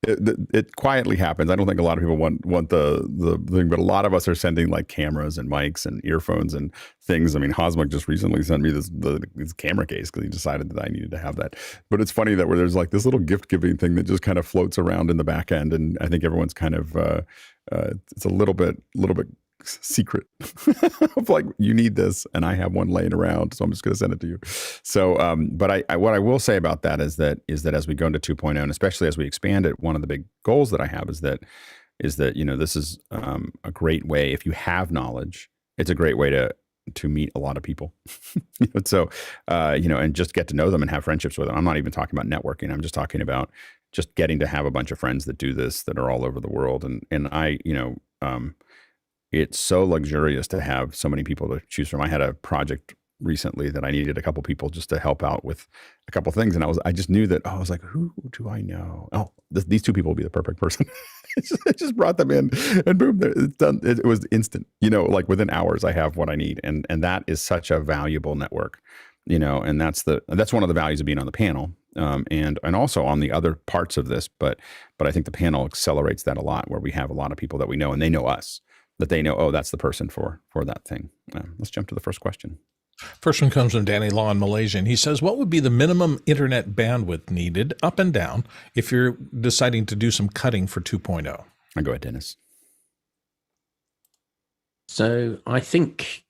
It quietly happens. I don't think a lot of people want the thing, but a lot of us are sending like cameras and mics and earphones and things. I mean, Hosmuk just recently sent me this camera case because he decided that I needed to have that. But it's funny that where there's like this little gift giving thing that just kind of floats around in the back end, and I think everyone's kind of it's a little bit secret of like, you need this and I have one laying around, so I'm just going to send it to you. So but I what I will say about that is that as we go into 2.0, and especially as we expand it, one of the big goals that I have is that this is a great way, if you have knowledge, it's a great way to meet a lot of people. So and just get to know them and have friendships with them. I'm not even talking about networking. I'm just talking about just getting to have a bunch of friends that do this, that are all over the world. And I it's so luxurious to have so many people to choose from. I had a project recently that I needed a couple people just to help out with a couple things, and I just knew that I was like, who do I know? Oh, these 2 people will be the perfect person. I just brought them in, and boom, it's done. It was instant. Like within hours, I have what I need, and that is such a valuable network. And that's one of the values of being on the panel, and also on the other parts of this. But I think the panel accelerates that a lot, where we have a lot of people that we know, and they know us. That they know, oh, that's the person for that thing. Let's jump to the first question. First one comes from Danny Law in Malaysia, and he says, what would be the minimum internet bandwidth needed, up and down, if you're deciding to do some cutting for 2.0? I'll go ahead, Dennis. So I think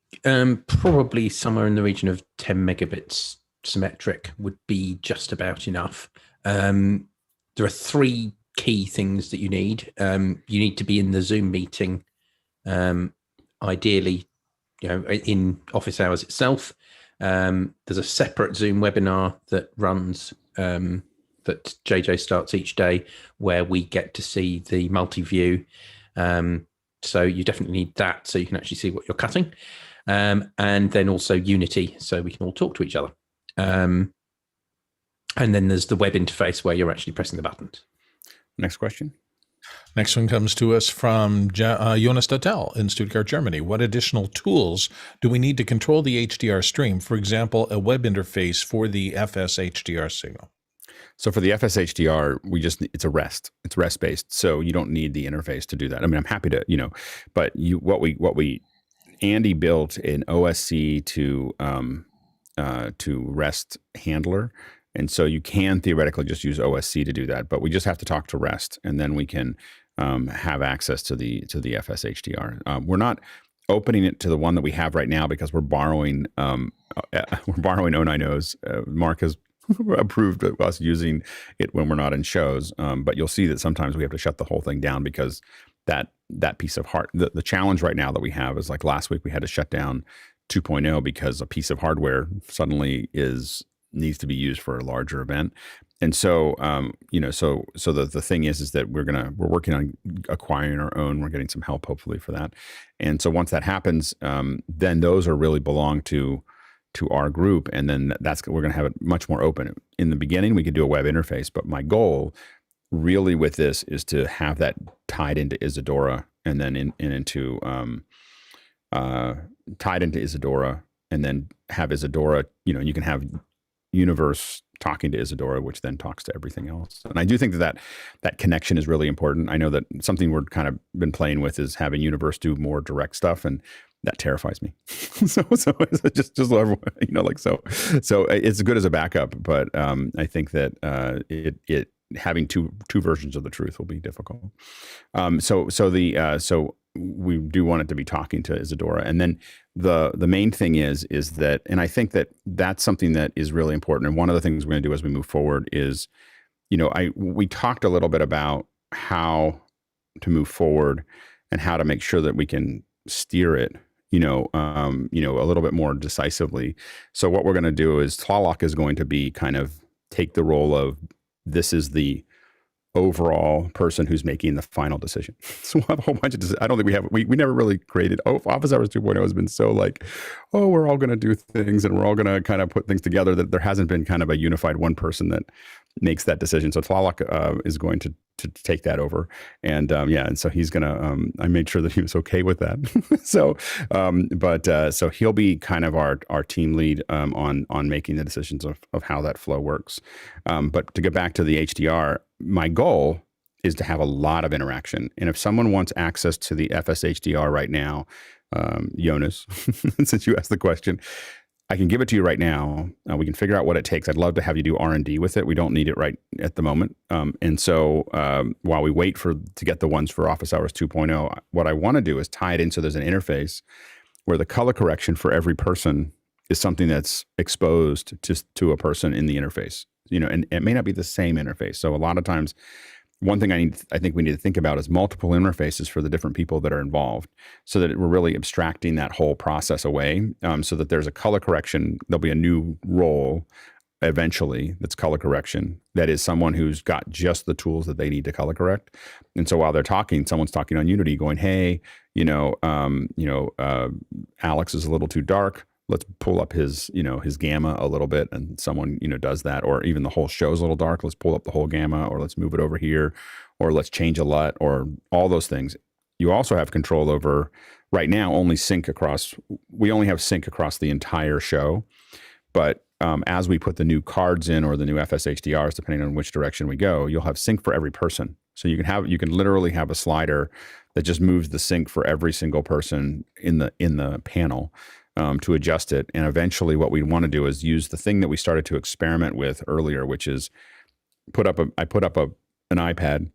probably somewhere in the region of 10 megabits symmetric would be just about enough. There are 3 key things that you need. You need to be in the Zoom meeting, ideally, in office hours itself. There's a separate Zoom webinar that runs, that JJ starts each day, where we get to see the multi-view. So you definitely need that, so you can actually see what you're cutting. And then also Unity, so we can all talk to each other. And then there's the web interface where you're actually pressing the buttons. Next question. Next one comes to us from Jonas Dattel in Stuttgart, Germany. What additional tools do we need to control the HDR stream? For example, a web interface for the FS-HDR signal. So for the FS-HDR, it's a REST. It's REST-based, so you don't need the interface to do that. I mean, I'm happy to, but Andy built an OSC to REST handler. And so you can theoretically just use OSC to do that, but we just have to talk to REST, and then we can have access to the FSHDR. We're not opening it to the one that we have right now because we're borrowing 090's. Mark has approved of us using it when we're not in shows, but you'll see that sometimes we have to shut the whole thing down because that piece of the challenge right now that we have is, like last week we had to shut down 2.0 because a piece of hardware suddenly needs to be used for a larger event. And so, so the thing is that we're working on acquiring our own. We're getting some help hopefully for that. And so once that happens, then those are really belong to our group. And then we're going to have it much more open. In the beginning, we could do a web interface, but my goal really with this is to have that tied into Isadora, and then tied into Isadora, and then have Isadora, you can have Universe talking to Isadora, which then talks to everything else. And I do think that connection is really important. I know that something we're kind of been playing with is having Universe do more direct stuff, and that terrifies me. so just everyone, so it's good as a backup, but I think that it having two versions of the truth will be difficult. So we do want it to be talking to Isadora. And then the main thing is that, and I think that that's something that is really important. And one of the things we're going to do as we move forward is, we talked a little bit about how to move forward and how to make sure that we can steer it, a little bit more decisively. So what we're going to do is Tlaloc is going to be kind of take the role of, this is the overall person who's making the final decision. So we'll have a whole bunch of, I don't think we never really created, Office Hours 2.0 has been so like, we're all going to do things and we're all going to kind of put things together, that there hasn't been kind of a unified one person that makes that decision. So Tlaloc is going to take that over. And and so he's going to, I made sure that he was okay with that. So he'll be kind of our team lead on making the decisions of how that flow works. But to get back to the HDR, my goal is to have a lot of interaction. And if someone wants access to the FSHDR right now, Jonas, since you asked the question, I can give it to you right now. We can figure out what it takes. I'd love to have you do R&D with it. We don't need it right at the moment. And so while we wait to get the ones for Office Hours 2.0, what I want to do is tie it in so there's an interface where the color correction for every person is something that's exposed to a person in the interface. And it may not be the same interface. So a lot of times, one thing I think we need to think about is multiple interfaces for the different people that are involved, so that we're really abstracting that whole process away, so that there's a color correction. There'll be a new role eventually that's color correction. That is someone who's got just the tools that they need to color correct. And so while they're talking, someone's talking on Unity going, hey, Alex is a little too dark. Let's pull up his gamma a little bit, and someone, does that. Or even the whole show's a little dark. Let's pull up the whole gamma, or let's move it over here, or let's change a LUT, or all those things. You also have control over, right now, we only have sync across the entire show. But as we put the new cards in, or the new FSHDRs, depending on which direction we go, you'll have sync for every person. So you can literally have a slider that just moves the sync for every single person in the panel. To adjust it. And eventually what we want to do is use the thing that we started to experiment with earlier, which is I put up an iPad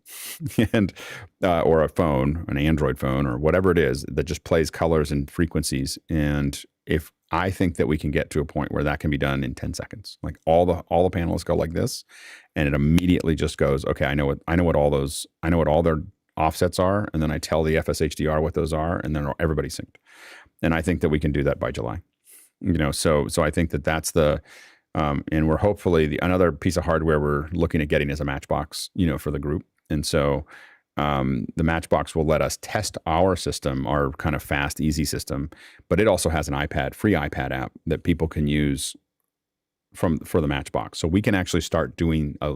and or a phone, an Android phone, or whatever it is, that just plays colors and frequencies. And if I think that we can get to a point where that can be done in 10 seconds, like all the panelists go like this, and it immediately just goes, okay, I know what all their offsets are, and then I tell the FSHDR what those are, and then everybody's synced. And I think that we can do that by July. So I think that that's and we're hopefully another piece of hardware we're looking at getting is a Matchbox, for the group. And so the Matchbox will let us test our system, our kind of fast, easy system, but it also has an free iPad app that people can use for the Matchbox. So we can actually start doing a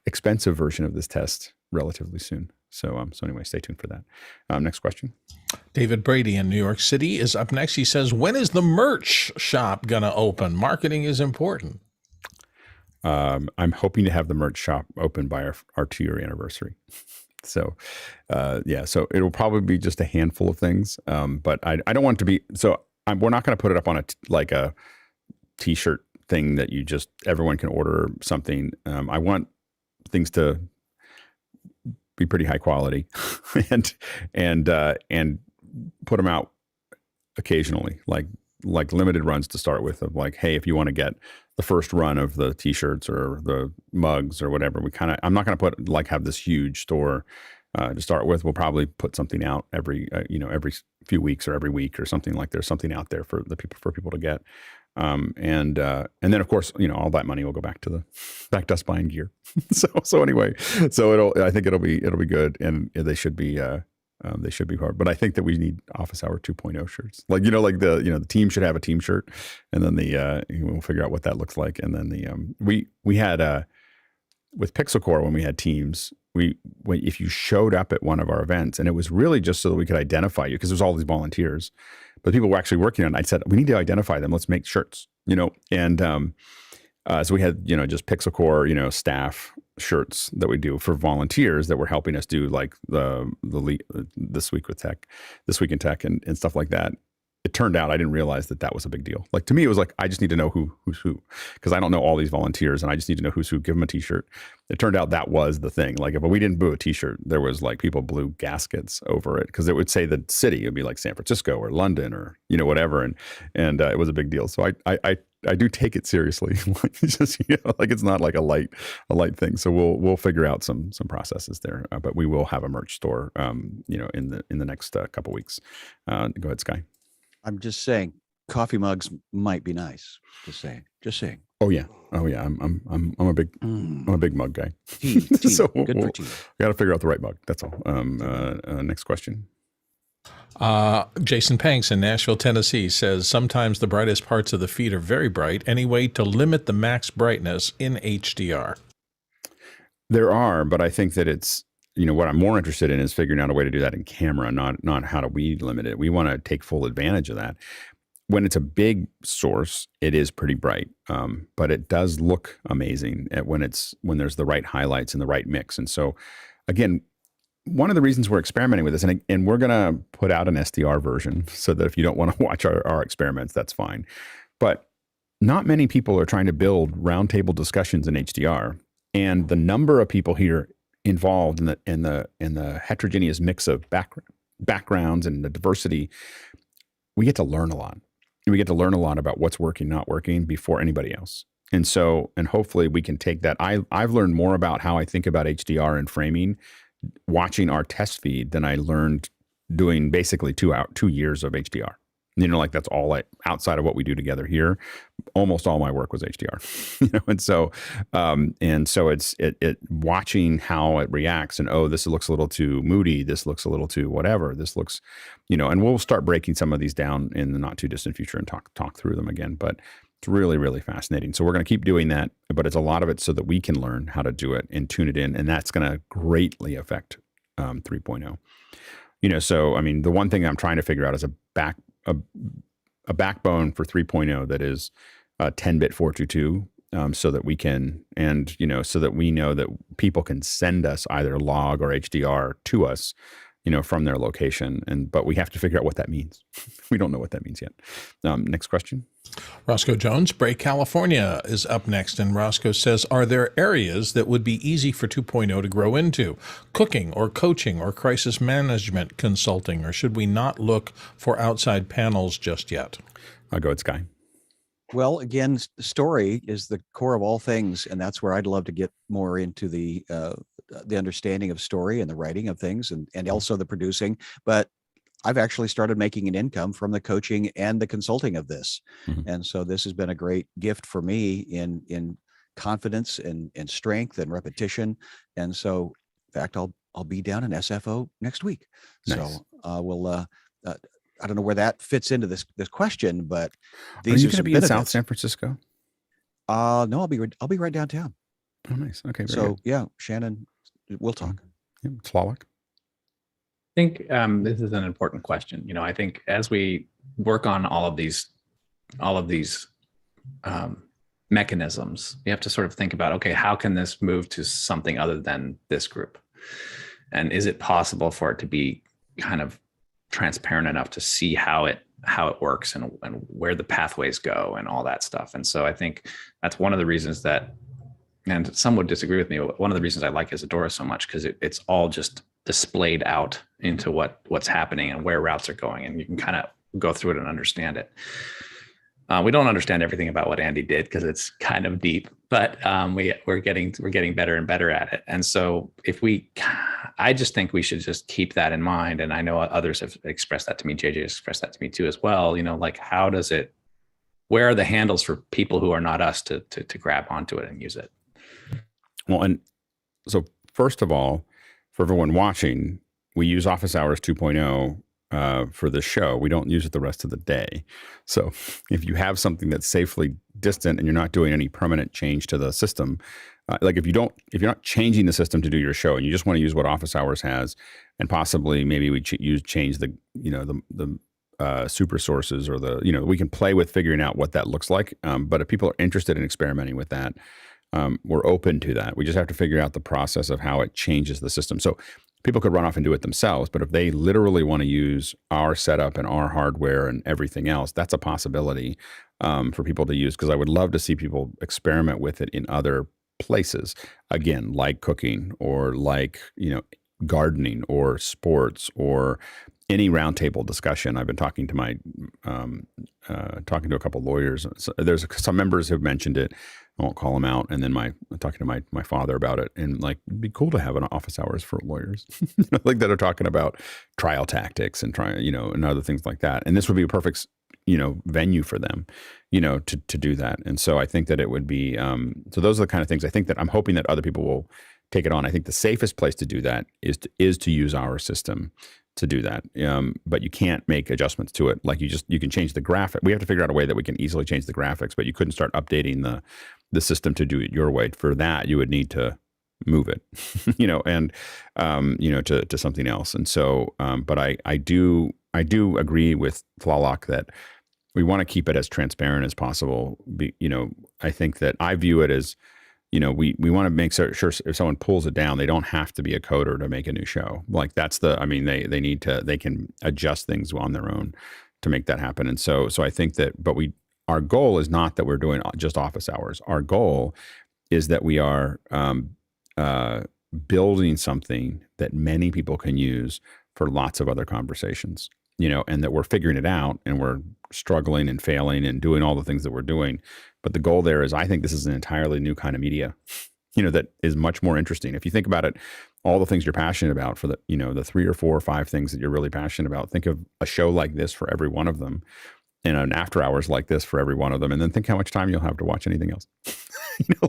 expensive version of this test relatively soon. So anyway, stay tuned for that. Next question. David Brady in New York City is up next. He says, when is the merch shop going to open? Marketing is important. I'm hoping to have the merch shop open by our 2-year anniversary. So it'll probably be just a handful of things. But I don't want it to be, we're not going to put it up on a t-shirt thing that everyone can order something. I want things to be pretty high quality and put them out occasionally, like limited runs to start with, of like, hey, if you want to get the first run of the t-shirts or the mugs or whatever, I'm not going to have this huge store to start with. We'll probably put something out every few weeks or every week or something, like there's something out there for people to get. And then of course, all that money will go back to us buying gear. so anyway, I think it'll be good, and they should be hard. But I think that we need Office Hour 2.0 shirts. The team should have a team shirt, and then we'll figure out what that looks like. And then we had with Pixel Core, when we had teams, if you showed up at one of our events, and it was really just so that we could identify you, because there's all these volunteers, but people were actually working on it. I said, we need to identify them. Let's make shirts, and so we had, just Pixel Core, staff shirts that we do for volunteers that were helping us do like this week in tech and stuff like that. It turned out I didn't realize that was a big deal. Like, to me, it was like, I just need to know who's who, because I don't know all these volunteers, and I just need to know who's who. Give them a t-shirt. It turned out that was the thing. Like, if we didn't do a t-shirt, there was like people blew gaskets over it, because it would say the city. It would be like San Francisco or London or whatever, and it was a big deal. So I do take it seriously. It's not like a light thing. So we'll figure out some processes there. But we will have a merch store, in the next couple weeks. Go ahead, Sky. I'm just saying, coffee mugs might be nice. Just saying. Oh yeah. I'm a big mug guy. Tea. So Good for tea. We got to figure out the right mug. That's all. Next question. Jason Panks in Nashville, Tennessee says, sometimes the brightest parts of the feed are very bright. Any way to limit the max brightness in HDR? There are, but I think that it's, what I'm more interested in is figuring out a way to do that in camera, not how do we limit it. We want to take full advantage of that. When it's a big source, it is pretty bright, but it does look amazing when there's the right highlights and the right mix. And so, again, one of the reasons we're experimenting with this, and we're going to put out an SDR version so that if you don't want to watch our experiments, that's fine. But not many people are trying to build roundtable discussions in HDR, and the number of people here involved in the heterogeneous mix of backgrounds and the diversity, we get to learn a lot. We get to learn a lot about what's working, not working before anybody else. And hopefully we can take that. I've learned more about how I think about HDR and framing watching our test feed than I learned doing basically 2 years of HDR. That's all outside of what we do together here. Almost all my work was HDR, and so it's watching how it reacts, and this looks a little too moody. This looks a little too whatever. This looks, and we'll start breaking some of these down in the not too distant future and talk through them again. But it's really, really fascinating. So we're going to keep doing that, but it's a lot of it so that we can learn how to do it and tune it in, and that's going to greatly affect 3.0. The one thing I'm trying to figure out is a backbone for 3.0 that is 10-bit 422, so that we can, so that we know that people can send us either log or HDR to us, from their location. But we have to figure out what that means. We don't know what that means yet. Next question. Roscoe Jones, Bray, California is up next. And Roscoe says, are there areas that would be easy for 2.0 to grow into? Cooking or coaching or crisis management consulting? Or should we not look for outside panels just yet? I'll go with Sky. Well, again, story is the core of all things, and that's where I'd love to get more into the understanding of story and the writing of things, and also the producing. But I've actually started making an income from the coaching and the consulting of this, and so this has been a great gift for me in confidence and strength and repetition. And so, in fact, I'll be down in SFO next week. Nice. So we'll. I don't know where that fits into this question, but these are you going to be in South San Francisco? No, I'll be right downtown. Oh, nice. Okay. So yeah, Shannon, we'll talk. Yeah, Slawak. I think this is an important question. I think as we work on all of these mechanisms, we have to sort of think about, okay, how can this move to something other than this group? And is it possible for it to be kind of transparent enough to see how it how it works and where the pathways go and all that stuff. And so I think that's one of the reasons that, and some would disagree with me, but one of the reasons I like Isadora so much, because it's all just displayed out into what's happening and where routes are going, and you can kind of go through it and understand it. We don't understand everything about what Andy did because it's kind of deep, but we're getting better and better at it. And so I just think we should just keep that in mind. And I know others have expressed that to me. JJ has expressed that to me too as well. Like where are the handles for people who are not us to grab onto it and use it? Well, and so first of all, for everyone watching, we use Office Hours 2.0 for the show. We don't use it the rest of the day. So if you have something that's safely distant and you're not doing any permanent change to the system, like if you're not changing the system to do your show and you just want to use what Office Hours has, and possibly maybe we change the super sources or we can play with figuring out what that looks like. But if people are interested in experimenting with that, we're open to that. We just have to figure out the process of how it changes the system. So people could run off and do it themselves, but if they literally want to use our setup and our hardware and everything else, that's a possibility for people to use, because I would love to see people experiment with it in other places. Again, like cooking or like, gardening or sports or any roundtable discussion. I've been talking to talking to a couple of lawyers. So there's some members who've mentioned it. I won't call them out. And then talking to my father about it, and like, it'd be cool to have an Office Hours for lawyers, like that are talking about trial tactics and and other things like that. And this would be a perfect, venue for them, to do that. And so I think that it would be, so those are the kind of things I think that I'm hoping that other people will take it on. I think the safest place to do that is to use our system to do that. But you can't make adjustments to it. Like you can change the graphic. We have to figure out a way that we can easily change the graphics, but you couldn't start updating the system to do it your way. For that, you would need to move it, and to something else. And so, but I do agree with Tlaloc that we want to keep it as transparent as possible. I think that I view it as, we want to make sure if someone pulls it down, they don't have to be a coder to make a new show. Like they can adjust things on their own to make that happen. And so I think that, our goal is not that we're doing just Office Hours. Our goal is that we are building something that many people can use for lots of other conversations, and that we're figuring it out and we're struggling and failing and doing all the things that we're doing. But the goal there is, I think this is an entirely new kind of media, that is much more interesting. If you think about it, all the things you're passionate about for the 3 or 4 or 5 things that you're really passionate about, think of a show like this for every one of them, and an after hours like this for every one of them. And then think how much time you'll have to watch anything else,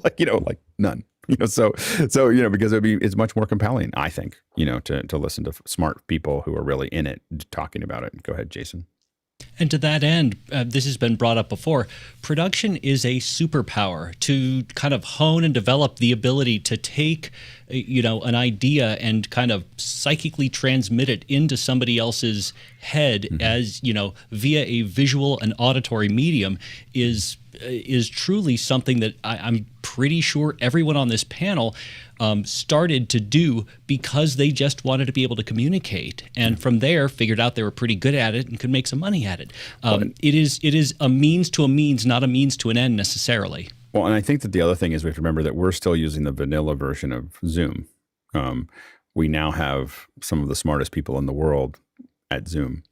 like none, so, because it's much more compelling, I think, to listen to smart people who are really in it talking about it. Go ahead, Jason. And to that end, this has been brought up before, production is a superpower to kind of hone and develop the ability to take, an idea and kind of psychically transmit it into somebody else's head as, via a visual and auditory medium is truly something that I'm pretty sure everyone on this panel started to do because they just wanted to be able to communicate, and from there figured out they were pretty good at it and could make some money at it. It is a means to a means, not a means to an end necessarily. Well, and I think that the other thing is we have to remember that we're still using the vanilla version of Zoom. We now have some of the smartest people in the world at Zoom.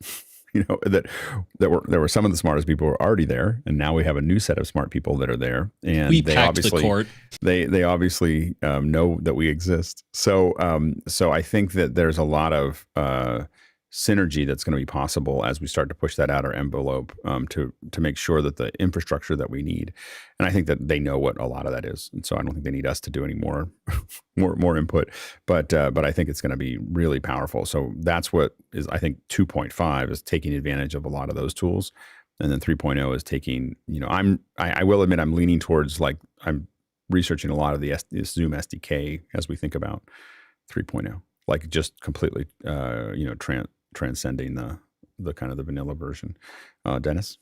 There were some of the smartest people who were already there, and now we have a new set of smart people that are there, and we packed the court. They obviously know that we exist. So I think that there's a lot of synergy that's going to be possible as we start to push that outer envelope to make sure that the infrastructure that we need, and I think that they know what a lot of that is, and so I don't think they need us to do any more input, but I think it's going to be really powerful. So that's what is, I think 2.5 is taking advantage of a lot of those tools, and then 3.0 is taking, I will admit I'm leaning towards, like, I'm researching a lot of the Zoom SDK as we think about 3.0, like just completely transcending the kind of the vanilla version. Dennis?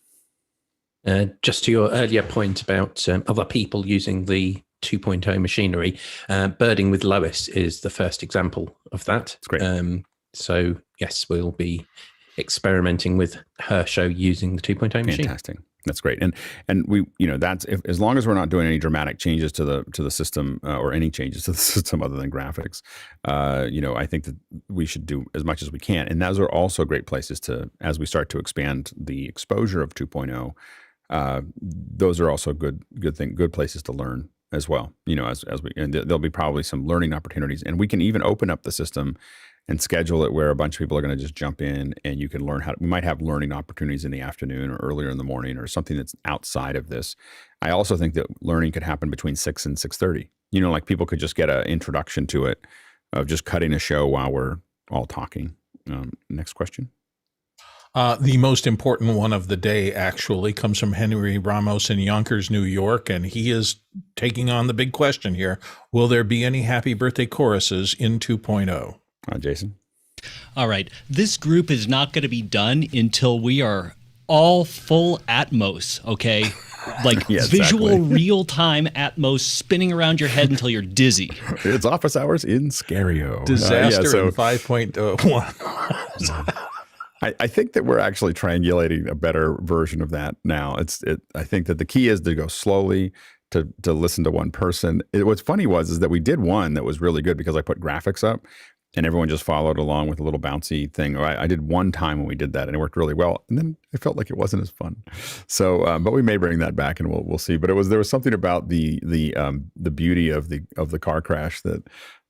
Just to your earlier point about other people using the 2.0 machinery, Birding with Lois is the first example of that. It's great. So yes, we'll be experimenting with her show using the 2.0 machine. Fantastic. That's great. And we, that's as long as we're not doing any dramatic changes to the system or any changes to the system other than graphics, I think that we should do as much as we can. And those are also great places to, as we start to expand the exposure of 2.0, those are also good places to learn as well. And there'll be probably some learning opportunities, and we can even open up the system and schedule it where a bunch of people are going to just jump in, and you can learn we might have learning opportunities in the afternoon or earlier in the morning or something that's outside of this. I also think that learning could happen between 6 and 6:30. Like people could just get an introduction to it of just cutting a show while we're all talking. Next question. The most important one of the day actually comes from Henry Ramos in Yonkers, New York, and he is taking on the big question here. Will there be any happy birthday choruses in 2.0? Jason? All right. This group is not going to be done until we are all full Atmos, okay? Like visual real-time Atmos spinning around your head until you're dizzy. It's Office Hours in Stereo. Disaster in 5.1. I think that we're actually triangulating a better version of that now. I think that the key is to go slowly, to listen to one person. What's funny is that we did one that was really good because I put graphics up and everyone just followed along with a little bouncy thing. I did one time when we did that and it worked really well. And then it felt like it wasn't as fun. So, but we may bring that back and we'll see. But there was something about the beauty of the car crash that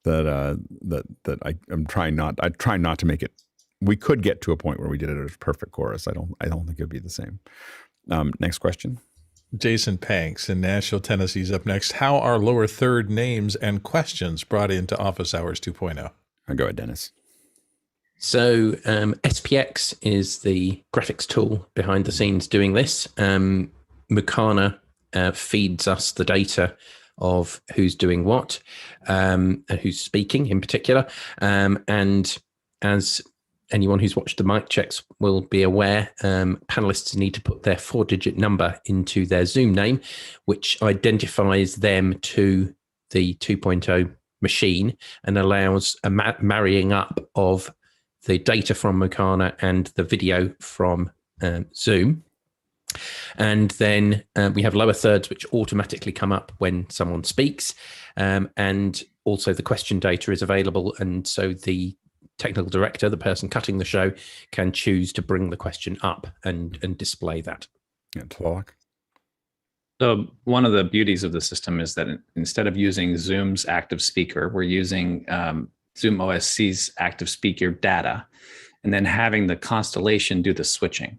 I'm trying not. I try not to make it. We could get to a point where we did it as perfect chorus. I don't think it'd be the same. Next question. Jason Panks in Nashville, Tennessee is up next. How are lower third names and questions brought into Office Hours 2.0? Go ahead, Dennis. So SPX is the graphics tool behind the scenes doing this. Mukana feeds us the data of who's doing what, who's speaking in particular. And as anyone who's watched the mic checks will be aware, panelists need to put their 4-digit number into their Zoom name, which identifies them to the 2.0 machine and allows a marrying up of the data from Mukana and the video from Zoom. And then we have lower thirds, which automatically come up when someone speaks. And also the question data is available. And so the technical director, the person cutting the show, can choose to bring the question up and display that. Yeah, Tlaloc. So one of the beauties of the system is that instead of using Zoom's active speaker, we're using Zoom OSC's active speaker data, and then having the constellation do the switching.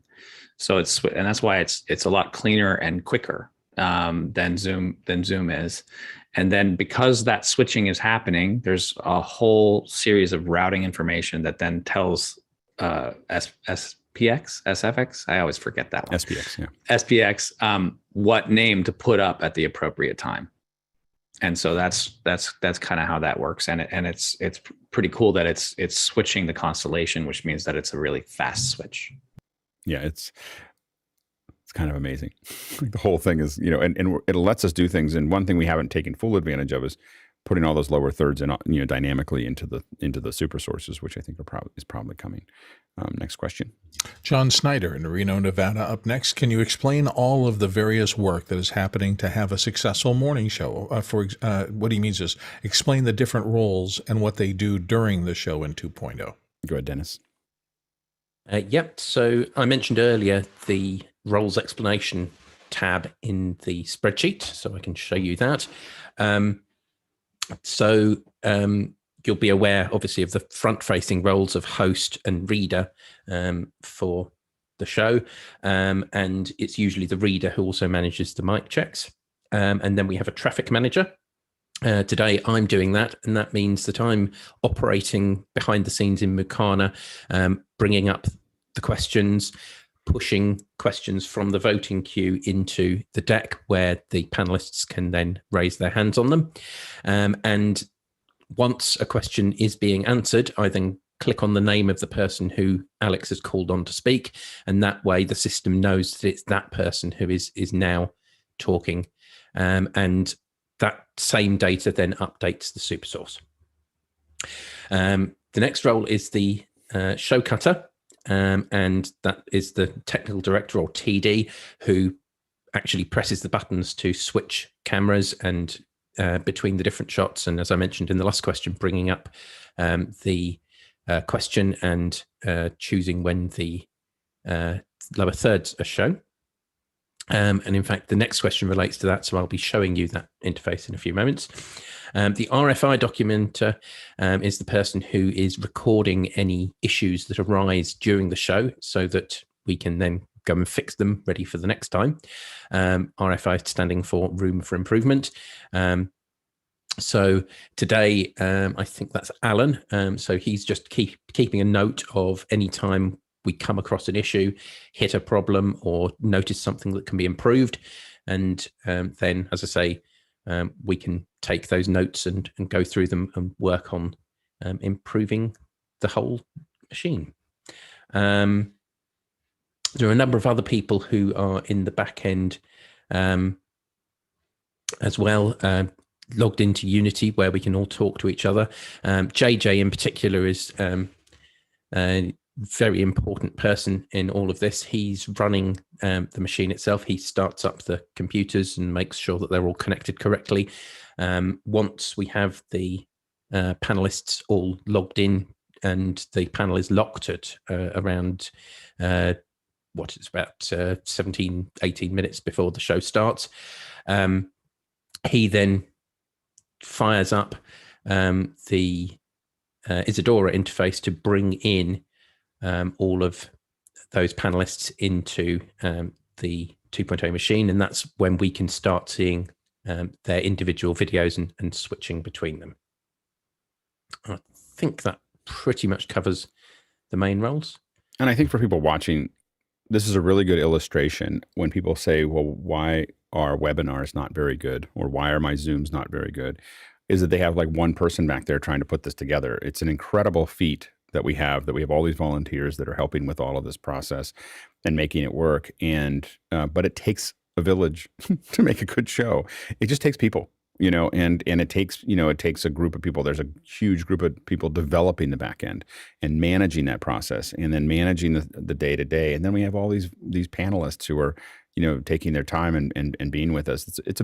So and that's why it's a lot cleaner and quicker than Zoom is. And then because that switching is happening, there's a whole series of routing information that then tells SPX, SFX. I always forget that one. SPX, yeah. SPX, what name to put up at the appropriate time. And so that's kind of how that works. And it's pretty cool that it's switching the constellation, which means that it's a really fast switch. Yeah, it's kind of amazing. The whole thing is, and it lets us do things. And one thing we haven't taken full advantage of is putting all those lower thirds in, dynamically into the super sources, which I think is probably coming. Next question. John Snyder in Reno, Nevada, up next. Can you explain all of the various work that is happening to have a successful morning show? What he means is explain the different roles and what they do during the show in 2.0. Go ahead, Dennis. Yep. So I mentioned earlier the roles explanation tab in the spreadsheet, so I can show you that. You'll be aware, obviously, of the front-facing roles of host and reader for the show, and it's usually the reader who also manages the mic checks. And then we have a traffic manager. Today, I'm doing that, and that means that I'm operating behind the scenes in Mukana, bringing up the questions, pushing questions from the voting queue into the deck where the panelists can then raise their hands on them. And once a question is being answered, I then click on the name of the person who Alex has called on to speak, and that way the system knows that it's that person who is now talking. And that same data then updates the super source. The next role is the show cutter. and that is the technical director, or TD, who actually presses the buttons to switch cameras and between the different shots. And as I mentioned in the last question, bringing up the question and choosing when the lower thirds are shown. And in fact, the next question relates to that, so I'll be showing you that interface in a few moments. The RFI documenter is the person who is recording any issues that arise during the show so that we can then go and fix them ready for the next time. RFI standing for room for improvement. So today, I think that's Alan. So he's just keeping a note of any time we come across an issue, hit a problem, or notice something that can be improved. And then, as I say, we can take those notes and go through them and work on improving the whole machine. There are a number of other people who are in the back end as well, logged into Unity, where we can all talk to each other. JJ in particular is a very important person in all of this. He's running the machine itself. He starts up the computers and makes sure that they're all connected correctly. Once we have the panelists all logged in and the panel is locked at around it's about 17, 18 minutes before the show starts, he then fires up the Isadora interface to bring in all of those panelists into the 2.0 machine, and that's when we can start seeing their individual videos and switching between them. I think that pretty much covers the main roles. And I think for people watching, this is a really good illustration when people say, well, why are webinars not very good? Or why are my Zooms not very good? Is that they have like one person back there trying to put this together. It's an incredible feat that we have all these volunteers that are helping with all of this process and making it work. And, but it takes a village to make a good show. It just takes people, and it takes, it takes a group of people. There's a huge group of people developing the back end and managing that process, and then managing the day to day. And then we have all these panelists who are, taking their time and being with us. It's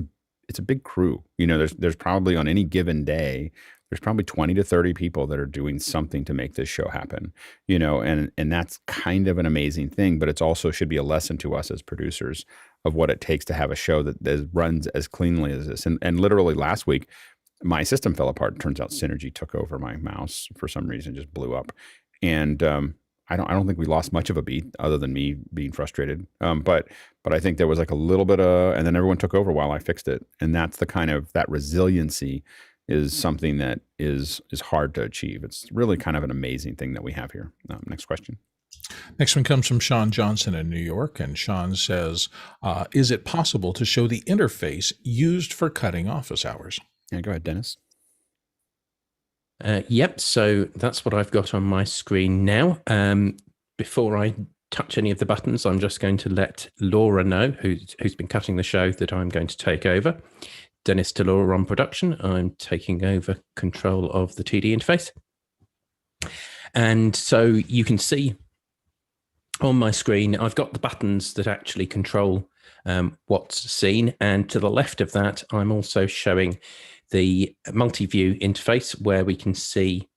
a big crew. There's probably on any given day, there's probably 20 to 30 people that are doing something to make this show happen, and that's kind of an amazing thing, but it's also should be a lesson to us as producers of what it takes to have a show that runs as cleanly as this. And literally last week, my system fell apart. It turns out Synergy took over my mouse for some reason, just blew up. And I don't think we lost much of a beat other than me being frustrated. But I think there was like a little bit and then everyone took over while I fixed it. And that's the kind of, that resiliency is something that is hard to achieve. It's really kind of an amazing thing that we have here. Next question. Next one comes from Sean Johnson in New York. And Sean says, is it possible to show the interface used for cutting office hours? Yeah, go ahead, Dennis. Yep, so that's what I've got on my screen now. Before I touch any of the buttons, I'm just going to let Laura know, who's been cutting the show, that I'm going to take over. Dennis to Laura on production. I'm taking over control of the TD interface. And so you can see on my screen, I've got the buttons that actually control what's seen. And to the left of that, I'm also showing the multi-view interface where we can see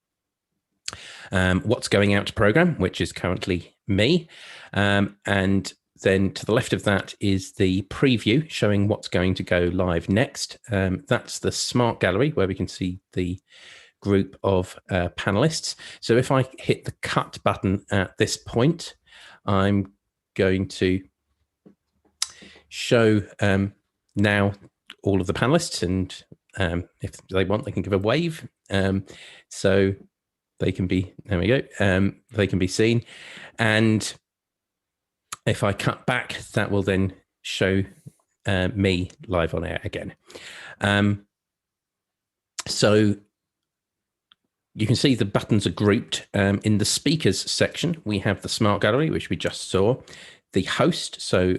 what's going out to program, which is currently me. And then to the left of that is the preview showing what's going to go live next. That's the smart gallery where we can see the group of panelists. So if I hit the cut button at this point, I'm going to show now all of the panelists, and if they want, they can give a wave. So they can be, there we go, they can be seen. And if I cut back, that will then show me live on air again. So you can see the buttons are grouped. In the speakers section, we have the smart gallery, which we just saw, the host, so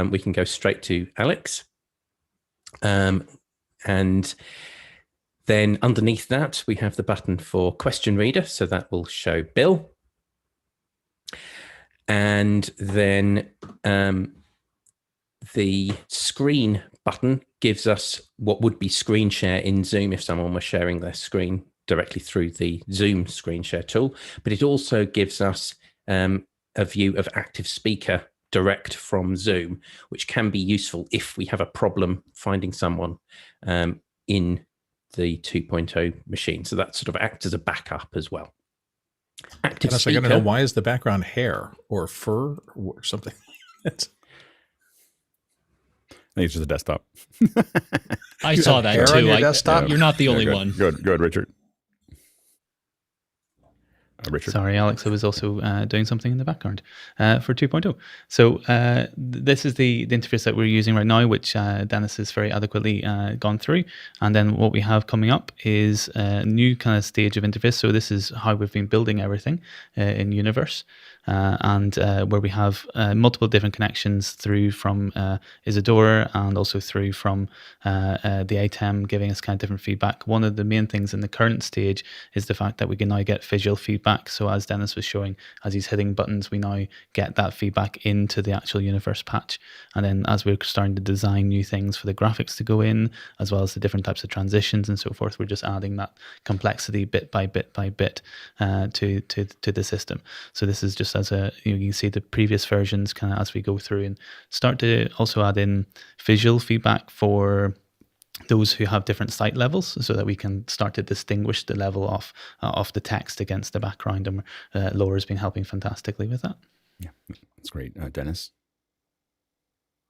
we can go straight to Alex. And then underneath that, we have the button for question reader, so that will show Bill. And then the screen button gives us what would be screen share in Zoom if someone was sharing their screen directly through the Zoom screen share tool. But it also gives us a view of active speaker direct from Zoom, which can be useful if we have a problem finding someone in the 2.0 machine. So that sort of acts as a backup as well. Active Dennis, speaker. I got to know, why is the background hair or fur or something? I think it's just a desktop. I saw that too. You're not the only good. one. Good, Richard. Richard. Sorry, Alex, I was also doing something in the background for 2.0. So this is the interface that we're using right now, which Dennis has very adequately gone through. And then what we have coming up is a new kind of stage of interface. So this is how we've been building everything in Universe. And where we have multiple different connections through from Isadora and also through from the ATEM, giving us kind of different feedback. One of the main things in the current stage is the fact that we can now get visual feedback. So as Dennis was showing, as he's hitting buttons, we now get that feedback into the actual Universe patch. And then as we're starting to design new things for the graphics to go in, as well as the different types of transitions and so forth, we're just adding that complexity bit by bit by bit to the system. So this is just as a, you can see the previous versions kind of as we go through and start to also add in visual feedback for those who have different sight levels, so that we can start to distinguish the level of the text against the background. And Laura's been helping fantastically with that. Yeah, that's great. Dennis?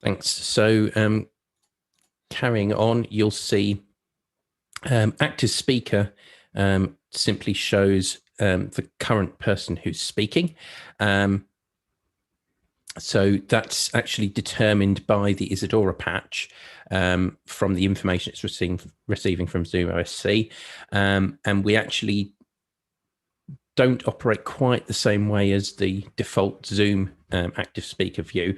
Thanks. So carrying on, you'll see active speaker simply shows the current person who's speaking. So that's actually determined by the Isadora patch from the information it's receiving from Zoom OSC. And we actually don't operate quite the same way as the default Zoom active speaker view.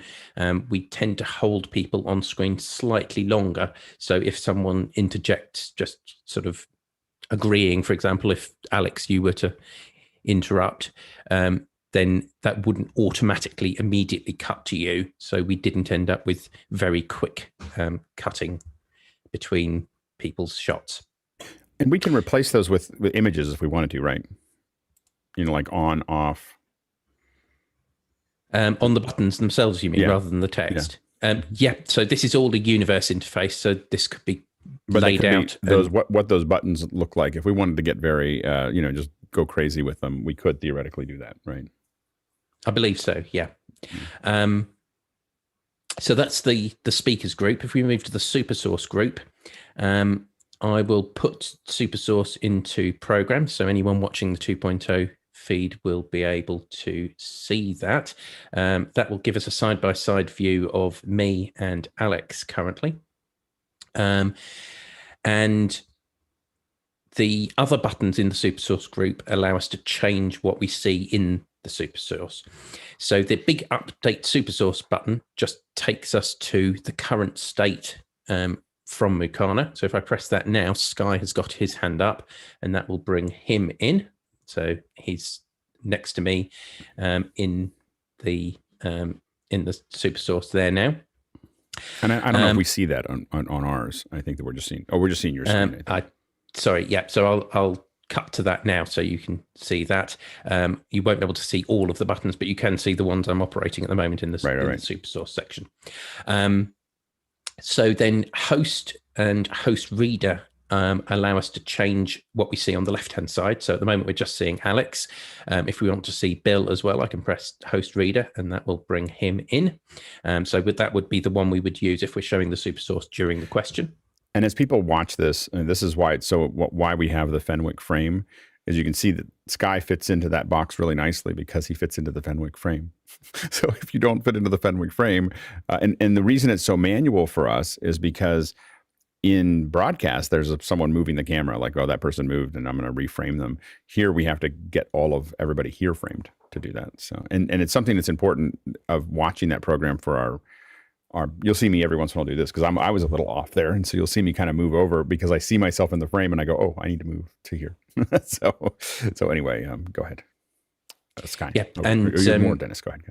We tend to hold people on screen slightly longer. So if someone interjects, just sort of agreeing, for example, if Alex, you were to interrupt, then that wouldn't automatically immediately cut to you. So we didn't end up with very quick cutting between people's shots. And we can replace those with images if we wanted to, right? You know, like on, off. On the buttons themselves, you mean, rather than the text? Yeah. So this is all the Universe interface. So this could be laid out. Those what those buttons look like. If we wanted to get very, just go crazy with them, we could theoretically do that, right? I believe so, yeah. So that's the speakers group. If we move to the SuperSource group, I will put SuperSource into programs. So anyone watching the 2.0 feed will be able to see that. That will give us a side-by-side view of me and Alex currently. And the other buttons in the SuperSource group allow us to change what we see in the SuperSource. So the big update SuperSource button just takes us to the current state from Mukana. So if I press that now, Sky has got his hand up, and that will bring him in. So he's next to me in the SuperSource there now. And I don't know if we see that on ours. I think that we're just seeing. Oh, we're just seeing your screen. Sorry, yeah. So I'll cut to that now so you can see that. You won't be able to see all of the buttons, but you can see the ones I'm operating at the moment in the SuperSource section. So then host and host reader allow us to change what we see on the left-hand side. So at the moment, we're just seeing Alex. If we want to see Bill as well, I can press host reader and that will bring him in. So that would be the one we would use if we're showing the SuperSource during the question. And as people watch this, and this is why why we have the Fenwick frame, is you can see that Sky fits into that box really nicely because he fits into the Fenwick frame. So if you don't fit into the Fenwick frame, and the reason it's so manual for us is because in broadcast, there's someone moving the camera, like, oh, that person moved and I'm going to reframe them. Here we have to get all of everybody here framed to do that. So, and it's something that's important of watching that program for our you'll see me every once in a while do this because I was a little off there. And so you'll see me kind of move over because I see myself in the frame and I go, oh, I need to move to here. so anyway, go ahead. Sky. Yeah. And more, Dennis, go ahead.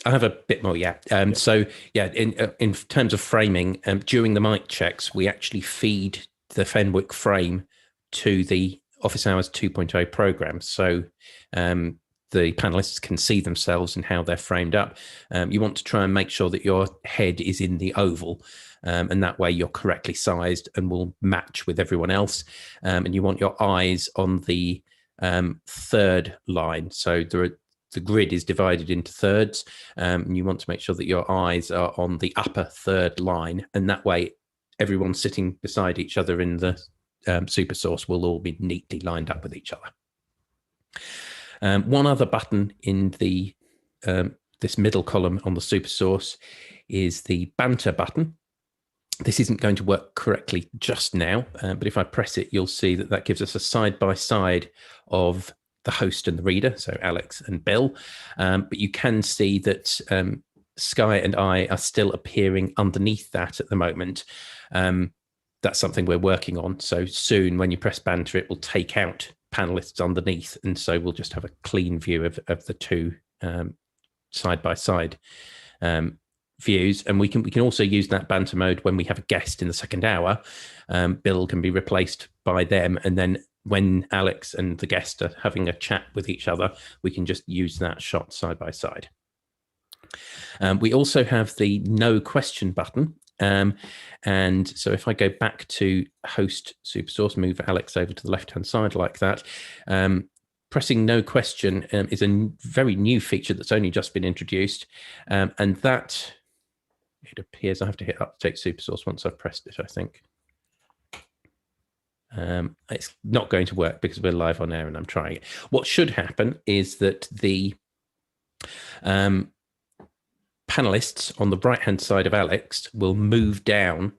I have a bit more, yeah. So, yeah, in terms of framing, during the mic checks, we actually feed the Fenwick frame to the Office Hours 2.0 program. So the panelists can see themselves and how they're framed up. You want to try and make sure that your head is in the oval, and that way you're correctly sized and will match with everyone else. And you want your eyes on the third line. So the grid is divided into thirds, and you want to make sure that your eyes are on the upper third line, and that way everyone sitting beside each other in the super source will all be neatly lined up with each other. One other button in the this middle column on the super source is the banter button. This isn't going to work correctly just now, but if I press it, you'll see that that gives us a side-by-side of the host and the reader, so Alex and Bill. But you can see that Sky and I are still appearing underneath that at the moment. That's something we're working on. So soon, when you press banter, it will take out panelists underneath, and so we'll just have a clean view of the two side-by-side views. And we can also use that banter mode when we have a guest in the second hour. Bill can be replaced by them, and then when Alex and the guest are having a chat with each other, we can just use that shot side by side. We also have the no question button. And so if I go back to host SuperSource, move Alex over to the left-hand side like that, pressing no question is a very new feature that's only just been introduced. And that, it appears I have to hit update SuperSource once I've pressed it, I think. It's not going to work because we're live on air and I'm trying it. What should happen is that the panelists on the right-hand side of Alex will move down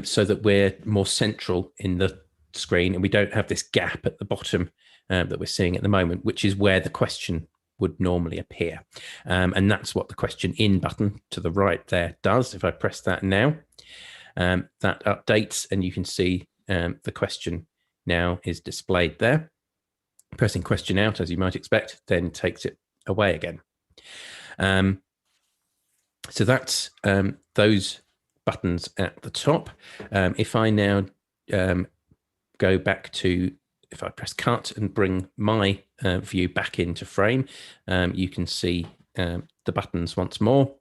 so that we're more central in the screen and we don't have this gap at the bottom that we're seeing at the moment, which is where the question would normally appear. And that's what the question in button to the right there does. If I press that now, that updates and you can see the question now is displayed there. Pressing question out, as you might expect, then takes it away again. So that's those buttons at the top. If I now go back to, if I press cut and bring my view back into frame, you can see the buttons once more.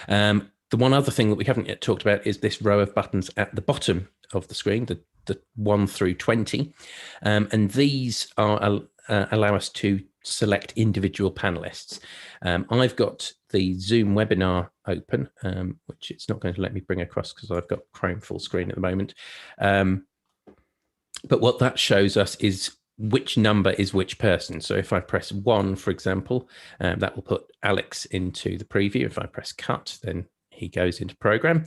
The one other thing that we haven't yet talked about is this row of buttons at the bottom of the screen, the 1 through 20. And these are allow us to select individual panelists. I've got the Zoom webinar open, which it's not going to let me bring across because I've got Chrome full screen at the moment. But what that shows us is which number is which person. So if I press 1, for example, that will put Alex into the preview. If I press cut, then he goes into program.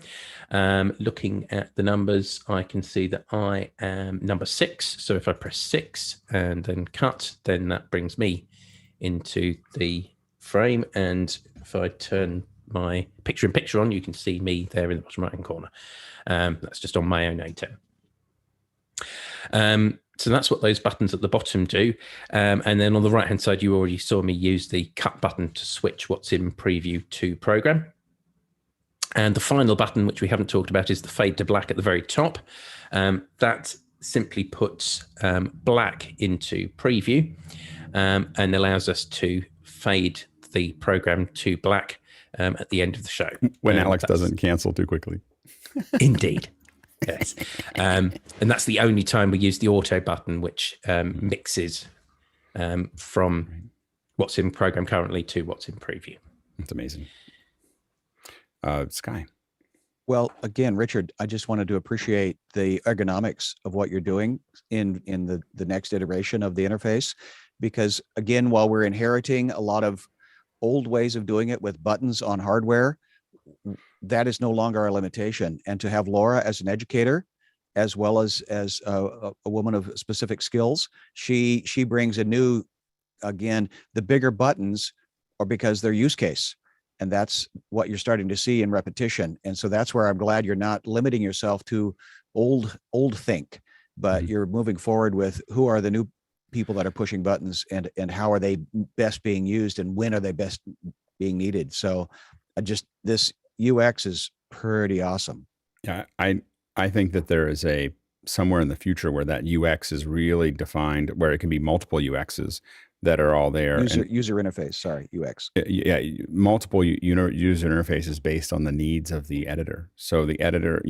Looking at the numbers, I can see that I am number 6. So if I press 6 and then cut, then that brings me into the frame. And if I turn my picture-in-picture on, you can see me there in the bottom right-hand corner. That's just on my own ATEM. So that's what those buttons at the bottom do. And then on the right-hand side, you already saw me use the cut button to switch what's in preview to program. And the final button, which we haven't talked about, is the fade to black at the very top. That simply puts black into preview and allows us to fade the program to black at the end of the show. When Alex doesn't cancel too quickly. Indeed. Yes. And that's the only time we use the auto button, which mixes from what's in program currently to what's in preview. That's amazing. Sky. Well, again, Richard, I just wanted to appreciate the ergonomics of what you're doing in the next iteration of the interface, because again, while we're inheriting a lot of old ways of doing it with buttons on hardware, that is no longer our limitation. And to have Laura as an educator, as well as a woman of specific skills, she brings a new, again, the bigger buttons are because they're use case. And that's what you're starting to see in repetition. And so that's where I'm glad you're not limiting yourself to old think, but you're moving forward with who are the new people that are pushing buttons, and how are they best being used, and when are they best being needed. So this UX is pretty awesome. Yeah, I think that there is somewhere in the future where that UX is really defined, where it can be multiple UXs that are all there. User interface, sorry, UX. Yeah, multiple user interfaces based on the needs of the editor. So the editor,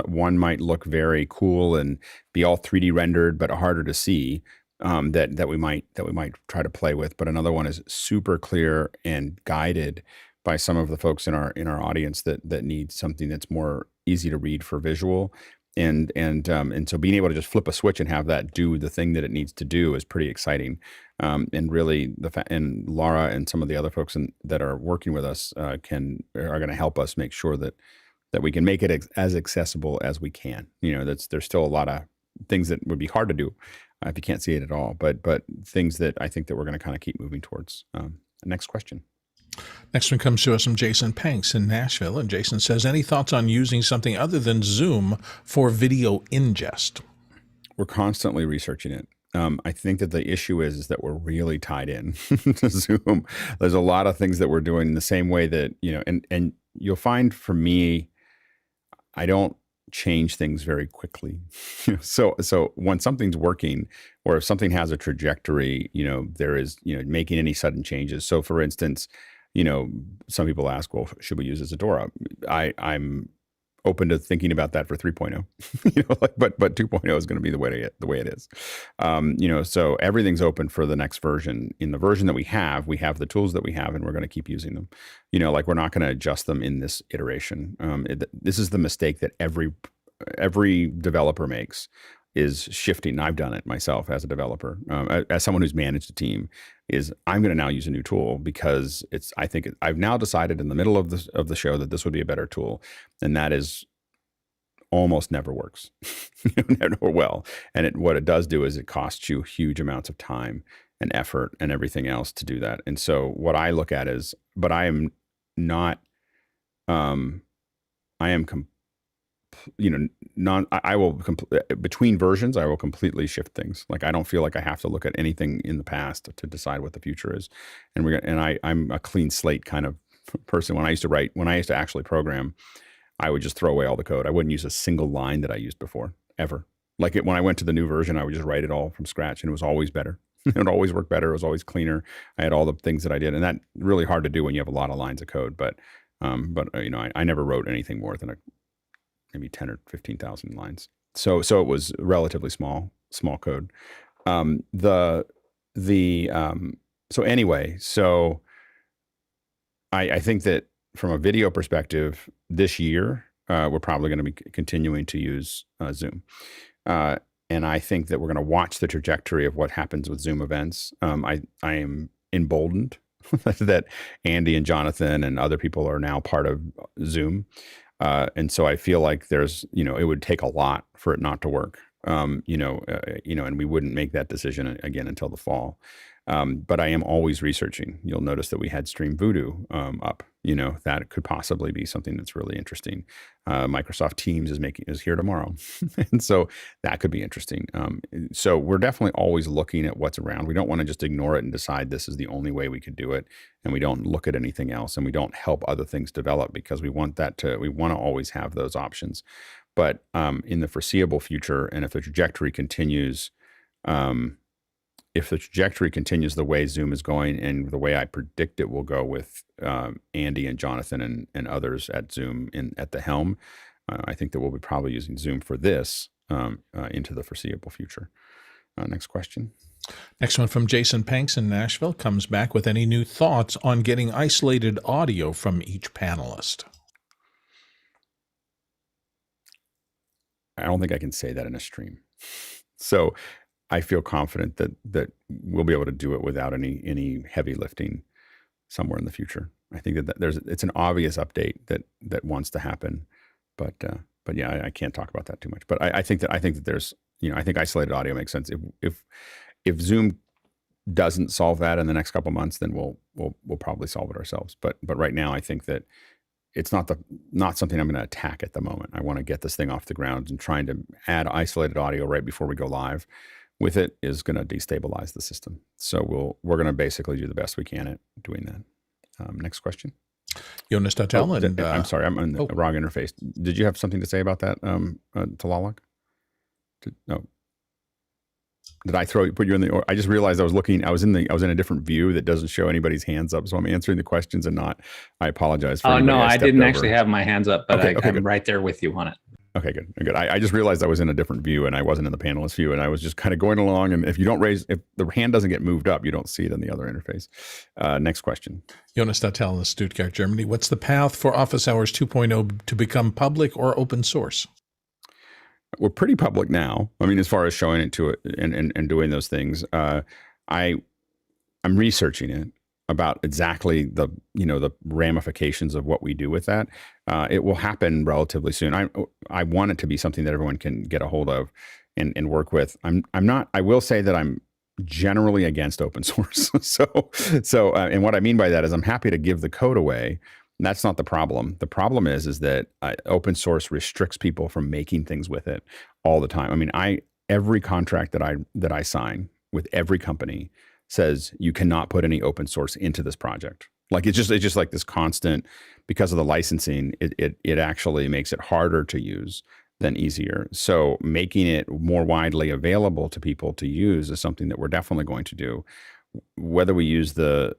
one might look very cool and be all 3D rendered, but harder to see. That we might try to play with, but another one is super clear and guided by some of the folks in our audience that need something that's more easy to read for visual. And so being able to just flip a switch and have that do the thing that it needs to do is pretty exciting. And really, and Laura and some of the other folks that are working with us are going to help us make sure that we can make it as accessible as we can. There's still a lot of things that would be hard to do if you can't see it at all, but things that I think that we're going to kind of keep moving towards. Next question. Next one comes to us from Jason Panks in Nashville, and Jason says, any thoughts on using something other than Zoom for video ingest? We're constantly researching it. I think that the issue is that we're really tied in to Zoom. There's a lot of things that we're doing in the same way that, and you'll find for me, I don't change things very quickly. So when something's working, or if something has a trajectory, there is, making any sudden changes. So for instance, some people ask, well, should we use Isadora? I'm open to thinking about that for 3.0, but 2.0 is going to be the way it is. So everything's open for the next version. In the version that we have the tools that we have, and we're going to keep using them. We're not going to adjust them in this iteration. This is the mistake that every developer makes, is shifting. I've done it myself as a developer, as someone who's managed a team. Is I'm going to now use a new tool because I've now decided in the middle of the show that this would be a better tool, and that is almost never works, never well. And what it does do is it costs you huge amounts of time and effort and everything else to do that. And so what I look at is, but I am not, between versions, I will completely shift things. Like, I don't feel like I have to look at anything in the past to decide what the future is. And I'm a clean slate kind of person. When I used to actually program, I would just throw away all the code. I wouldn't use a single line that I used before, ever. When I went to the new version, I would just write it all from scratch, and it was always better. It would always work better. It was always cleaner. I had all the things that I did, and that's really hard to do when you have a lot of lines of code. But I never wrote anything more than maybe 10 or 15,000 lines. So it was relatively small code. I think that from a video perspective, this year, we're probably going to be continuing to use Zoom. And I think that we're going to watch the trajectory of what happens with Zoom events. I am emboldened that Andy and Jonathan and other people are now part of Zoom. And so I feel like it would take a lot for it not to work, and we wouldn't make that decision again until the fall. But I am always researching. You'll notice that we had Stream Voodoo up. That could possibly be something that's really interesting. Microsoft Teams is here tomorrow, and so that could be interesting. So we're definitely always looking at what's around. We don't want to just ignore it and decide this is the only way we could do it, and we don't look at anything else, and we don't help other things develop, because we want to always have those options. But in the foreseeable future, and if the trajectory continues, the way Zoom is going and the way I predict it will go with Andy and Jonathan and others at Zoom at the helm, I think that we'll be probably using Zoom for this into the foreseeable future. Next question. Next one from Jason Panks in Nashville comes back with any new thoughts on getting isolated audio from each panelist. I don't think I can say that in a stream. So I feel confident that we'll be able to do it without any heavy lifting somewhere in the future. I think that it's an obvious update that wants to happen, but yeah, I can't talk about that too much. But I think that there's, I think isolated audio makes sense. If Zoom doesn't solve that in the next couple months, then we'll probably solve it ourselves. But right now, I think that it's not something I'm going to attack at the moment. I want to get this thing off the ground, and trying to add isolated audio right before we go live with it is going to destabilize the system. So we're going to basically do the best we can at doing that. Next question. Jonas Datel. I'm sorry, I'm on the wrong interface. Did you have something to say about that, Talalak? No. Did I put you in the? I just realized I was in a different view that doesn't show anybody's hands up, so I'm answering the questions and not. I apologize for. Oh no, I didn't actually have my hands up, but I'm right there with you on it. Okay, good. I just realized I was in a different view and I wasn't in the panelist view, and I was just kind of going along. And if the hand doesn't get moved up, you don't see it in the other interface. Next question. Jonas Datel in Stuttgart, Germany. What's the path for Office Hours 2.0 to become public or open source? We're pretty public now. I mean, as far as showing it to it and doing those things, I'm researching it about exactly the ramifications of what we do with that. It will happen relatively soon. I want it to be something that everyone can get a hold of and work with. I will say that I'm generally against open source. So and what I mean by that is I'm happy to give the code away. That's not the problem. The problem is that open source restricts people from making things with it all the time. I mean, every contract that I sign with every company says you cannot put any open source into this project. Like it's just like this constant, because of the licensing, it actually makes it harder to use than easier. So making it more widely available to people to use is something that we're definitely going to do. Whether we use the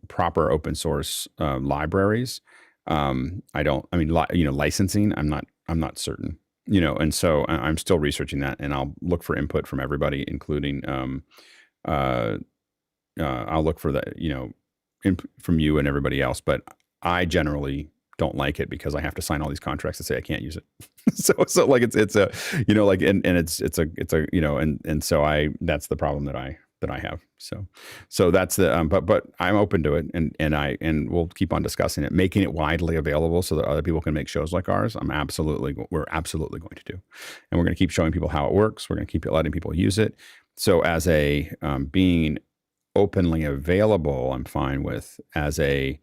proper open source libraries, licensing, I'm not certain, and so I'm still researching that, and I'll look for input from everybody, including I'll look for that, from you and everybody else. But I generally don't like it because I have to sign all these contracts to say I can't use it. so like it's a and so that's the problem that I have. So that's the but I'm open to it, and we'll keep on discussing it, making it widely available so that other people can make shows like ours. We're absolutely going to do, and we're going to keep showing people how it works. We're going to keep letting people use it. So as a being openly available, I'm fine with. As a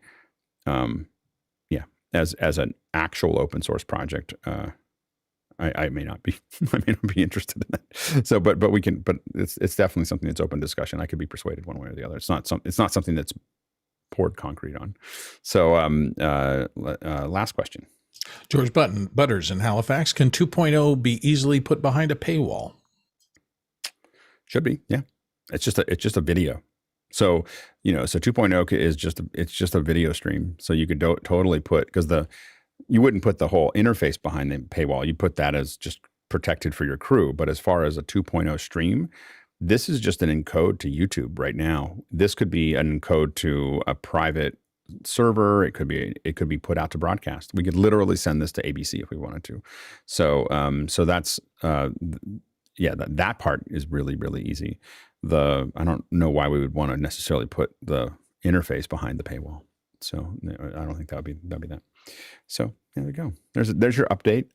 as an actual open source project, I may not be interested in that. So, but it's definitely something that's open discussion. I could be persuaded one way or the other. It's not something that's poured concrete on. So, last question. George Butters in Halifax. Can 2.0 be easily put behind a paywall? Should be, yeah. It's just a video. So, so 2.0 is just a video stream. So you could totally put, because you wouldn't put the whole interface behind the paywall. You put that as just protected for your crew. But as far as a 2.0 stream, this is just an encode to YouTube right now. This could be an encode to a private server. It could be put out to broadcast. We could literally send this to ABC if we wanted to. So that's that part is really, really easy. I don't know why we would want to necessarily put the interface behind the paywall. So I don't think that'd be that. So there we go. There's your update.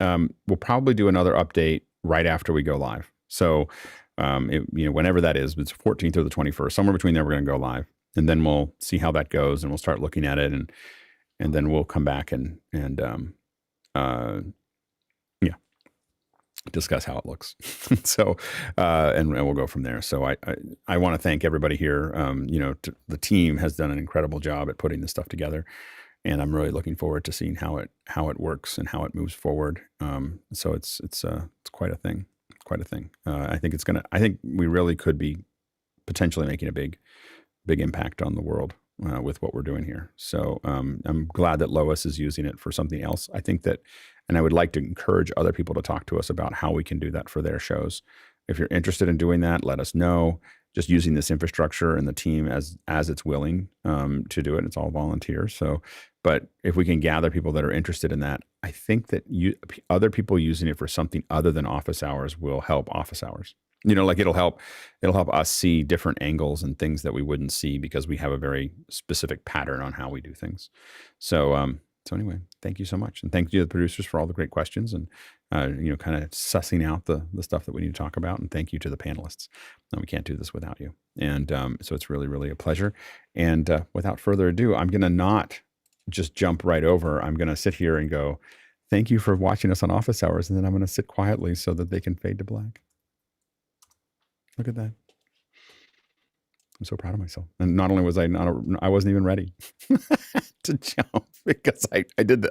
We'll probably do another update right after we go live. So whenever that is, it's 14th or the 21st, somewhere between there, we're going to go live, and then we'll see how that goes, and we'll start looking at it, and then we'll come back and discuss how it looks. So, and we'll go from there. So I want to thank everybody here. The team has done an incredible job at putting this stuff together, and I'm really looking forward to seeing how it works and how it moves forward. So it's quite a thing. I think we really could be potentially making a big impact on the world with what we're doing here. So I'm glad that Lois is using it for something else. I think that, and I would like to encourage other people to talk to us about how we can do that for their shows. If you're interested in doing that, let us know. Just using this infrastructure and the team as it's willing to do it. It's all volunteers. So, but if we can gather people that are interested in that, I think that other people using it for something other than office hours will help office hours. It'll help us see different angles and things that we wouldn't see because we have a very specific pattern on how we do things. So anyway, thank you so much. And thank you to the producers for all the great questions and, kind of sussing out the stuff that we need to talk about. And thank you to the panelists. We can't do this without you. And so it's really, really a pleasure. And without further ado, I'm going to not just jump right over. I'm going to sit here and go, thank you for watching us on Office Hours. And then I'm going to sit quietly so that they can fade to black. Look at that. I'm so proud of myself. And not only was I wasn't even ready to jump because I did